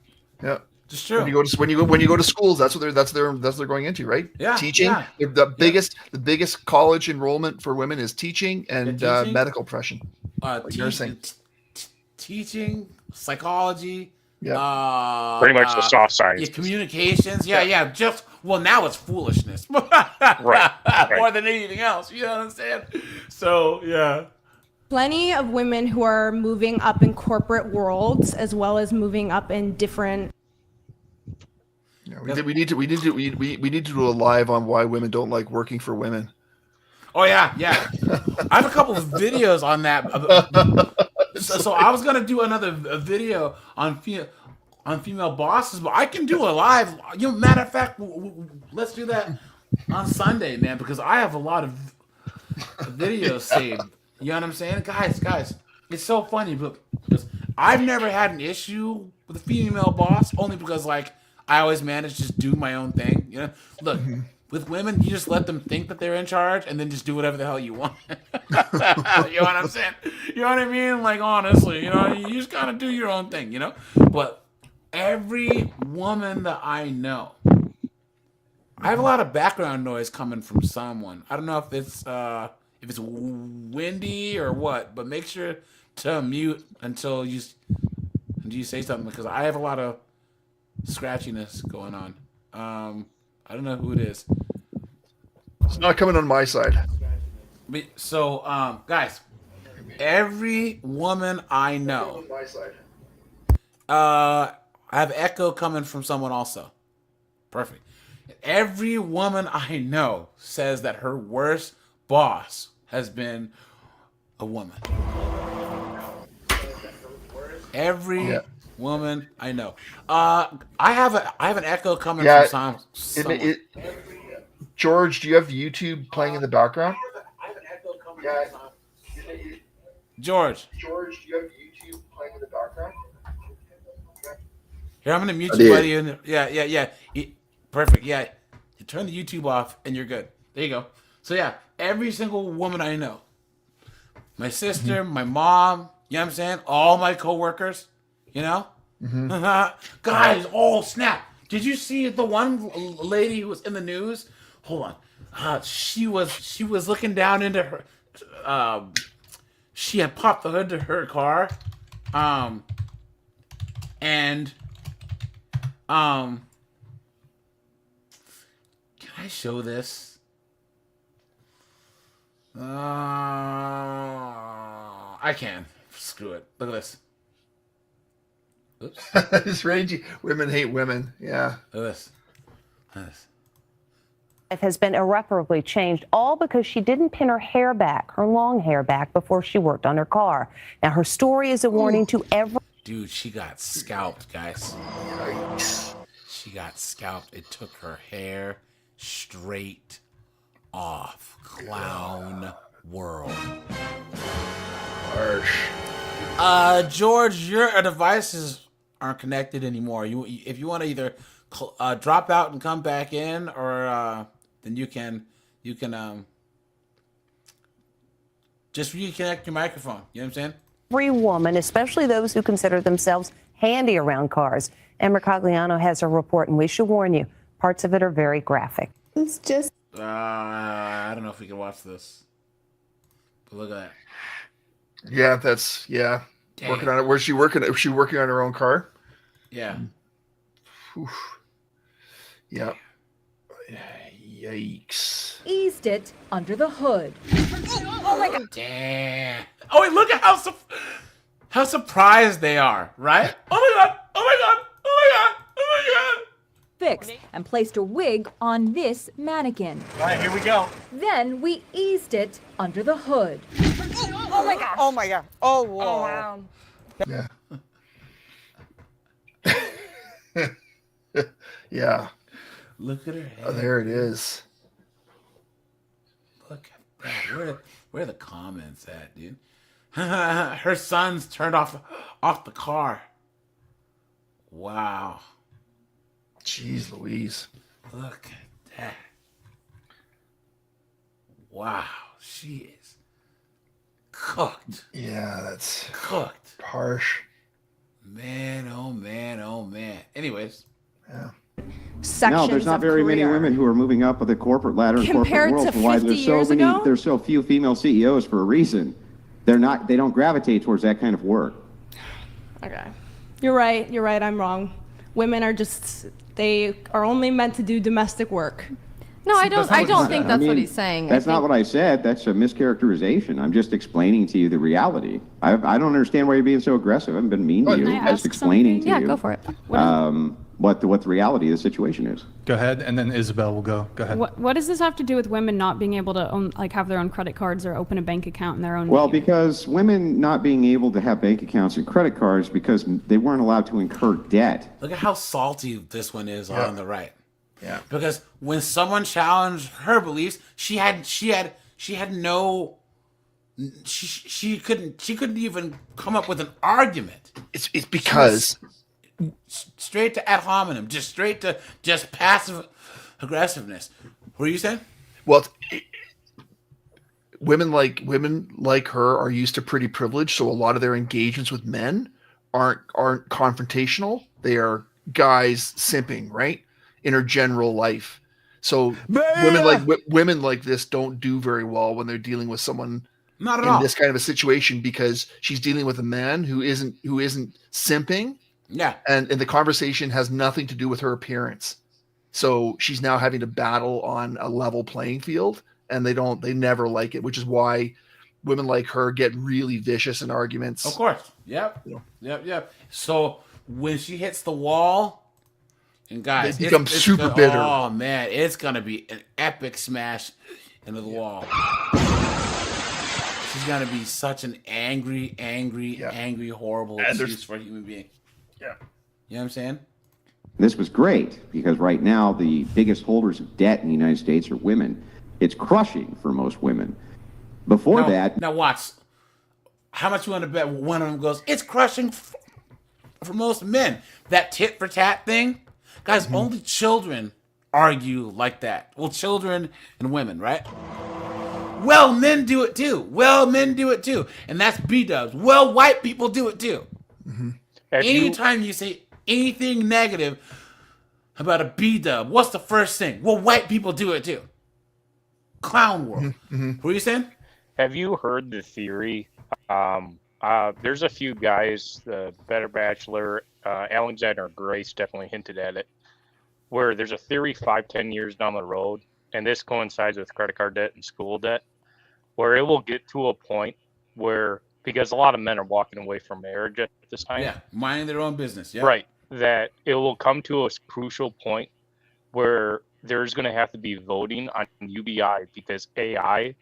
Yeah. Just true. When you go to schools, that's what they're going into, right? Yeah, Teaching. yeah. The biggest college enrollment for women is teaching and teaching, medical profession. Nursing. Teaching, psychology. Yeah. Pretty much the soft science. Yeah, communications. Yeah. Just now it's foolishness. Right. More than anything else. You know what I'm saying? So yeah. Plenty of women who are moving up in corporate worlds as well as moving up in different. Yeah, we need to do a live on why women don't like working for women. Oh yeah. I have a couple of videos on that. So I was gonna do another video on female bosses, but I can do a live. Matter of fact, let's do that on Sunday, man, because I have a lot of videos saved. You know what I'm saying, guys? It's so funny, because I've never had an issue with a female boss, only because I always manage to just do my own thing. Look, with women, you just let them think that they're in charge, and then just do whatever the hell you want. You know what I'm saying? You know what I mean? Honestly, you just gotta do your own thing. But every woman that I know, I have a lot of background noise coming from someone. I don't know if it's windy or what, but make sure to mute until you say something, because I have a lot of scratchiness going on. I don't know who it is. It's not coming on my side. So, guys, every woman I know, I have echo coming from someone also. Perfect. Every woman I know says that her worst boss has been a woman. Every woman I know. I have an echo coming from someone. George, do you have YouTube playing in the background? George, do you have YouTube playing in the background? Here, I'm gonna mute you, buddy. Yeah. Perfect. Yeah, you turn the YouTube off and you're good. There you go. So yeah, every single woman I know, my sister, my mom, you know what I'm saying? All my coworkers, guys, oh snap. Did you see the one lady who was in the news? Hold on. She was looking down into her, she had popped the hood to her car. Can I show this? I can. Screw it. Look at this. Oops. This rangy. Women hate women. Yeah. Look at this. Life has been irreparably changed, all because she didn't pin her hair back, her long hair back, before she worked on her car. Now, her story is a warning to every... Dude, she got scalped, guys. She got scalped. It took her hair straight off. Clown world. Harsh. George, your devices aren't connected anymore. If you want to either drop out and come back in, or then you can just reconnect your microphone. You know what I'm saying? Every woman, especially those who consider themselves handy around cars. Emma Cogliano has a report, and we should warn you, parts of it are very graphic. It's just... I don't know if we can watch this. But look at that. Yeah, that's Damn. working on it. Where's she working? Is she working on her own car? Yeah. Oof. Yeah. Yikes. Eased it under the hood. Oh my god. Damn. Oh wait, look at how surprised they are, right? Oh my god. Oh my god. Oh my god. Oh my god. Fixed and placed a wig on this mannequin. All right, here we go. Then we eased it under the hood. Oh my god. Oh my god. Oh, whoa. Oh, wow. Yeah. Yeah. Look at her head. Oh, there it is. Look at that. Where are the comments at, dude? Her son's turned off the car. Wow. Jeez Louise. Look at that. Wow. She is cooked. Yeah, that's cooked. Harsh. Man, oh man, oh man. Anyways. Yeah. No, there's not very many women who are moving up the corporate ladder in corporate Compared world. to And why 50 there's so years many, ago? there's so few female CEOs for a reason. They don't gravitate towards that kind of work. Okay. You're right. You're right. I'm wrong. Women are they are only meant to do domestic work. No, I don't think that's what he's saying. That's not what I said. That's a mischaracterization. I'm just explaining to you the reality. I don't understand why you're being so aggressive. I haven't been mean to you. I'm just explaining to you. Yeah, go for it. What the reality of the situation is. Go ahead, and then Isabel will go. Go ahead. What does this have to do with women not being able to own, have their own credit cards or open a bank account in their own Well, name? because women not being able to have bank accounts and credit cards because they weren't allowed to incur debt. Look at how salty this one is on the right. Yeah. Because when someone challenged her beliefs, she couldn't even come up with an argument. It's because straight to ad hominem, just straight to just passive aggressiveness. What are you saying? Well, women like her are used to pretty privilege, so a lot of their engagements with men aren't confrontational. They are guys simping, right? In her general life. So women like this don't do very well when they're dealing with someone Not at in all. this kind of a situation because she's dealing with a man who isn't simping. Yeah. And the conversation has nothing to do with her appearance. So she's now having to battle on a level playing field, and they never like it, which is why women like her get really vicious in arguments. Of course. Yep. Yep. So when she hits the wall, and guys, They become super bitter. Oh man, it's gonna be an epic smash into the wall. She's gonna be such an angry, horrible excuse for a human being. Yeah. You know what I'm saying? This was great because right now the biggest holders of debt in the United States are women. It's crushing for most women. Before that, Now watch. How much you want to bet one of them goes, it's crushing for most men. That tit for tat thing? Guys, only children argue like that. Well, children and women, right? Well, men do it too. And that's B-dubs. Well, white people do it too. Mm-hmm. Anytime you say anything negative about a B-dub, what's the first thing? Well, white people do it too. Clown world. Mm-hmm. What are you saying? Have you heard the theory? There's a few guys, the Better Bachelor, Alexander Grace definitely hinted at it, where there's a theory 5-10 years down the road, and this coincides with credit card debt and school debt, where it will get to a point where, because a lot of men are walking away from marriage at this time. Yeah, minding their own business. Yeah. Right. That it will come to a crucial point where there's going to have to be voting on UBI because AI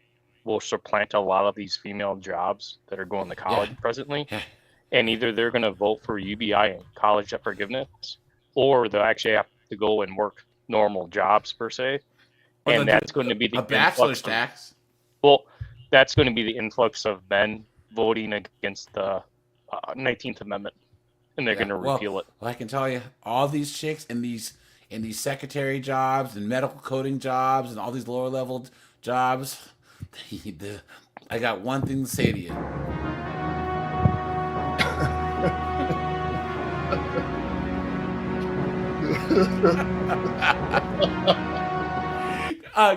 will supplant a lot of these female jobs that are going to college presently. And either they're going to vote for UBI and college debt forgiveness, or they'll actually have to go and work normal jobs per se. Or And that's going to be the bachelor's tax. Well, that's going to be the influx of men voting against the 19th Amendment, and they're going to repeal it. Well, I can tell you, all these chicks in these secretary jobs and medical coding jobs and all these lower level jobs, I got one thing to say to you.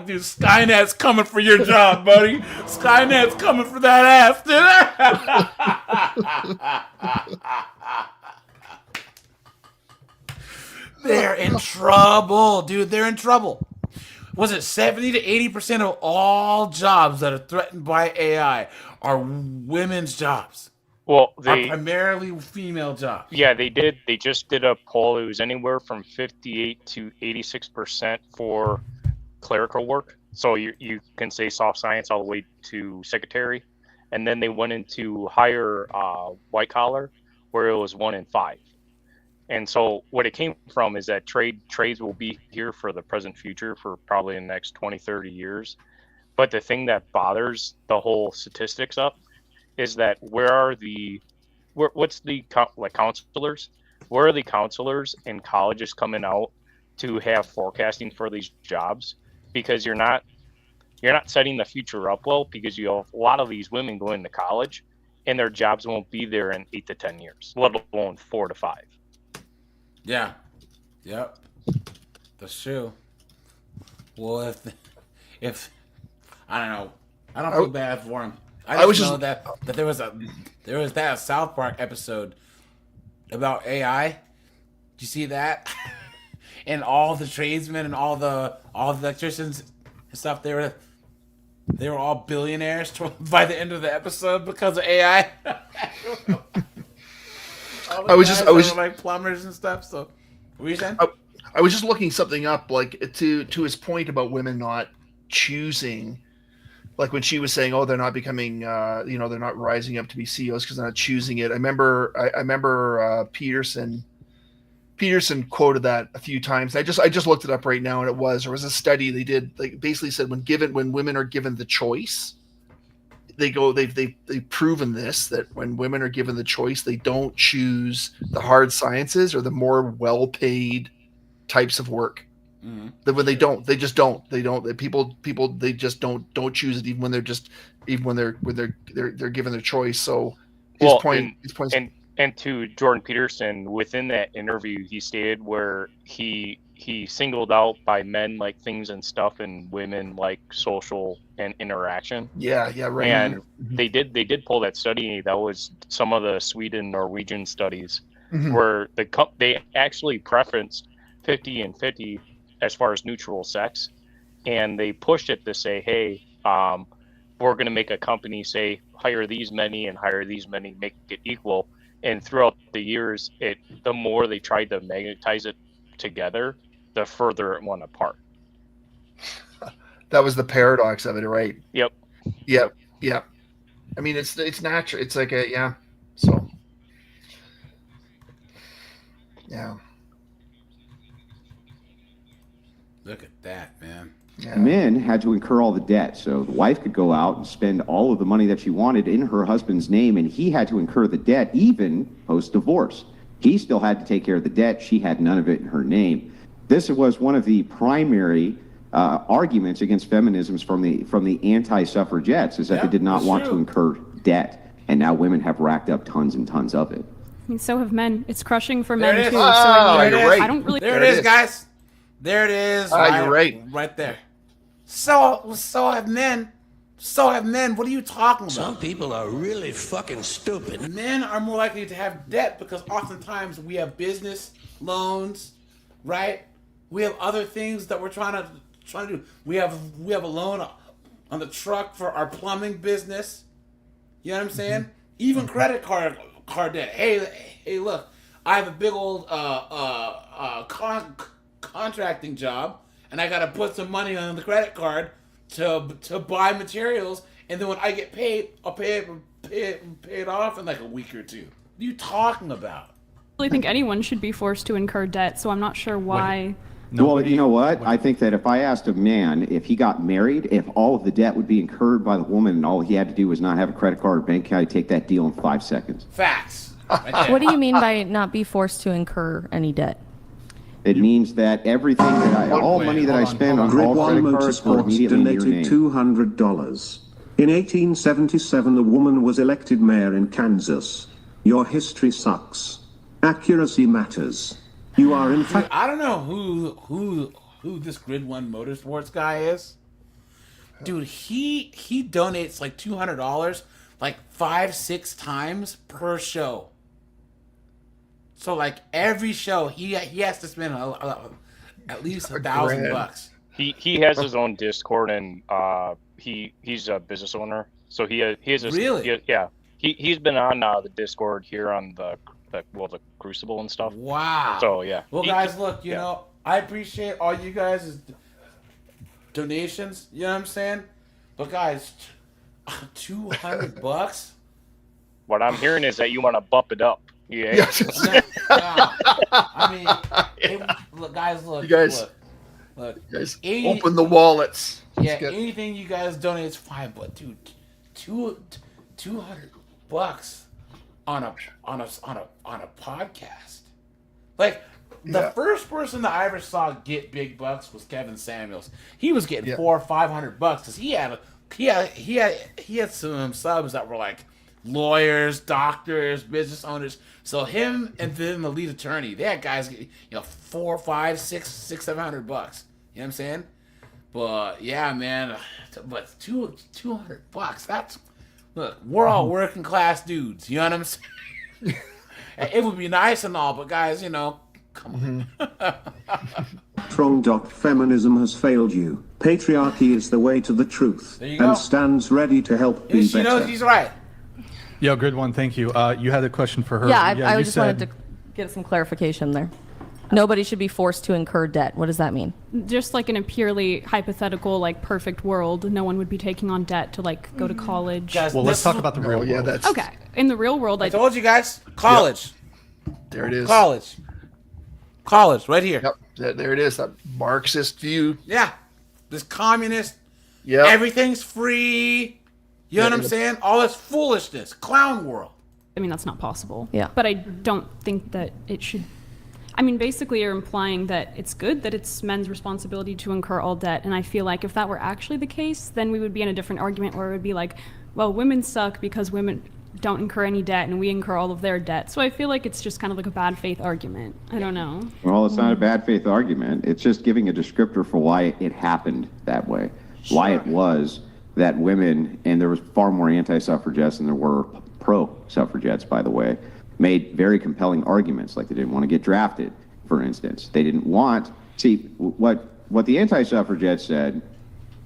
Dude, Skynet's coming for your job, buddy. Skynet's coming for that ass, dude. They're in trouble, dude. They're in trouble. Was it 70 to 80% of all jobs that are threatened by AI are women's jobs? Well, are primarily female jobs. Yeah, they did. They just did a poll. It was anywhere from 58 to 86% for clerical work. So you can say soft science all the way to secretary. And then they went into higher white collar, where it was 1 in 5. And so what it came from is that trades will be here for the present future for probably the next 20, 30 years. But the thing that bothers the whole statistics up is that what's the counselors? Where are the counselors in colleges coming out to have forecasting for these jobs? Because you're not setting the future up well, because you have a lot of these women going to college and their jobs won't be there in 8 to 10 years, let alone 4 to 5. Yeah. Yep. That's true. Well, if I don't know, I don't feel bad for him. I just know that there was that South Park episode about AI. Did you see that? And all the tradesmen and all the electricians and stuff, they were all billionaires by the end of the episode because of AI. I was just like plumbers and stuff. So, what were you saying? I was just looking something up, like to his point about women not choosing, like when she was saying, "Oh, they're not becoming, they're not rising up to be CEOs because they're not choosing it." I remember Peterson quoted that a few times. I just looked it up right now, and there was a study they did. Like basically said when women are given the choice, they've proven this, that when women are given the choice, they don't choose the hard sciences or the more well-paid types of work. Mm-hmm. That when they just don't choose it even when they're given their choice. So his point. And to Jordan Peterson, within that interview, he stated where he singled out by men like things and stuff, and women like social and interaction. Yeah, right. And they did pull that study. That was some of the Sweden, Norwegian studies, where they actually preferenced 50 and 50 as far as neutral sex, and they pushed it to say, hey, we're going to make a company say hire these many and hire these many, make it equal. And throughout the years, the more they tried to magnetize it together, the further it went apart. That was the paradox of it, right? Yep. I mean, it's natural. It's like So, yeah. Look at that, man. Yeah. Men had to incur all the debt, so the wife could go out and spend all of the money that she wanted in her husband's name, and he had to incur the debt even post-divorce. He still had to take care of the debt. She had none of it in her name. This was one of the primary arguments against feminism from the anti-suffragettes, is that they did not want to incur debt, and now women have racked up tons and tons of it. I mean, so have men. It's crushing for men too. You're right. I don't really. There it is, guys. There it is. You're right. Right there. So have men. So have men. What are you talking about? Some people are really fucking stupid. Men are more likely to have debt because oftentimes we have business loans, right? We have other things that we're trying to do. We have a loan on the truck for our plumbing business. You know what I'm saying? Even credit card debt. Hey, look, I have a big old contracting job, and I got to put some money on the credit card to buy materials, and then when I get paid, I'll pay it off in like a week or two. What are you talking about? I really think anyone should be forced to incur debt, so I'm not sure why. Well, you know what? I think that if I asked a man if he got married, if all of the debt would be incurred by the woman and all he had to do was not have a credit card or bank account, he'd take that deal in 5 seconds. Facts. What do you mean by not be forced to incur any debt? It means that everything that all money that I spend on all credit cards are immediately in your name. $200. In 1877, a woman was elected mayor in Kansas. Your history sucks. Accuracy matters. You are in fact. I don't know who this Grid One Motorsports guy is. Dude, he donates like $200 like 5-6 times per show. So like every show he has to spend at least $1,000. He has his own Discord, and he's a business owner, so he has his, Really? he's been on the Discord here on the Crucible and stuff. Wow. So yeah. Well, guys, look, you know, I appreciate all you guys' donations. You know what I'm saying? But guys, $200. What I'm hearing is that you want to bump it up. Yeah. Yeah. I mean, look, guys, look. You guys, look. You guys open the wallets. Yeah, anything you guys donate is fine, but dude, $200 on a podcast. Like the first person that I ever saw get big bucks was Kevin Samuels. He was getting $400 or $500 because he had some subs that were like lawyers, doctors, business owners. So him and then the lead attorney, they had guys get, $400, $500, $600, $700. You know what I'm saying? But yeah, man. But $200. That's look. We're all working class dudes. You know what I'm saying? It would be nice and all, but guys, come on. Feminism has failed you. Patriarchy is the way to the truth There you go. and stands ready to help be She better. knows he's right. Yo, good one. Thank you. You had a question for her. Yeah, I you just said, wanted to get some clarification there. Nobody should be forced to incur debt. What does that mean? Just like in a purely hypothetical, like perfect world, no one would be taking on debt to like go to college. Guys, Well, let's talk about the real world. Yeah, that's Okay, in the real world, I told you guys. College. there. It is. College, right here. Yep, there it is. That Marxist view. Yeah, this communist. Yeah. Everything's free. You know what I'm saying? All this foolishness, clown world. I mean, that's not possible. Yeah. But I don't think that it should. I mean, basically, you're implying that it's good that it's men's responsibility to incur all debt. And I feel like if that were actually the case, then we would be in a different argument where it would be like, well, women suck because women don't incur any debt and we incur all of their debt. So I feel like it's just kind of like a bad faith argument. I don't know. Well, it's not a bad faith argument. It's just giving a descriptor for why it happened that way. Why it was that women, and there was far more anti-suffragettes than there were pro-suffragettes, by the way, made very compelling arguments, like they didn't want to get drafted, for instance. They didn't want, what the anti-suffragettes said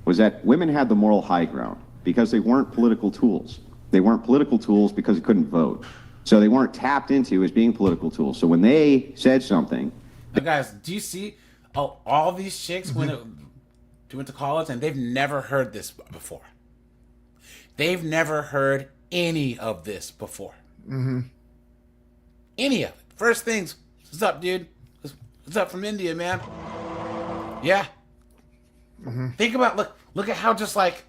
was that women had the moral high ground because they weren't political tools. They weren't political tools because they couldn't vote. So they weren't tapped into as being political tools. So when they said something... Now guys, do you see all these chicks went to college and they've never heard this before. They've never heard any of this before. Mm-hmm. Any of it. First things, what's up, dude? What's up from India, man? Yeah. Mm-hmm. Think about, look at how just like,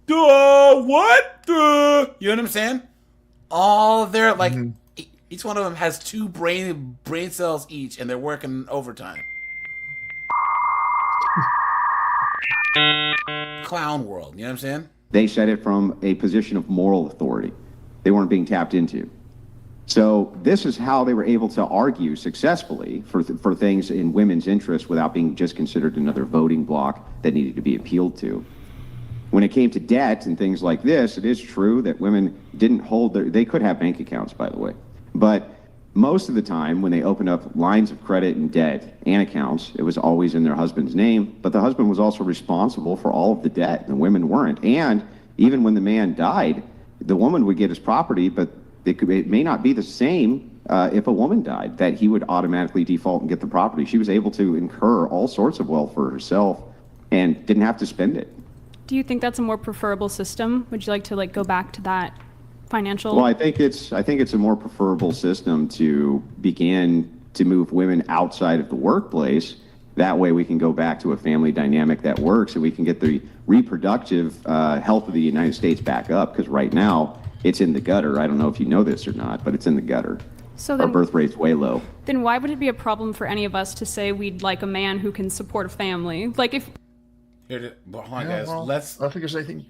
what? You know what I'm saying? All of their, like, each one of them has 2 brain cells each, and they're working overtime. Clown world, you know what I'm saying? They said it from a position of moral authority. They weren't being tapped into. So this is how they were able to argue successfully for things in women's interest without being just considered another voting bloc that needed to be appealed to. When it came to debt and things like this, it is true that women didn't hold they could have bank accounts, by the way. But most of the time when they opened up lines of credit and debt and accounts, it was always in their husband's name, but the husband was also responsible for all of the debt, and the women weren't. And even when the man died, the woman would get his property, but it may not be the same if a woman died, that he would automatically default and get the property. She was able to incur all sorts of wealth for herself and didn't have to spend it. Do you think that's a more preferable system? Would you like to go back to that financial? Well, I think it's a more preferable system to begin to move women outside of the workplace. That way we can go back to a family dynamic that works, and we can get the reproductive health of the United States back up, because right now it's in the gutter. I don't know if you know this or not, but it's in the gutter. So Our then, birth rate's way low. then why would it be a problem for any of us to say we'd like a man who can support a family? Like if... Here, hold on, guys. Well, Let's... I don't think there's anything...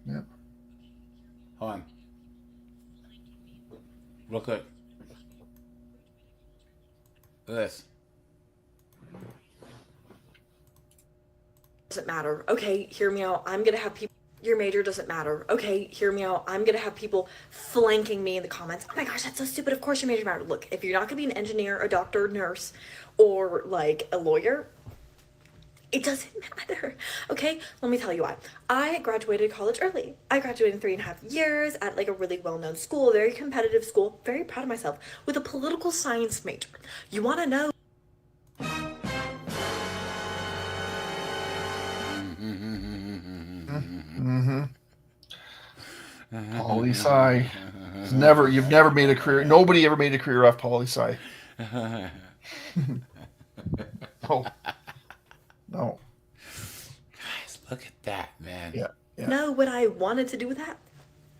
Yeah. Hold on. Real quick. Look at this. Doesn't matter. Okay, hear me out. I'm gonna have people. Your major doesn't matter. Okay, hear me out. I'm gonna have people flanking me in the comments. Oh my gosh, that's so stupid. Of course your major matters. Look, if you're not gonna be an engineer, a doctor, nurse, or like a lawyer, It doesn't matter. Okay, let me tell you why. I graduated college early. I graduated in 3.5 years at like a really well-known school, very competitive school, very proud of myself, with a political science major. You want to know? Mm-hmm. Poli sci. You've never made a career. Nobody ever made a career off poli sci. No. No. Guys, look at that, man. Yeah. Know what I wanted to do with that?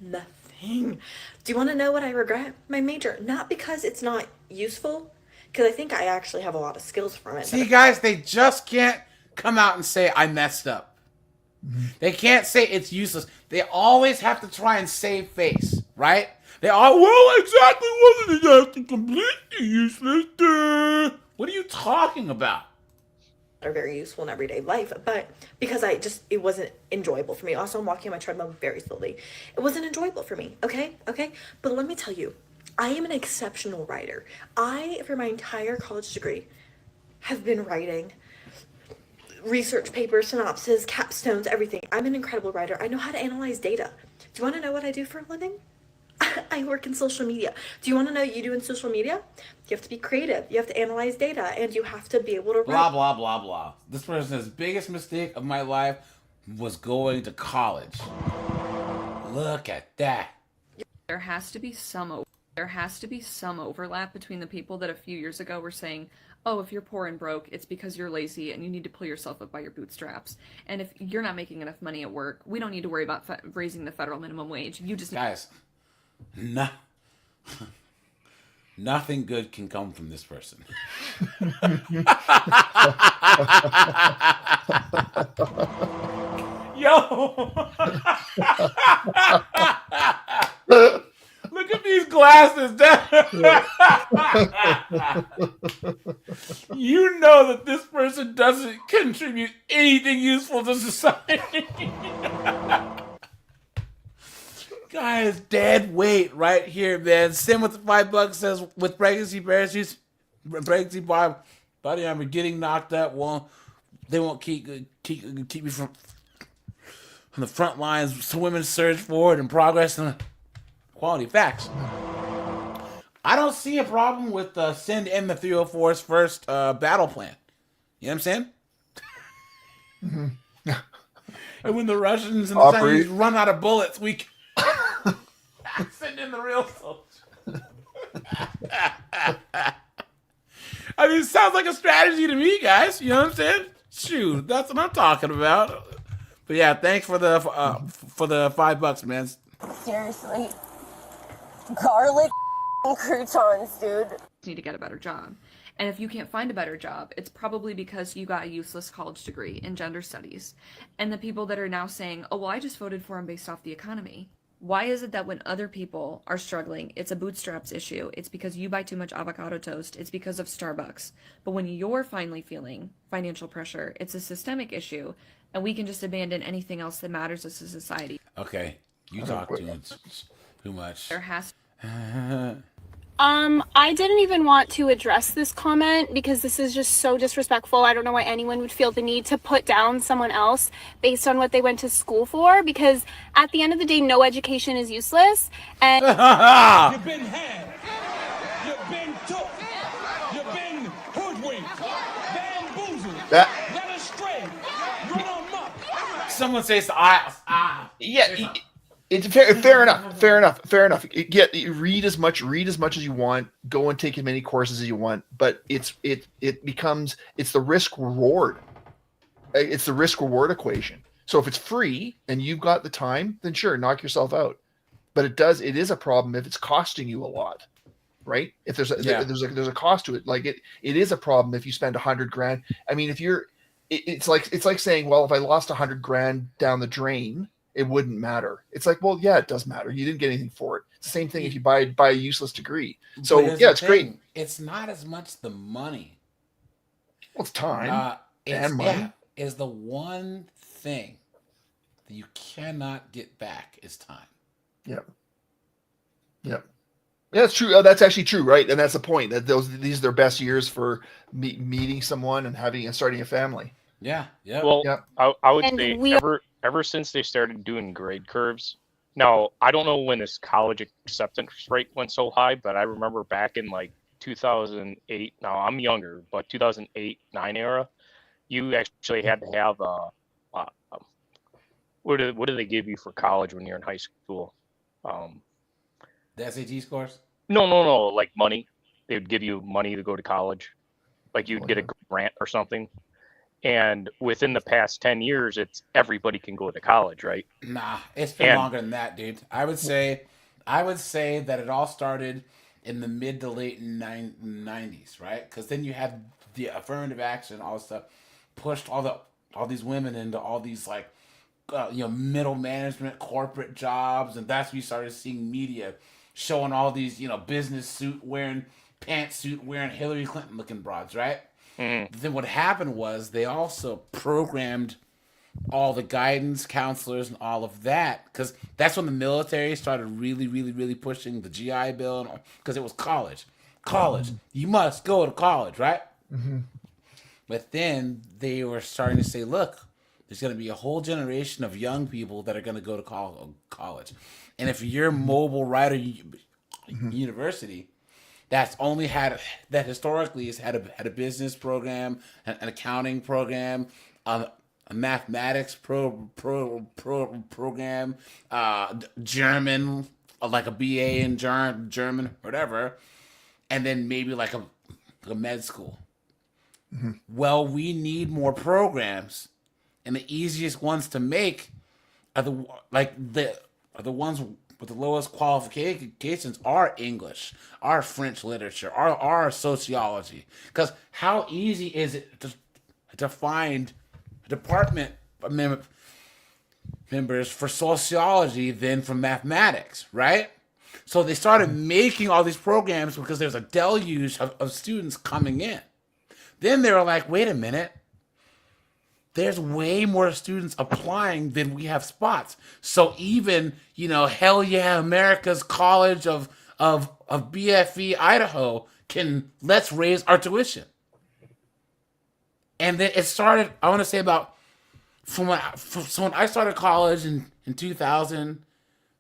Nothing. Do you want to know what I regret? My major. Not because it's not useful, because I think I actually have a lot of skills from it. See, guys, they just can't come out and say, I messed up. They can't say it's useless. They always have to try and save face, right? They all, well, exactly wasn't exactly completely useless. Duh. What are you talking about? Are very useful in everyday life, but because it wasn't enjoyable for me. Also, I'm walking on my treadmill very slowly. It wasn't enjoyable for me, okay? But let me tell you, I am an exceptional writer. I, for my entire college degree, have been writing research papers, synopses, capstones, everything. I'm an incredible writer. I know how to analyze data. Do you want to know what I do for a living? I work in social media. Do you want to know what you do in social media? You have to be creative. You have to analyze data, and you have to be able to write. Blah, blah, blah, blah. This person's biggest mistake of my life was going to college. Look at that. There has to be some overlap between the people that a few years ago were saying, oh, if you're poor and broke, it's because you're lazy and you need to pull yourself up by your bootstraps. And if you're not making enough money at work, we don't need to worry about raising the federal minimum wage. You just guys, nothing good can come from this person. Yo! Look at these glasses. You know that this person doesn't contribute anything useful to society. Guys, dead weight right here, man. Sim with the $5 says, with pregnancy parachutes, pregnancy body armor getting knocked up, well, they won't keep me from the front lines. So women surge forward and progress in quality facts. I don't see a problem with send in the 304's first battle plan. You know what I'm saying? Mm-hmm. And when the Russians and the Chinese run out of bullets, we can send in the real soldiers. I mean, it sounds like a strategy to me, guys. You know what I'm saying? Shoot, that's what I'm talking about. But yeah, thanks for the $5, man. Seriously. Garlic croutons, dude. need to get a better job. And if you can't find a better job, it's probably because you got a useless college degree in gender studies. And the people that are now saying, oh, well, I just voted for him based off the economy. Why is it that when other people are struggling, it's a bootstraps issue? It's because you buy too much avocado toast. It's because of Starbucks. But when you're finally feeling financial pressure, it's a systemic issue. And we can just abandon anything else that matters as a society. Okay, you talk too much. There has I didn't even want to address this comment because this is just so disrespectful. I don't know why anyone would feel the need to put down someone else based on what they went to school for, because at the end of the day, no education is useless. And You've been had. You've been took. You've been hoodwinked. Bamboozled. Led astray. Run amok. Someone says, yeah. It's fair enough. Read as much as you want. Go and take as many courses as you want. But it's the risk reward. It's the risk reward equation. So if it's free and you've got the time, then sure, knock yourself out. But it is a problem if it's costing you a lot, right? If there's a cost to it. Like it is a problem if you spend $100,000. I mean, it's like saying, well, if I lost $100,000 down the drain, it wouldn't matter. It's like, well, yeah, it does matter. You didn't get anything for it. It's the same thing if you buy a useless degree. So yeah, it's great. It's not as much the money. Well, it's time and money. Yeah, is the one thing that you cannot get back is time. Yep. Yeah, that's true. That's actually true, right? And that's the point. That these are their best years for meeting someone and starting a family. Yeah. Yeah. Well, I would And say we- ever since they started doing grade curves. Now, I don't know when this college acceptance rate went so high, but I remember back in like 2008. Now I'm younger, but 2008-9 era, you actually had to have what do they give you for college when you're in high school? The SAT scores? No, like money. They would give you money to go to college. Like you'd get a grant or something. And within the past 10 years, it's everybody can go to college, right? Nah, it's been And- longer than that, dude. I would say that it all started in the mid to late 90s, right? Because then you had the affirmative action, all this stuff, pushed all these women into all these like middle management corporate jobs, and that's when you started seeing media showing all these business suit wearing, pantsuit wearing Hillary Clinton looking broads, right? Then what happened was they also programmed all the guidance counselors and all of that, because that's when the military started really pushing the GI Bill, because it was college. You must go to college, right? But then they were starting to say, look, there's going to be a whole generation of young people that are going to go to college, and if you're Mobile Rider University, that's only had that historically has had a business program, an accounting program, a mathematics program, German, like a BA in German, whatever, and then maybe like a med school. Well, we need more programs, and the easiest ones to make are the ones with the lowest qualifications are English, are French literature, are sociology. Because how easy is it to find department members for sociology than for mathematics, right? So they started making all these programs because there's a deluge of students coming in. Then they were like, wait a minute. There's way more students applying than we have spots. So even, hell yeah, America's College of BFE Idaho let's raise our tuition. And then it started, I want to say about, from when I started college in 2000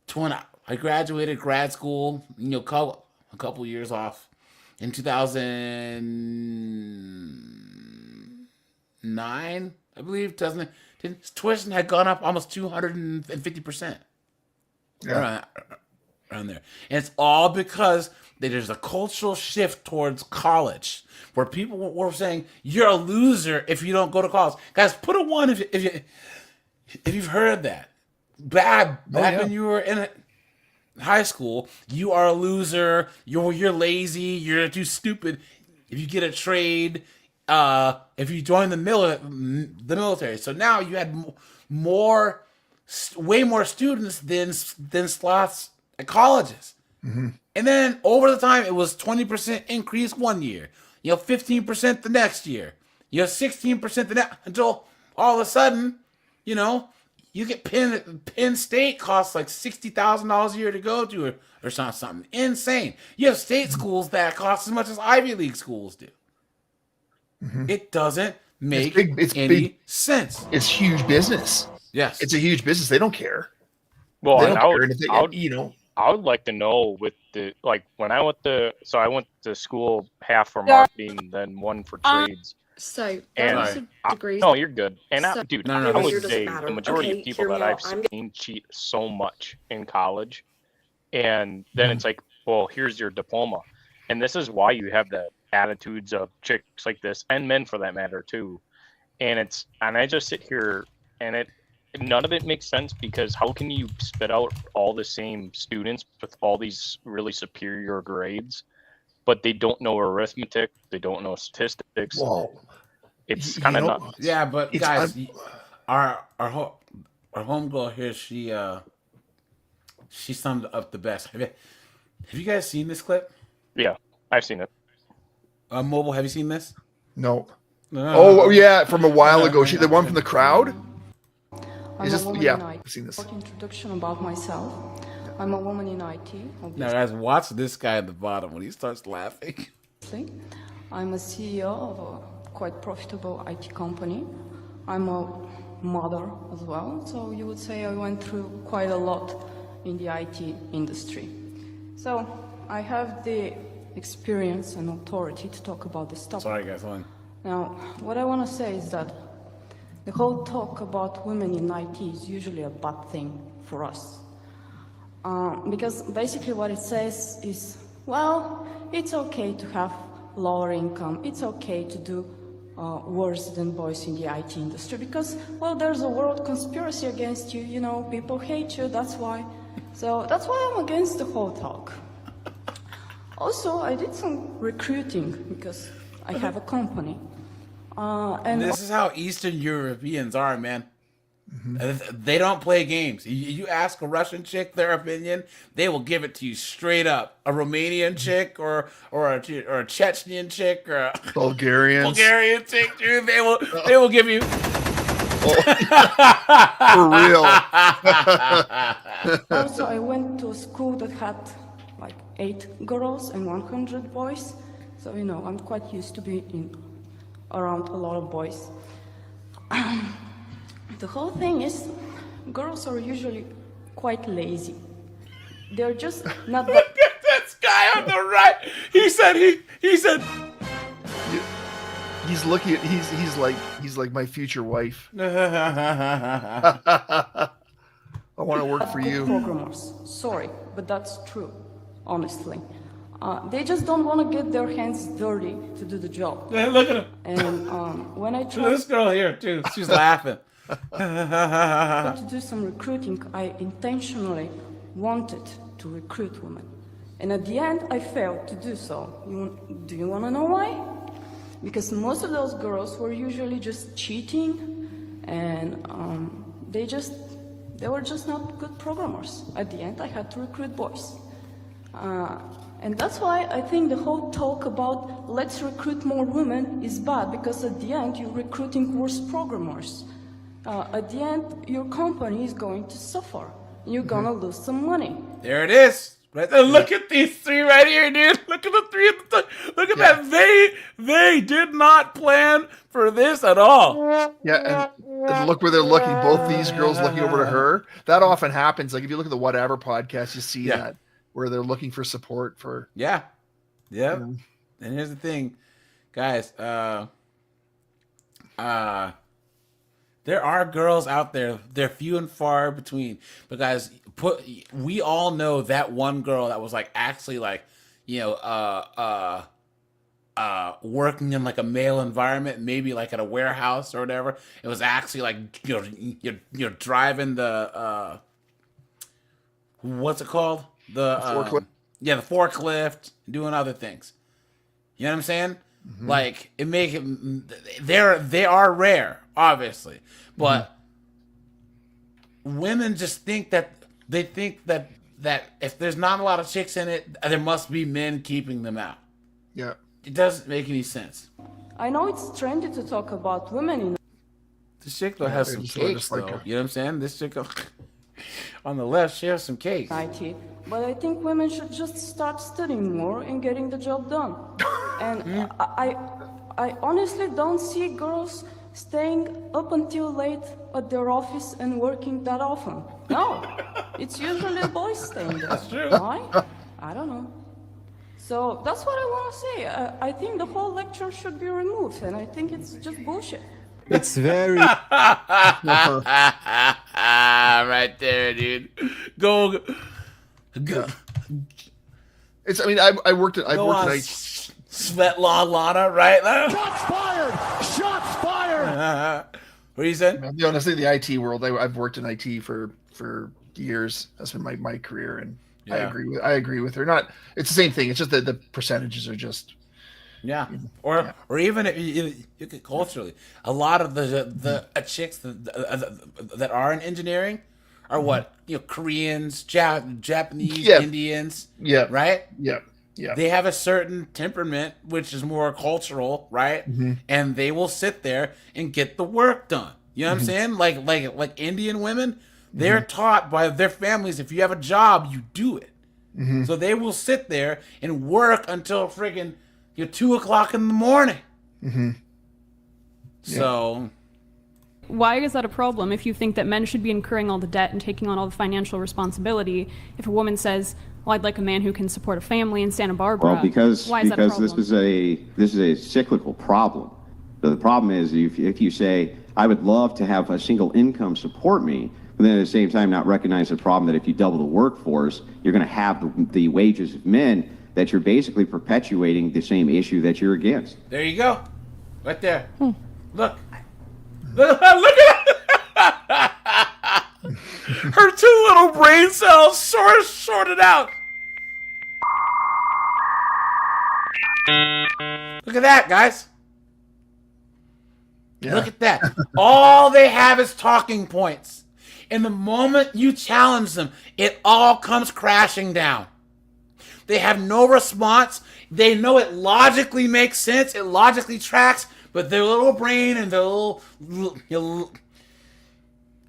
to when I graduated grad school, a couple years off, in 2009, I believe, tuition had gone up almost 250%. Around there. And it's all because there's a cultural shift towards college where people were saying, you're a loser if you don't go to college. Guys, put a 1 if you've heard that. Back when you were in high school, you are a loser, you're lazy, you're too stupid. If you get a trade, if you join the military. So now you had way more students than slots at colleges. And then over the time, it was 20% increase one year, 15% the next year, 16% the next, until all of a sudden, you get Penn State costs like $60,000 a year to go to, or something insane. You have state schools that cost as much as Ivy League schools do. It doesn't make any sense. It's huge business. Yes, it's a huge business. They don't care. Well, they and I would like to know with when I went to school half for marketing, then one for trades. So degrees. No, you're good. And I would say matter. the majority Okay, of people hear me that I've out. seen cheat so much in college, and then it's like, well, here's your diploma, and this is why you have the attitudes of chicks like this, and men for that matter too. And I just sit here, and none of it makes sense, because how can you spit out all the same students with all these really superior grades, but they don't know arithmetic, they don't know statistics? Whoa. It's kind of nuts. Yeah, but guys, our homegirl here, she summed it up the best. Have you guys seen this clip? Yeah, I've seen it. Mobile, have you seen this? No. Oh yeah, from a while ago. The one from the crowd. I've seen this. Introduction about myself. I'm a woman in IT. Now, guys, watch this guy at the bottom when he starts laughing. I'm a CEO of a quite profitable IT company. I'm a mother as well, so you would say I went through quite a lot in the IT industry. So I have the experience and authority to talk about this topic. Sorry, guys. Hold on. Now, what I want to say is that the whole talk about women in IT is usually a bad thing for us. Because basically what it says is, well, it's okay to have lower income, it's okay to do worse than boys in the IT industry because, well, there's a world conspiracy against you, you know, people hate you, that's why. So that's why I'm against the whole talk. Also, I did some recruiting because I have a company. And this is how Eastern Europeans are, man. They don't play games. You ask a Russian chick their opinion, they will give it to you straight up. A Romanian chick or a Chechnyan chick or a Bulgarian chick, dude, they will give you for real. Also, I went to a school that had like 8 girls and 100 boys, so you know I'm quite used to being around a lot of boys. The whole thing is, girls are usually quite lazy. They're just not. Look at this guy on the right. He said. He's looking at. He's like my future wife. I want to work for you. Programmers. Sorry, but that's true. Honestly, they just don't want to get their hands dirty to do the job. Yeah, look at him. And when I tried this girl here too, she's laughing. To do some recruiting, I intentionally wanted to recruit women. And at the end, I failed to do so. Do you want to know why? Because most of those girls were usually just cheating, and they were just not good programmers. At the end, I had to recruit boys. And that's why I think the whole talk about let's recruit more women is bad, because at the end, you're recruiting worse programmers. At the end, your company is going to suffer. You're gonna lose some money. There it is. Right there. Look at these 3 right here, dude. Look at the 3 at the top. Look at that. They did not plan for this at all. Yeah, and look where they're looking. Both these girls looking over to her. That often happens. Like if you look at the Whatever podcast, you see that where they're looking for support for. Yeah. Yep. And here's the thing, guys. There are girls out there. They're few and far between. But guys, we all know that one girl that was like actually like, you know, working in like a male environment, maybe like at a warehouse or whatever. It was actually like, you're driving the what's it called? The forklift. Yeah, the forklift, doing other things. You know what I'm saying? Mm-hmm. Like it make it. They are rare, obviously, but women just think that if there's not a lot of chicks in it, there must be men keeping them out. Yeah, it doesn't make any sense. I know it's trendy to talk about women in. This chick though has some cakes, though. You know what I'm saying? This chick on the left, she has some cakes. IT, but I think women should just start studying more and getting the job done. And I honestly don't see girls staying up until late at their office and working that often. No, it's usually boys staying there. That's true. Why? I don't know. So that's what I want to say. I think the whole lecture should be removed, and I think it's just bullshit. It's very right there, dude. Go. It's. I mean, I worked at. I worked at. Svetlana, right? Shots fired! Shots fired! What are you saying? You know, honestly, the IT world. I've worked in IT for years. That's been my career, and I agree with her. Not. It's the same thing. It's just that the percentages are just. Yeah, or even if you could culturally, a lot of the chicks that are in engineering are what, you know, Koreans, Japanese, Indians, right? Yeah. They have a certain temperament which is more cultural, right? And they will sit there and get the work done. You know what I'm saying? Like Indian women, they're taught by their families, if you have a job, you do it. So they will sit there and work until friggin' 2 o'clock in the morning. So Why is that a problem if you think that men should be incurring all the debt and taking on all the financial responsibility? If a woman says, well, I'd like a man who can support a family in Santa Barbara, Well, because why is that a this problem? is a cyclical problem. So the problem is if you say, I would love to have a single income support me, but then at the same time not recognize the problem that if you double the workforce, you're going to have the wages of men, that you're basically perpetuating the same issue that you're against. There you go. Right there. Look. Look at that. Her two little brain cells sorted out. Look at that, guys. Yeah. Look at that. All they have is talking points. And the moment you challenge them, it all comes crashing down. They have no response. They know it logically makes sense. It logically tracks, but their little brain and their little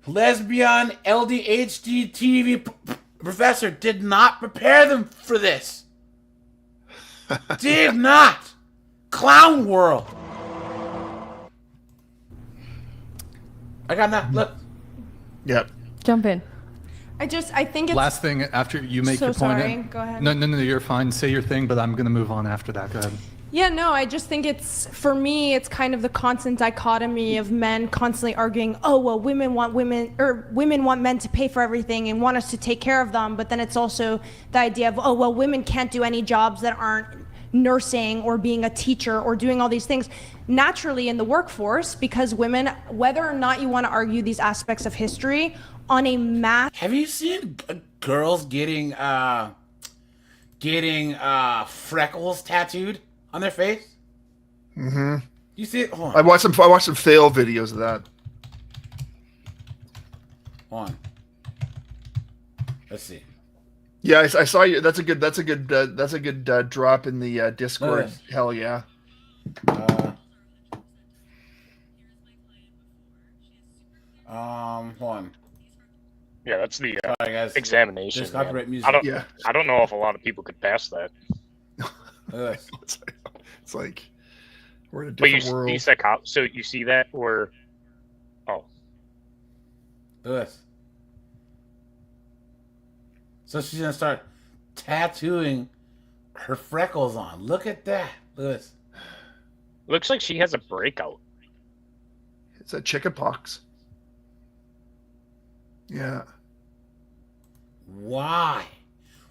lesbian LDHD TV professor did not prepare them for this. Did not. Clown world. I got that. Look. Yep. Jump in. I think it's... Last thing after you make So your point. sorry. Go ahead. No, you're fine. Say your thing, but I'm going to move on after that. Go ahead. Yeah, no, I just think it's, for me, it's kind of the constant dichotomy of men constantly arguing, oh, well, women want men to pay for everything and want us to take care of them. But then it's also the idea of, oh, well, women can't do any jobs that aren't nursing or being a teacher or doing all these things naturally in the workforce, because women, whether or not you want to argue these aspects of history on a mass... Have you seen girls getting freckles tattooed on their face? Mm-hmm. You see it? Hold on. I watched some fail videos of that. Hold on. Let's see. Yeah, I saw you. That's a good drop in the Discord. Nice. Hell yeah. Hold on. Yeah, that's the Sorry, guys. examination. There's copyright music. I don't know if a lot of people could pass that. It's like we're in a But different world. so you see that where? Oh, Lewis. So she's gonna start tattooing her freckles on. Look at that, Lewis. looks like she has a breakout. It's a chicken pox. Yeah. Why?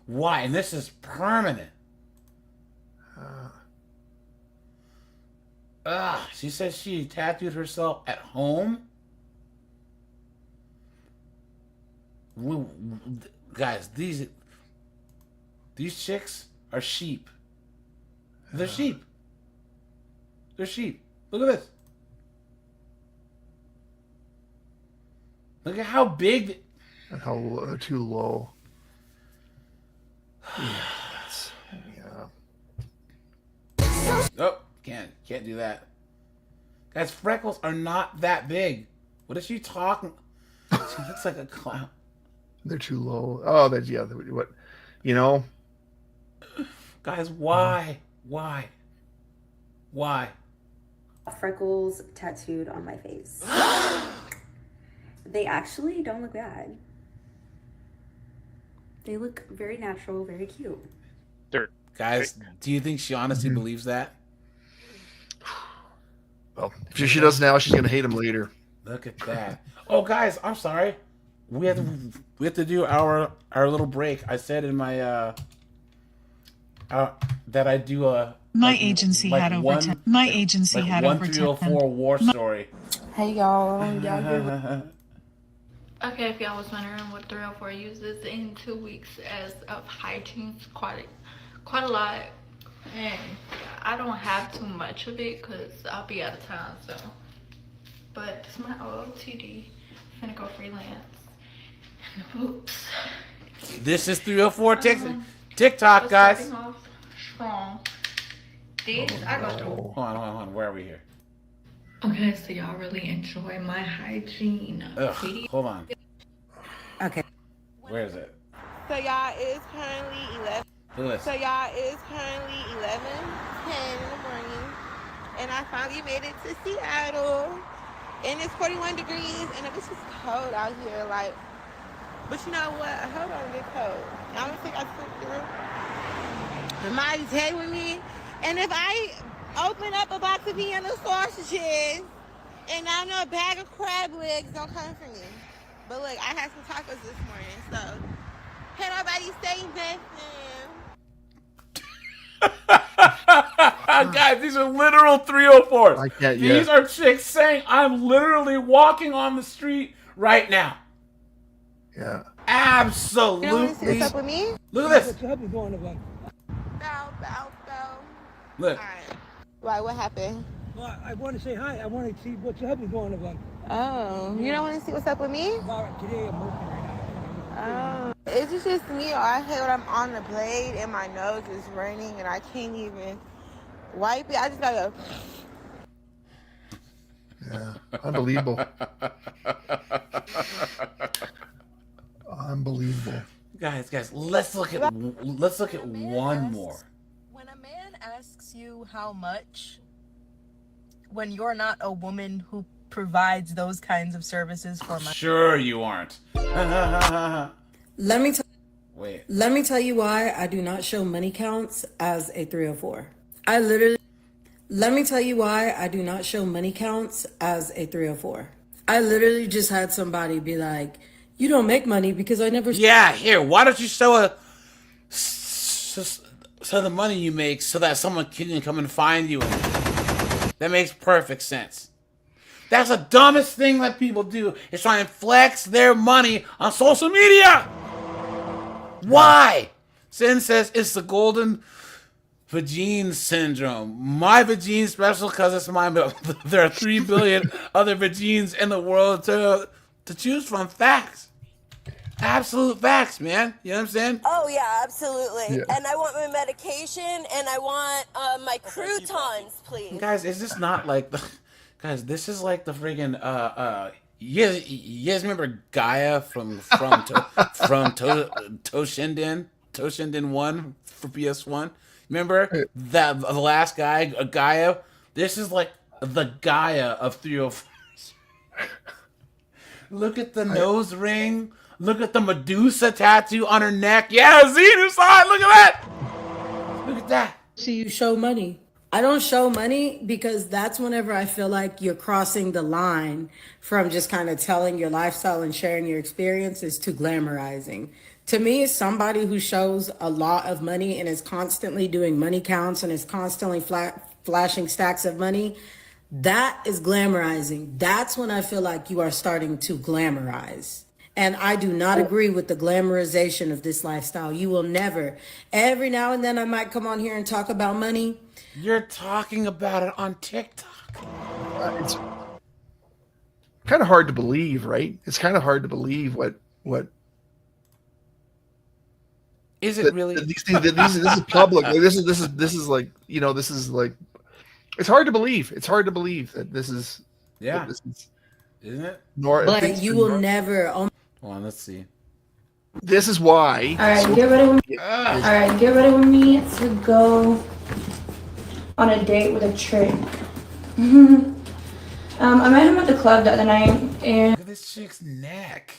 Why? And this is permanent. She says she tattooed herself at home. Guys, these chicks are sheep. They're sheep. They're sheep. Look at this. Look at how big. And how too low. Oh, can't do that. Guys, freckles are not that big. What is she talking? She looks like a clown. They're too low. Oh, that's what? You know. Guys, why? Why? Freckles tattooed on my face. They actually don't look bad. They look very natural, very cute. Guys, do you think she honestly believes that? Well, if she does now, she's gonna hate him later. Look at that. Oh, guys, I'm sorry. We have to do our little break. I said in my that I do a My agency had over 10. My agency had over 10. 1304 war story. Hey y'all, y'all good? Okay, if y'all was wondering what 304 uses in 2 weeks as of hygiene, quite a lot, and I don't have too much of it because I'll be out of town. So, but it's my OOTD. Finna go freelance. Oops. This is 304 TikTok, guys. Starting off strong. These I go through. Hold on. Where are we here? Okay, so y'all really enjoy my hygiene. Hold on. Okay. Where is it? So y'all, it is currently 11. Lewis. So y'all, it is currently 11:10 in the morning, and I finally made it to Seattle. and it's 41 degrees, and it's just cold out here. Like, but you know what? I hope I don't get cold. I don't think I sleep through. Somebody's head with me, and if I open up a box of Vienna sausages and I know a bag of crab legs, don't come for me. But look, I had some tacos this morning, so can't nobody say nothing. Guys, these are literal 304s. I can't These yet. are chicks saying, I'm literally walking on the street right now. Yeah. Absolutely. You don't want to see what's up with me? Look at this. Bow, bow, bow. Look. All right. Why? What happened? Well, I want to say hi. I want to see what your husband's going about. Oh, you don't want to see what's up with me? Today I'm working right now. Oh, it's just me. Or I hate when I'm on the blade and my nose is running and I can't even wipe it. I just gotta. Yeah. Unbelievable. Unbelievable. Guys, let's look at one more. When a man asks you how much, when you're not a woman who provides those kinds of services for my Sure you aren't. Let me Wait. Let me tell you why I do not show money counts as a 304. Let me tell you why I do not show money counts as a 304. I literally just had somebody be like, you don't make money because I never. Yeah, here. Why don't you show the money you make so that someone can come and find you? That makes perfect sense. That's the dumbest thing that people do is try and flex their money on social media. Why? Sin says it's the golden vagine syndrome. My vagine's special because it's mine, but there are 3 billion other vagines in the world to choose from. Facts. Absolute facts, man. You know what I'm saying? Oh yeah, absolutely. Yeah. And I want my medication, and I want my croutons, please. Guys, is this not like the... Guys, this is like the friggin' you guys remember Gaia from Toshinden 1 for PS1? Remember that the last guy, Gaia? This is like the Gaia of 304s. Look at the nose ring. Look at the Medusa tattoo on her neck. Yeah, Xenu saw it. Look at that. Look at that. So you show money. I don't show money because that's whenever I feel like you're crossing the line from just kind of telling your lifestyle and sharing your experiences to glamorizing. To me, somebody who shows a lot of money and is constantly doing money counts and is constantly flashing stacks of money, that is glamorizing. That's when I feel like you are starting to glamorize. And I do not agree with the glamorization of this lifestyle. You will never. Every now and then I might come on here and talk about money. You're talking about it on TikTok. It's kind of hard to believe, right? It's kind of hard to believe what is it really? This is public. Like, this is like, you know, this is like, it's hard to believe. It's hard to believe that this is. Yeah. This is, isn't it? But you will never. Hold on, let's see. This is why. All right, get ready with me. All right, get ready with me to go on a date with a trick. I met him at the club the other night, and look at this chick's neck.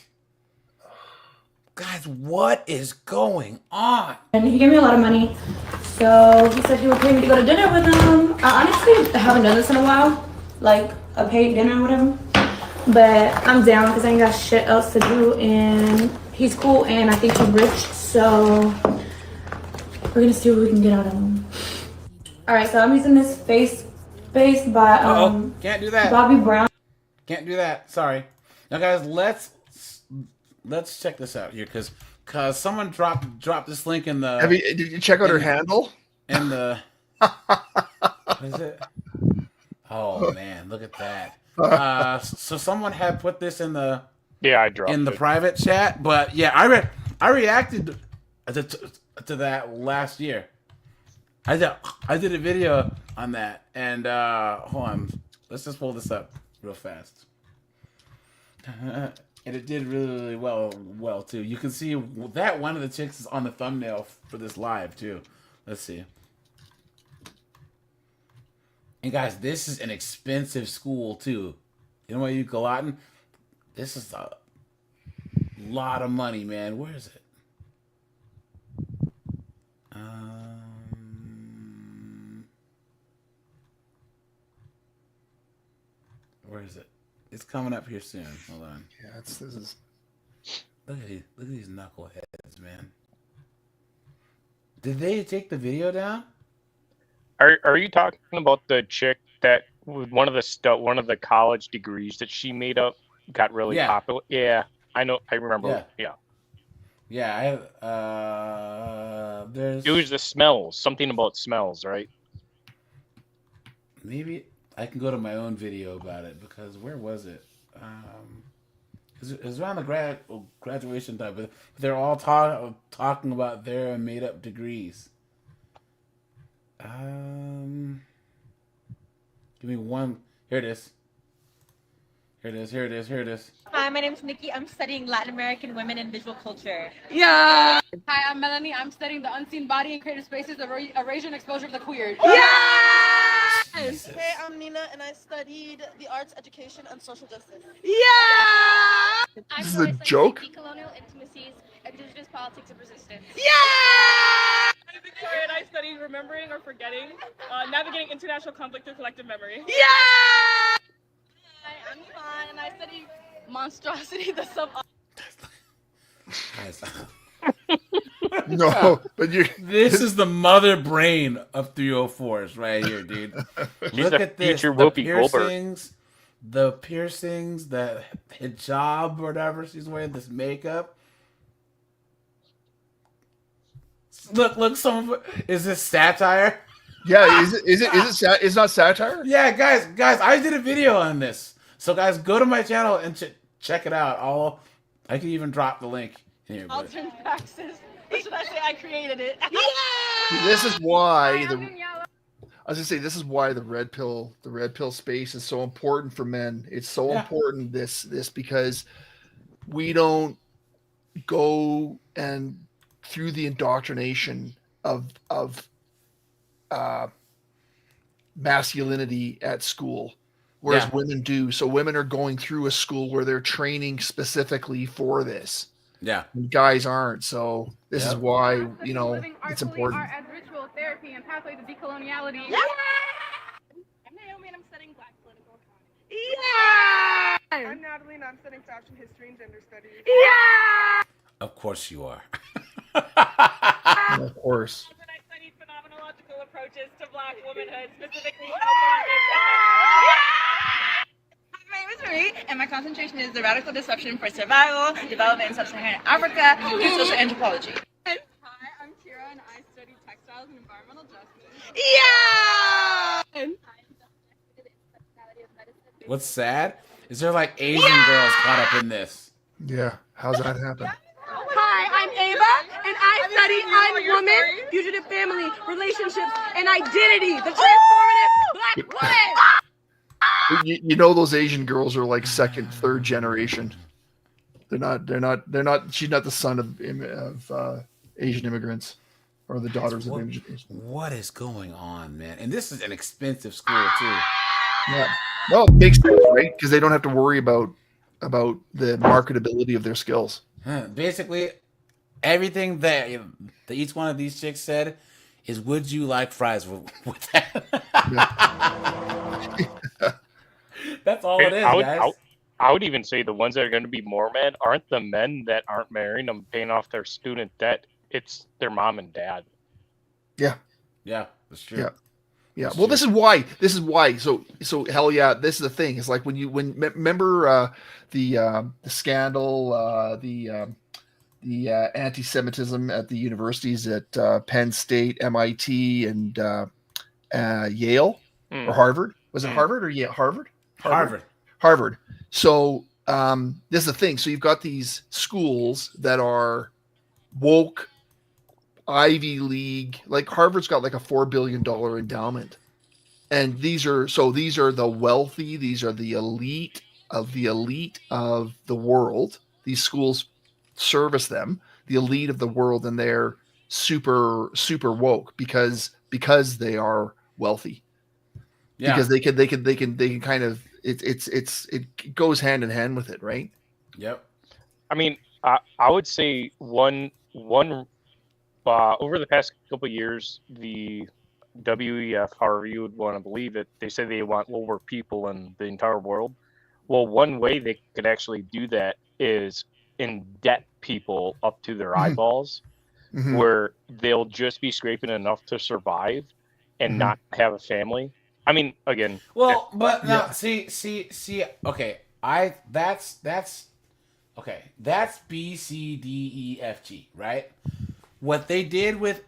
Guys, what is going on? And he gave me a lot of money, so he said he would pay me to go to dinner with him. I honestly haven't done this in a while, like a paid dinner or whatever. But I'm down because I ain't got shit else to do, and he's cool, and I think he's rich, so we're gonna see what we can get out of him. All right, so I'm using this face by can't do that. Bobby Brown. Can't do that. Sorry. Now, guys, let's check this out here because someone dropped this link in the. Did you check out her handle? In the. What is it? Oh man, look at that. So someone had put this in the. Yeah, I dropped in the it. private chat, but yeah, I reacted to that last year. I did a video on that, and hold on, let's just pull this up real fast. And it did really well too. You can see that one of the chicks is on the thumbnail for this live too. Let's see. And guys, this is an expensive school too. Gallatin. This is a lot of money, man. Where is it? Where is it? It's coming up here soon. Hold on. Yeah, this is. Look at these knuckleheads, man. Did they take the video down? Are you talking about the chick that one of the college degrees that she made up got really popular? Yeah, I know. I remember. Yeah. Yeah, there's. It was the smells. Something about smells, right? Maybe I can go to my own video about it because where was it? It was around the graduation time, but they're all talking about their made up degrees. Give me one. Here it is. Here it is. Hi, my name is Nikki. I'm studying Latin American women in visual culture. Yeah! Hi, I'm Melanie. I'm studying the unseen body in creative spaces, Eurasian exposure of the queer. Yeah! Hey, I'm Nina, and I studied the arts, education, and social justice. Yeah! This is a joke? Decolonial intimacies, indigenous politics of resistance. Yeah! I'm Victoria, and I studied remembering or forgetting, navigating international conflict through collective memory. Yeah! Hi, I'm Yvonne, and I study monstrosity, the sub. No, but This is the mother brain of 304s right here, dude. Look at this. The piercings, the hijab or whatever she's wearing, this makeup. Look, is this satire? Yeah, it's not satire? Yeah, guys, I did a video on this. So guys, go to my channel and check it out. I can even drop the link in here. Alternate praxis. Or should I say I created it? Yeah! This is why this is why the red pill space is so important for men. It's so important this because we don't go and through the indoctrination of masculinity at school, whereas women do. So women are going through a school where they're training specifically for this. Yeah. And guys aren't. So this is why, it's important. Art as ritual therapy and pathway to decoloniality. Yeah! I'm Naomi, and I'm studying Black political economy. Yeah! I'm Natalie, and I'm studying fashion history and gender studies. Yeah! Of course you are. Of course. And I studied phenomenological approaches to Black womanhood, specifically My name is Marie, and my concentration is the radical disruption for survival, development in sub-Saharan Africa, and social anthropology. Hi, I'm Kira, and I study textiles and environmental justice. Yeah! What's sad is there like Asian girls caught up in this. Yeah, how's that happen? Hi, I'm Ava, and I study I'm woman, fugitive family, relationships, and identity, the transformative Black woman. You know those Asian girls are like second, third generation. They're not. She's not the son of Asian immigrants or the daughters of immigrants. What is going on, man? And this is an expensive school too. Yeah. Well, it makes sense, right? Because they don't have to worry about the marketability of their skills. Basically, everything that each one of these chicks said is, "Would you like fries with that?" That's all it is, guys. I would even say the ones that are going to be more men aren't the men that aren't marrying them, paying off their student debt. It's their mom and dad. Yeah. Yeah, that's true. Yeah. Yeah. Well, this is why. So hell yeah. This is the thing. It's like remember the scandal, the anti-Semitism at the universities at Penn State, MIT, and Yale or Harvard. Was it Harvard or Yale? Harvard. So this is the thing. So you've got these schools that are woke, Ivy League, like Harvard's got like a $4 billion endowment. And these are the wealthy, these are the elite of the world. These schools service them, the elite of the world, and they're super, super woke because they are wealthy. Yeah. Because they can kind of it goes hand in hand with it, right? Yep. I mean, I would say one over the past couple of years, the WEF, however you would want to believe it, they say they want more people in the entire world. Well, one way they could actually do that is indebt people up to their eyeballs, where they'll just be scraping enough to survive and not have a family. I mean, again. Well, but now see. Okay, that's okay. That's B, C, D, E, F, G, right? What they did with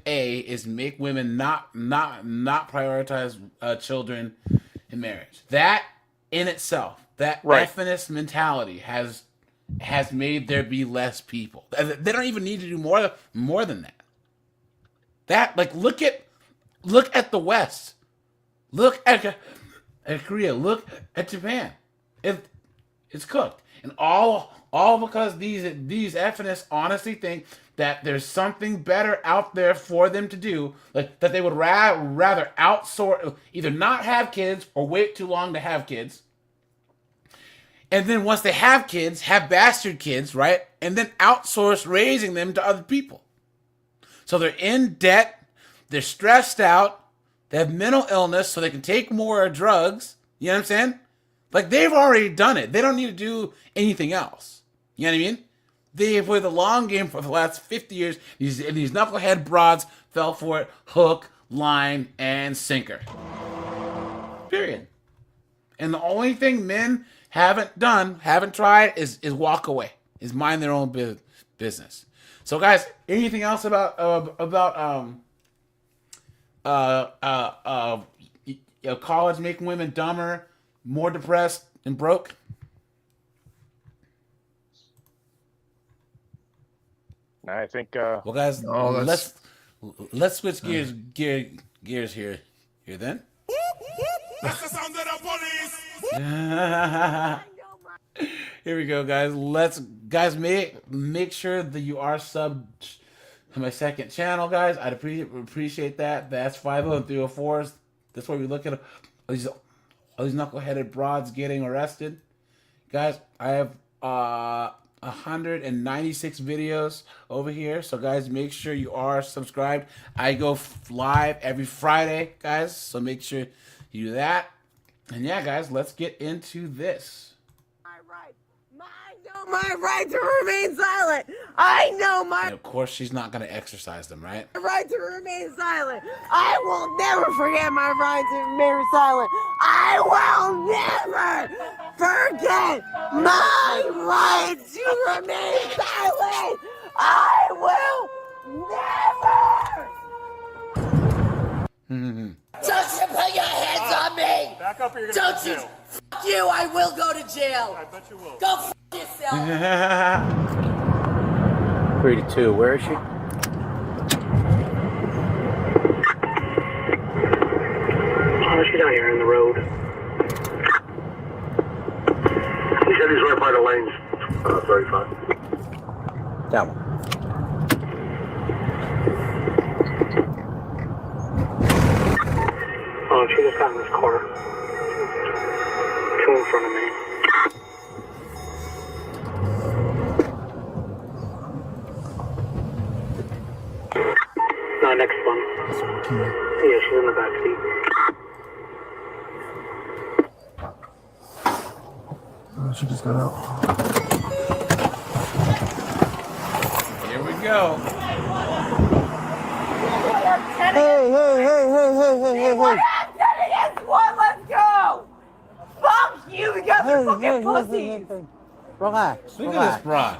A is make women not prioritize children in marriage. That in itself, that feminist mentality has made there be less people. They don't even need to do more than that. That, like, look at the West. Look at Korea. Look at Japan. It's cooked, and all because these feminists honestly think that there's something better out there for them to do, like that they would rather outsource, either not have kids or wait too long to have kids. And then once they have kids, have bastard kids, right? And then outsource raising them to other people. So they're in debt, they're stressed out, they have mental illness so they can take more drugs. You know what I'm saying? Like, they've already done it. They don't need to do anything else. You know what I mean? They played the long game for the last 50 years. These knucklehead broads fell for it. Hook, line, and sinker. Period. And the only thing men haven't tried is walk away, is mind their own business. So, guys, anything else about college making women dumber, more depressed, and broke? I think. Well, guys, let's switch gears here then. That's the sound of the police. Here we go, guys. Guys, make sure that you are subbed to my second channel, guys. I'd appreciate that. That's 50 and 304s. That's where we look at all these knuckleheaded broads getting arrested. Guys, I have 196 videos over here. So, guys, make sure you are subscribed. I go live every Friday, guys. So make sure you do that. And yeah, guys, let's get into this. My right to remain silent. I know my And of course, she's not going to exercise them, right? right to remain silent. I will never forget my right to remain silent. I will never forget my right to remain silent. I will never. Don't you put your hands on me. Back up or you're Don't gonna you. go to jail. Fuck you. I will go to jail. I bet you will. Go f yourself. 3 to 2. Where is she? She's out here in the road. He said he's right by the lanes. 35. That one. Oh, she just got in this car. Two in front of me. No, next one. Yeah, she's in the back seat. She just got out. Here we go. Hey. What happened to one? Let's go. Fuck you guys are fucking pussies. Relax. Look at this broad.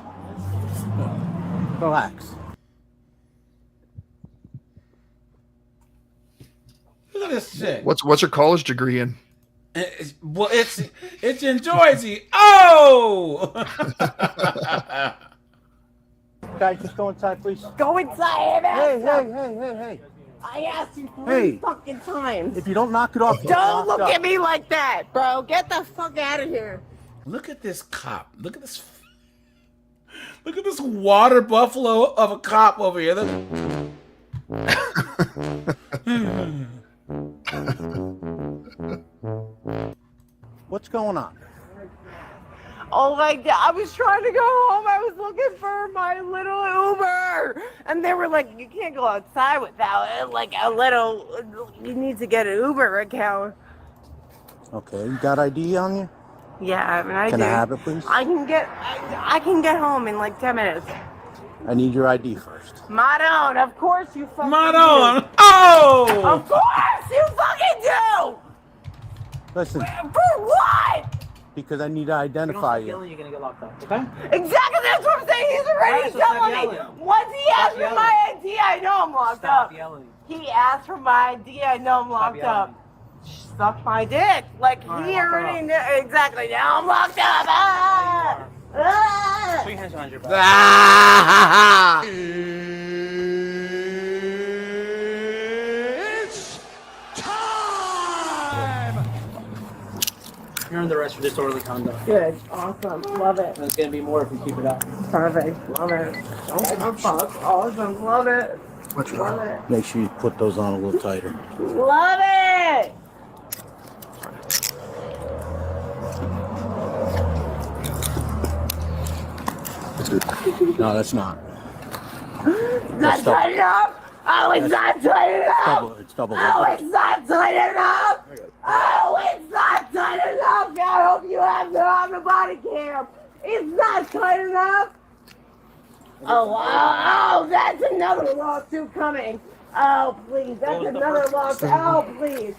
Relax. Look at this shit. What's her college degree in? It's in Jersey. Oh! Guys, just go inside, please. Go inside. Hey. I asked you 3 Hey. fucking times. If you don't knock it off, Don't look at me like that, bro. Get the fuck out of here. Look at this cop. Look at this water buffalo of a cop over here. What's going on? Oh my God, I was trying to go home. I was looking for my little Uber. And they were like, you can't go outside without it. Like a little, you need to get an Uber account. Okay, you got ID on you? Yeah, I mean, I Can do. I have it, please? I can get home in like 10 minutes. I need your ID first. Maron, of course you fucking Maron! do. Oh! Of course you fucking do! Listen, For what? because I need to identify you. You're gonna get locked up, okay? Exactly, that's what I'm saying. He's already Alright, so stop telling me. yelling. Once he asked for yelling. my ID, I know I'm locked Stop up. yelling. He asked for my ID, I know I'm locked up. Suck my dick. Like, Alright, he lock her already up. knew. Exactly, now I'm locked up. Ah! Ah! Put your hands behind your back. Ah! You're under arrest for disorderly conduct. Good, awesome, love it. And it's gonna be more if you keep it up. Perfect, love it. Don't give a fuck, awesome, love it. What's Love it. Make sure you put those on a little tighter. Love it! No, that's not. Not tight enough? Oh, it's not tight enough! It's double. Oh, it's not tight enough! Oh, it's not tight enough! I hope you have it on the body cam. It's not tight enough! Oh, that's another lawsuit coming. Oh, please, that's another lawsuit. Oh, please.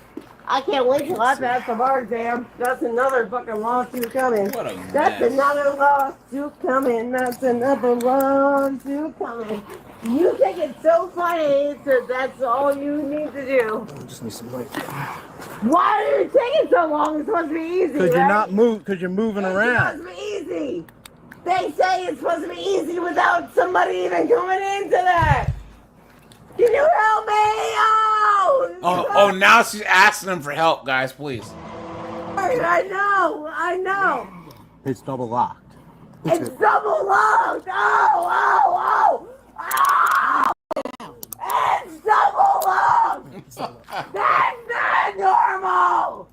I can't wait till I pass the bar exam. That's another fucking lawsuit coming. What a That's mess. another lawsuit coming. That's another lawsuit coming. You think it's so funny, so that's all you need to do. Just need some light. Why are you taking so long? It's supposed to be easy, Because you're right? not because you're moving It's around. supposed to be easy. They say it's supposed to be easy without somebody even coming into that. Can you help me? Oh, now she's asking him for help, guys, please. I know. It's double locked. It's double locked. Oh. It's double locked. That's not normal.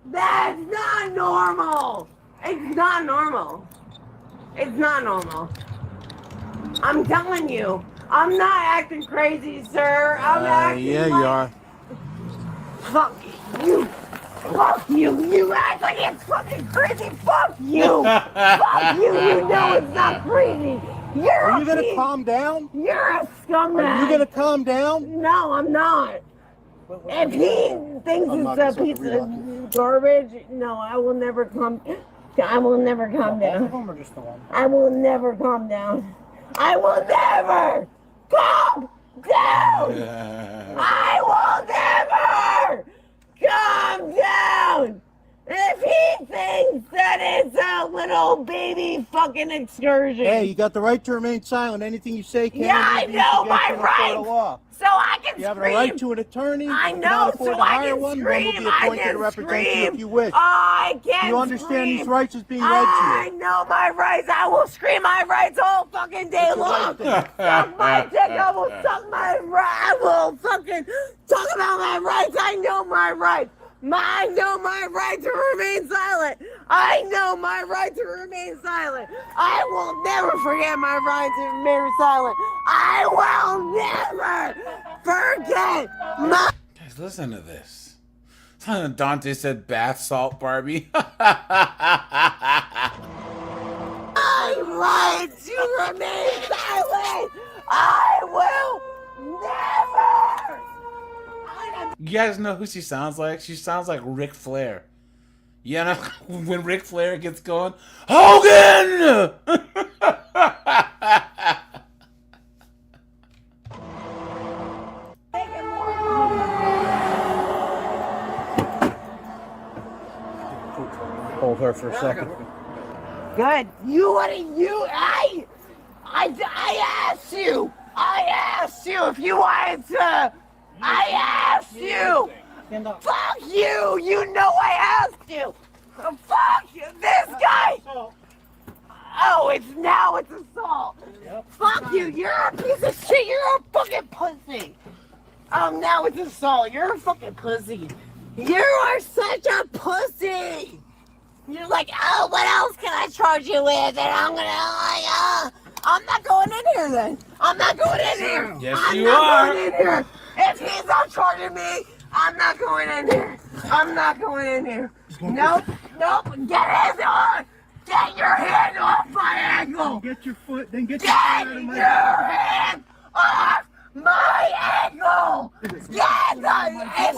That's not normal. It's not normal. It's not normal. I'm telling you. I'm not acting crazy, sir. I'm acting Yeah, like... you are. Fuck you. Fuck you. You act like it's fucking crazy. Fuck you. Fuck you. You know it's not crazy. Are you gonna calm down? You're a scumbag. Are you gonna calm down? No, I'm not. If he thinks it's a piece of garbage, no, I will never calm. I will never calm down. Or just the one? I will never calm down. I will never calm down. I will never calm down. If he thinks that it's a little baby fucking excursion. Hey, you got the right to remain silent. Anything you say can't Yeah, I be used know against my you in a court rights. of law. So I can You have a scream. right to an attorney. I If you know, cannot afford so to I hire can one, scream. one will be I appointed can to represent you scream. if you wish. I can You understand these scream. rights as being read to I you. know my rights. I will scream my rights all fucking day long. Suck my dick. I will suck my right. I will fucking talk about my rights. I know my rights. I know my right to remain silent. I know my right to remain silent. I will never forget my right to remain silent. I will never forget my... Guys, listen to this. Dante said bath salt Barbie. My right to remain silent. I will never... You guys know who she sounds like? She sounds like Ric Flair. You know, when Ric Flair gets going, Hogan! Hold her for a second. Good. I asked you. I asked you if you wanted to. I asked you. Fuck you. You know I asked you. Fuck you. This guy. Oh, it's assault. Fuck you. You're a piece of shit. You're a fucking pussy. Oh, now it's assault. You're a fucking pussy. You are such a pussy. You're like, oh, what else can I charge you with? And I'm I'm not going in here then. I'm not going in here. Yes, I'm you not are. going in here. If he's not charging me, I'm not going in here. I'm not going in here. Nope. Get his on. Get your hand off my ankle. Get your foot, then get Get your foot out of my hand off my ankle. If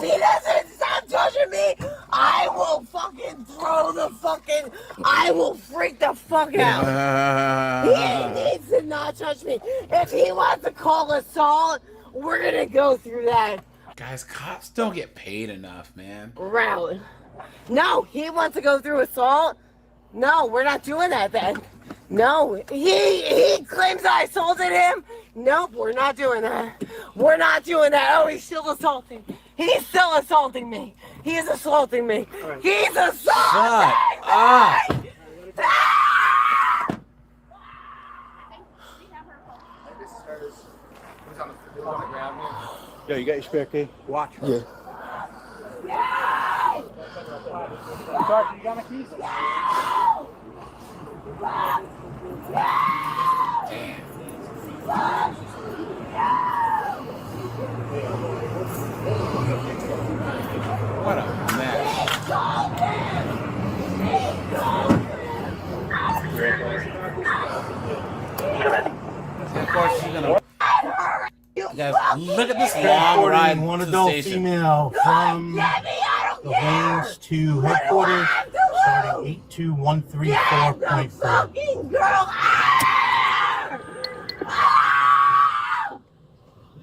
he doesn't stop touching me, I will fucking I will freak the fuck out. He needs to not touch me. If he wants to call assault, we're gonna go through that Guys, cops don't get paid enough, man. route. No, he wants to go through assault. No, we're not doing that then. No, he claims I assaulted him. Nope, we're not doing that. We're not doing that. Oh, he's still assaulting. He's still assaulting me. He's assaulting me. He's assaulting me. Yo, you got your spare key? Watch. Yeah. Sergeant, you got my keys? What a mess. And of course, she's gonna. Guys, look at this long ride. One to the adult station. female from the lanes to headquarters, starting 82134.4. Girl,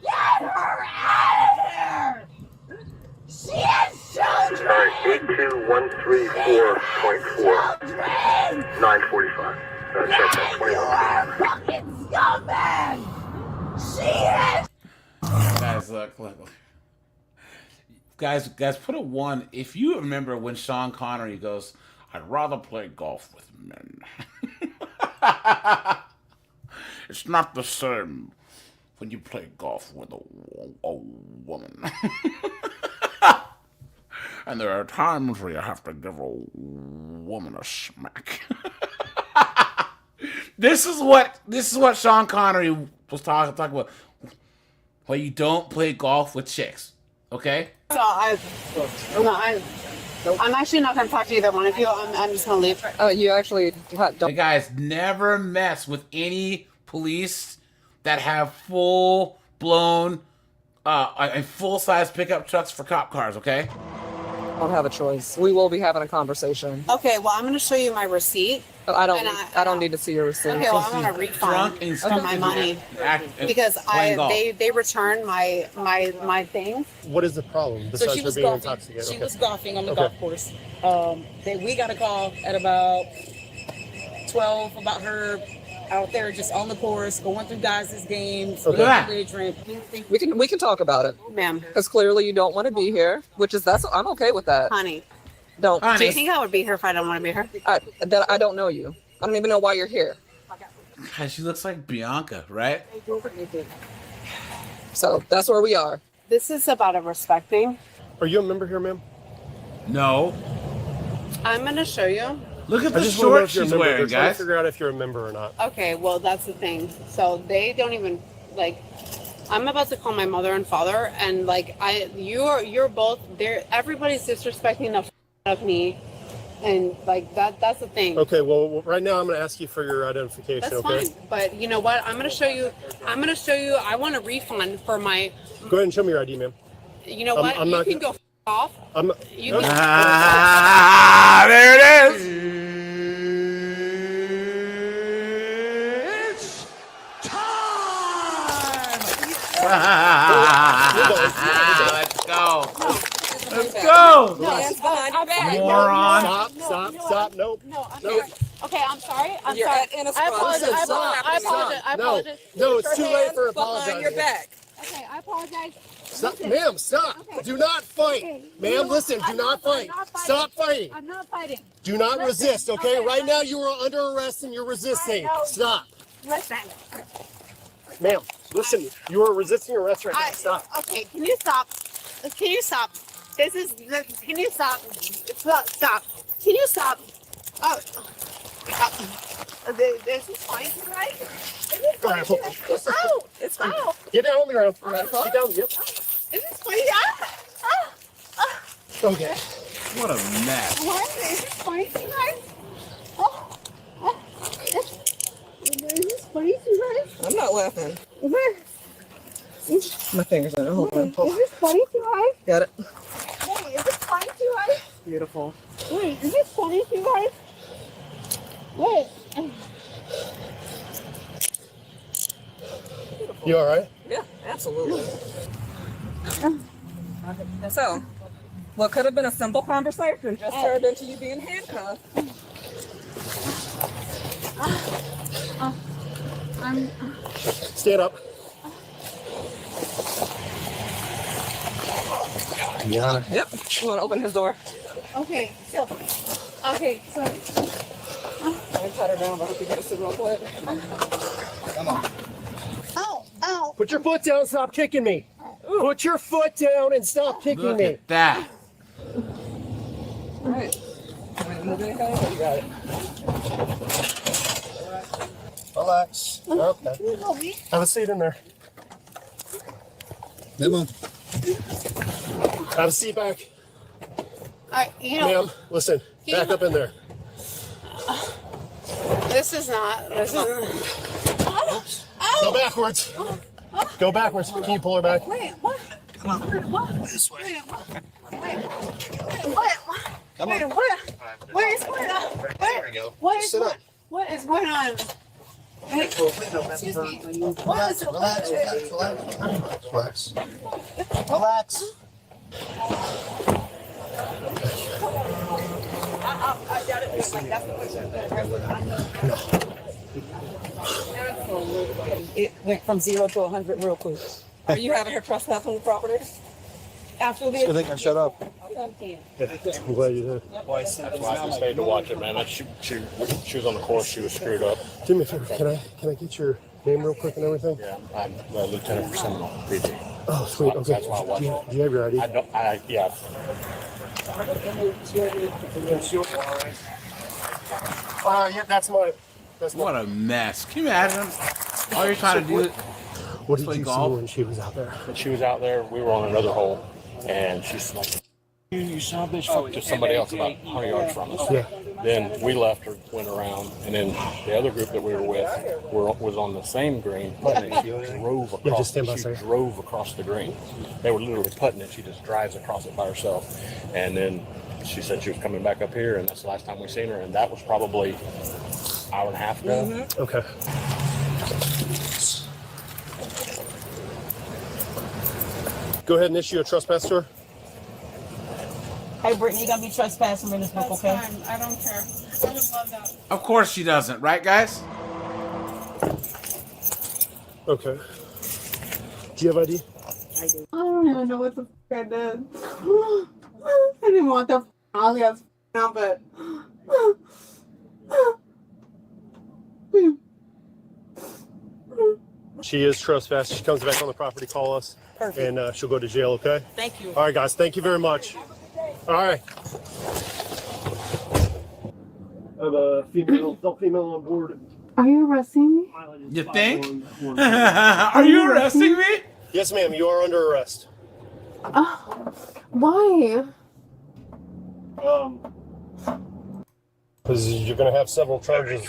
get her out of here! She has children! Sorry, 82134.4. 945. Check that 21. You are a fucking scumbag! She has... Guys, look. Guys, put a 1. If you remember when Sean Connery goes, I'd rather play golf with men. It's not the same when you play golf with a woman. And there are times where you have to give a woman a smack. This is what Sean Connery was talking about. Why you don't play golf with chicks, okay? So I'm actually not going to talk to either one of you. I'm just going to leave. Oh, you actually don't. Hey guys, never mess with any police that have full-blown, full-size pickup trucks for cop cars, okay? Don't have a choice. We will be having a conversation. Okay, well, I'm going to show you my receipt. I don't need to see your receipt. Okay, well, I'm going to refund for my money because they returned my thing. What is the problem besides her being intoxicated? She was golfing on the golf course. We got a call at about 12 about her out there just on the course, going through guys' games. Okay. We can talk about it, ma'am. Because clearly you don't want to be here, I'm okay with that. Honey, don't. Do you think I would be here if I don't want to be here? I don't know you. I don't even know why you're here. God, she looks like Bianca, right? So that's where we are. This is about a respect thing. Are you a member here, ma'am? No. I'm going to show you. Look at the shorts she's wearing, They're trying guys. to figure out if you're a member or not. Okay, well, that's the thing. So they don't even, I'm about to call my mother and father, and, you're both there. Everybody's disrespecting the out of me, and, that's the thing. Okay, well, right now I'm going to ask you for your identification, That's okay? fine, but you know what? I'm going to show you, I want a refund for my, Go ahead and show me your ID, ma'am. you know what? You can go off. You can There it is. It's Let's go. Let's go. Moron. Stop. Nope. Okay, I'm sorry. I apologize. No, it's too late for apologizing. your back. Okay, I apologize. Stop, ma'am, stop. Okay. Do not fight. Okay. Ma'am, listen, do not fight. Stop fighting. I'm not fighting. Do not resist, okay? Okay, Right now you are under arrest and you're resisting. I know. Stop. Listen. Ma'am, listen, you are resisting arrest right now. Stop. Okay, can you stop? Can you stop? Can you stop? Stop. Can you stop? This is fine, right? Is this fine? Ow! It's fine. Ow! Get down on the ground. All right, Get down. Yep. Is this funny? Okay. What a mess. What? Is this funny, guys? Is this funny, guys? I'm not laughing. What? My fingers in it. Hold on. Is this funny, guys? Got it. Wait, is this funny, guys? Beautiful. Wait, is this funny, guys? Wait. You all right? Yeah, absolutely. So, what could have been a simple conversation just turned into you being handcuffed. Stand up. Yeah. Yep. You want to open his door? Okay, so. Let me pat her down, but I hope you get a sit real quick. Come on. Ow! Put your foot down and stop kicking me. Put your foot down and stop kicking Look me. at that. All right. Move anything? You got it. Relax. Okay. Have a seat in there. Come on. Have a seat back. Ma'am, listen. Back up in there. This is not. Go backwards. Go backwards. Can you pull her back? Wait, what? Come on. What? This way. What? Come on. What is going on? There we go. What is Sit up. What is going on? Excuse me. What is Relax. Relax. I doubt it was like that's the question. It went from 0 to 100 real quick. Are you having her trespass on the property? After this? I think I shut up. Okay. I'm glad you did. Well, I just stayed to watch it, man. She was on the course. She was screwed up. Do me a favor. Can I get your name real quick and everything? Yeah, I'm the lieutenant for Seminole PD. Oh, sweet. Okay. That's why I watched it. Do you have your ID? Yeah. Yeah, that's mine. What a mess. Can you imagine? All you're trying to do is What did play you golf. see when she was out there? When she was out there, we were on another hole, and she's like, "You son of a bitch!" Fuck to somebody else about 100 yards from us. Yeah. Then we left her, went around, and then the other group that we were with was on the same green, putting it. She drove across. just stand by, She sir. drove across the green. They were literally putting it. She just drives across it by herself, and then she said she was coming back up here, and that's the last time we seen her, and that was probably an hour and a half ago. Mm-hmm. Okay. Go ahead and issue a trespass to her. Hey, Brittany, you gotta be trespassing in this book, okay? Fine. I don't care. I would love that. Of course she doesn't, right, guys? Okay. Do you have ID? I don't even know what the fuck I did. I didn't want the alias number. She is trespassed. She comes back on the property, call us. Perfect. And she'll go to jail, okay? Thank you. All right, guys. Thank you very much. All right. I have a female on board. Are you arresting me? You think? Are you arresting me? Yes, ma'am. You are under arrest. Why? Because you're going to have several charges.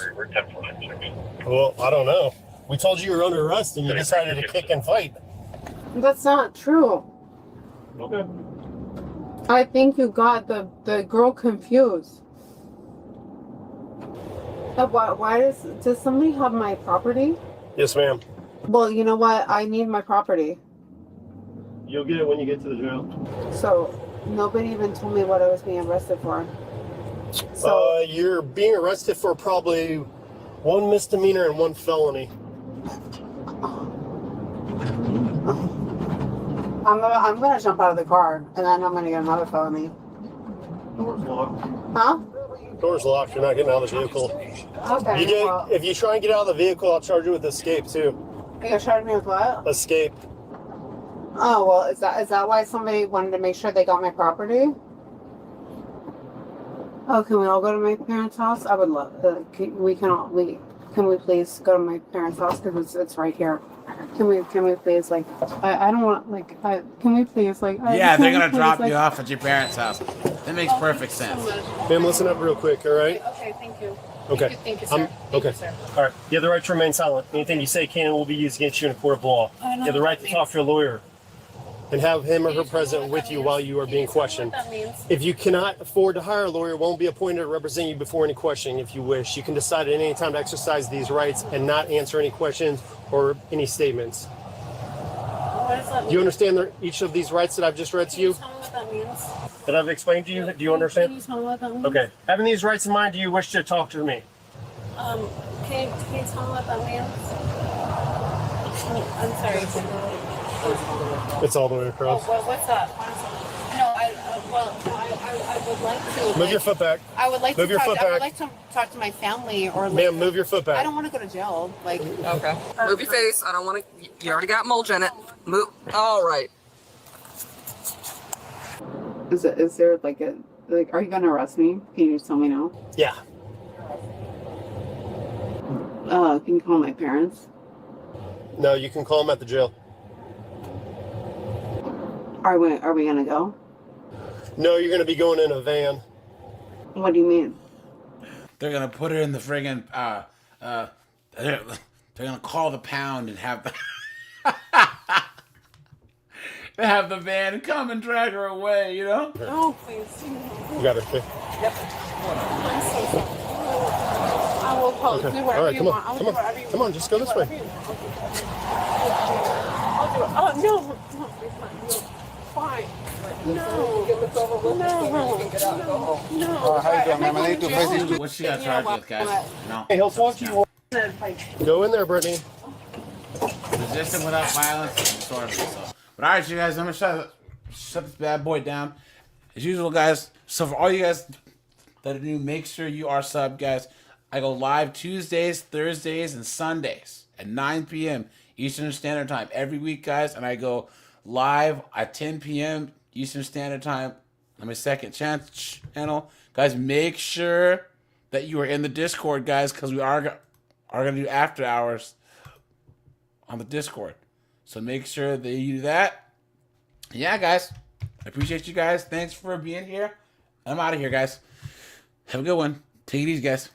Well, I don't know. We told you were under arrest and you decided to kick and fight. That's not true. Okay. I think you got the girl confused. Why does somebody have my property? Yes, ma'am. Well, you know what? I need my property. You'll get it when you get to the jail. So nobody even told me what I was being arrested for. So You're being arrested for probably one misdemeanor and one felony. I'm gonna jump out of the car and then I'm gonna get another felony. Door's locked. Huh? Door's locked. You're not getting out of the vehicle. Okay. Well, If you try and get out of the vehicle, I'll charge you with escape too. you're charging me with what? Escape. Oh well, is that why somebody wanted to make sure they got my property? Oh, can we all go to my parents' house? I would love. Can we please go to my parents' house because it's right here. Can we please I don't want can we please Yeah, they're gonna drop you off at your parents' house. That makes perfect sense. Ma'am, listen up real quick, all right? Okay, thank you. Okay. Thank you, sir. Okay. All right. You have the right to remain silent. Anything you say can and will be used against you in a court of law. You have the right to talk to your lawyer and have him or her present with you while you are being questioned. If you cannot afford to hire a lawyer, won't be appointed to represent you before any questioning if you wish. You can decide at any time to exercise these rights and not answer any questions or any statements. Do you understand each of these rights that I've just read to you? Can you tell me what that means? That I've explained to you? Do you understand? Can you tell me what that means? Okay. Having these rights in mind, do you wish to talk to me? Can you tell me what that means? I'm sorry. It's all the way across. What's that? No, I would like to. Move your foot back. I would like Move to your talk. foot I would back. like to talk to my family or. Ma'am, move your foot back. I don't want to go to jail. Okay. Move your face. I don't want to. You already got mulch in it. Move. All right. Is there are you gonna arrest me? Can you just tell me now? Yeah. Can you call my parents? No, you can call them at the jail. Are we gonna go? No, you're gonna be going in a van. What do you mean? They're gonna put her in the friggin' they're gonna call the pound and have the have the van come and drag her away, you know? Oh, please. You got it, okay? Yep. I'm so sorry. I will post. Okay. Do whatever All right, you come want. on. I'll Come do on. whatever you Come want. on, just go this way. I'll do it. Oh, no. No. Fine. No. No. How you doing, man? I need to visit. What she got charged with, guys? No. Hey, he'll talk to you. Go in there, Brittany. Resisting without violence and disorderly. But all right, you guys, I'm gonna shut this bad boy down. As usual, guys. So for all you guys that are new, make sure you are subbed, guys. I go live Tuesdays, Thursdays, and Sundays at 9 p.m. Eastern Standard Time every week, guys. And I go live at 10 p.m. Eastern Standard Time on my Second Chance channel. Guys, make sure that you are in the Discord, guys, because we are going to do after hours on the Discord. So make sure that you do that. Yeah, guys. I appreciate you guys. Thanks for being here. I'm out of here, guys. Have a good one. Take it easy, guys.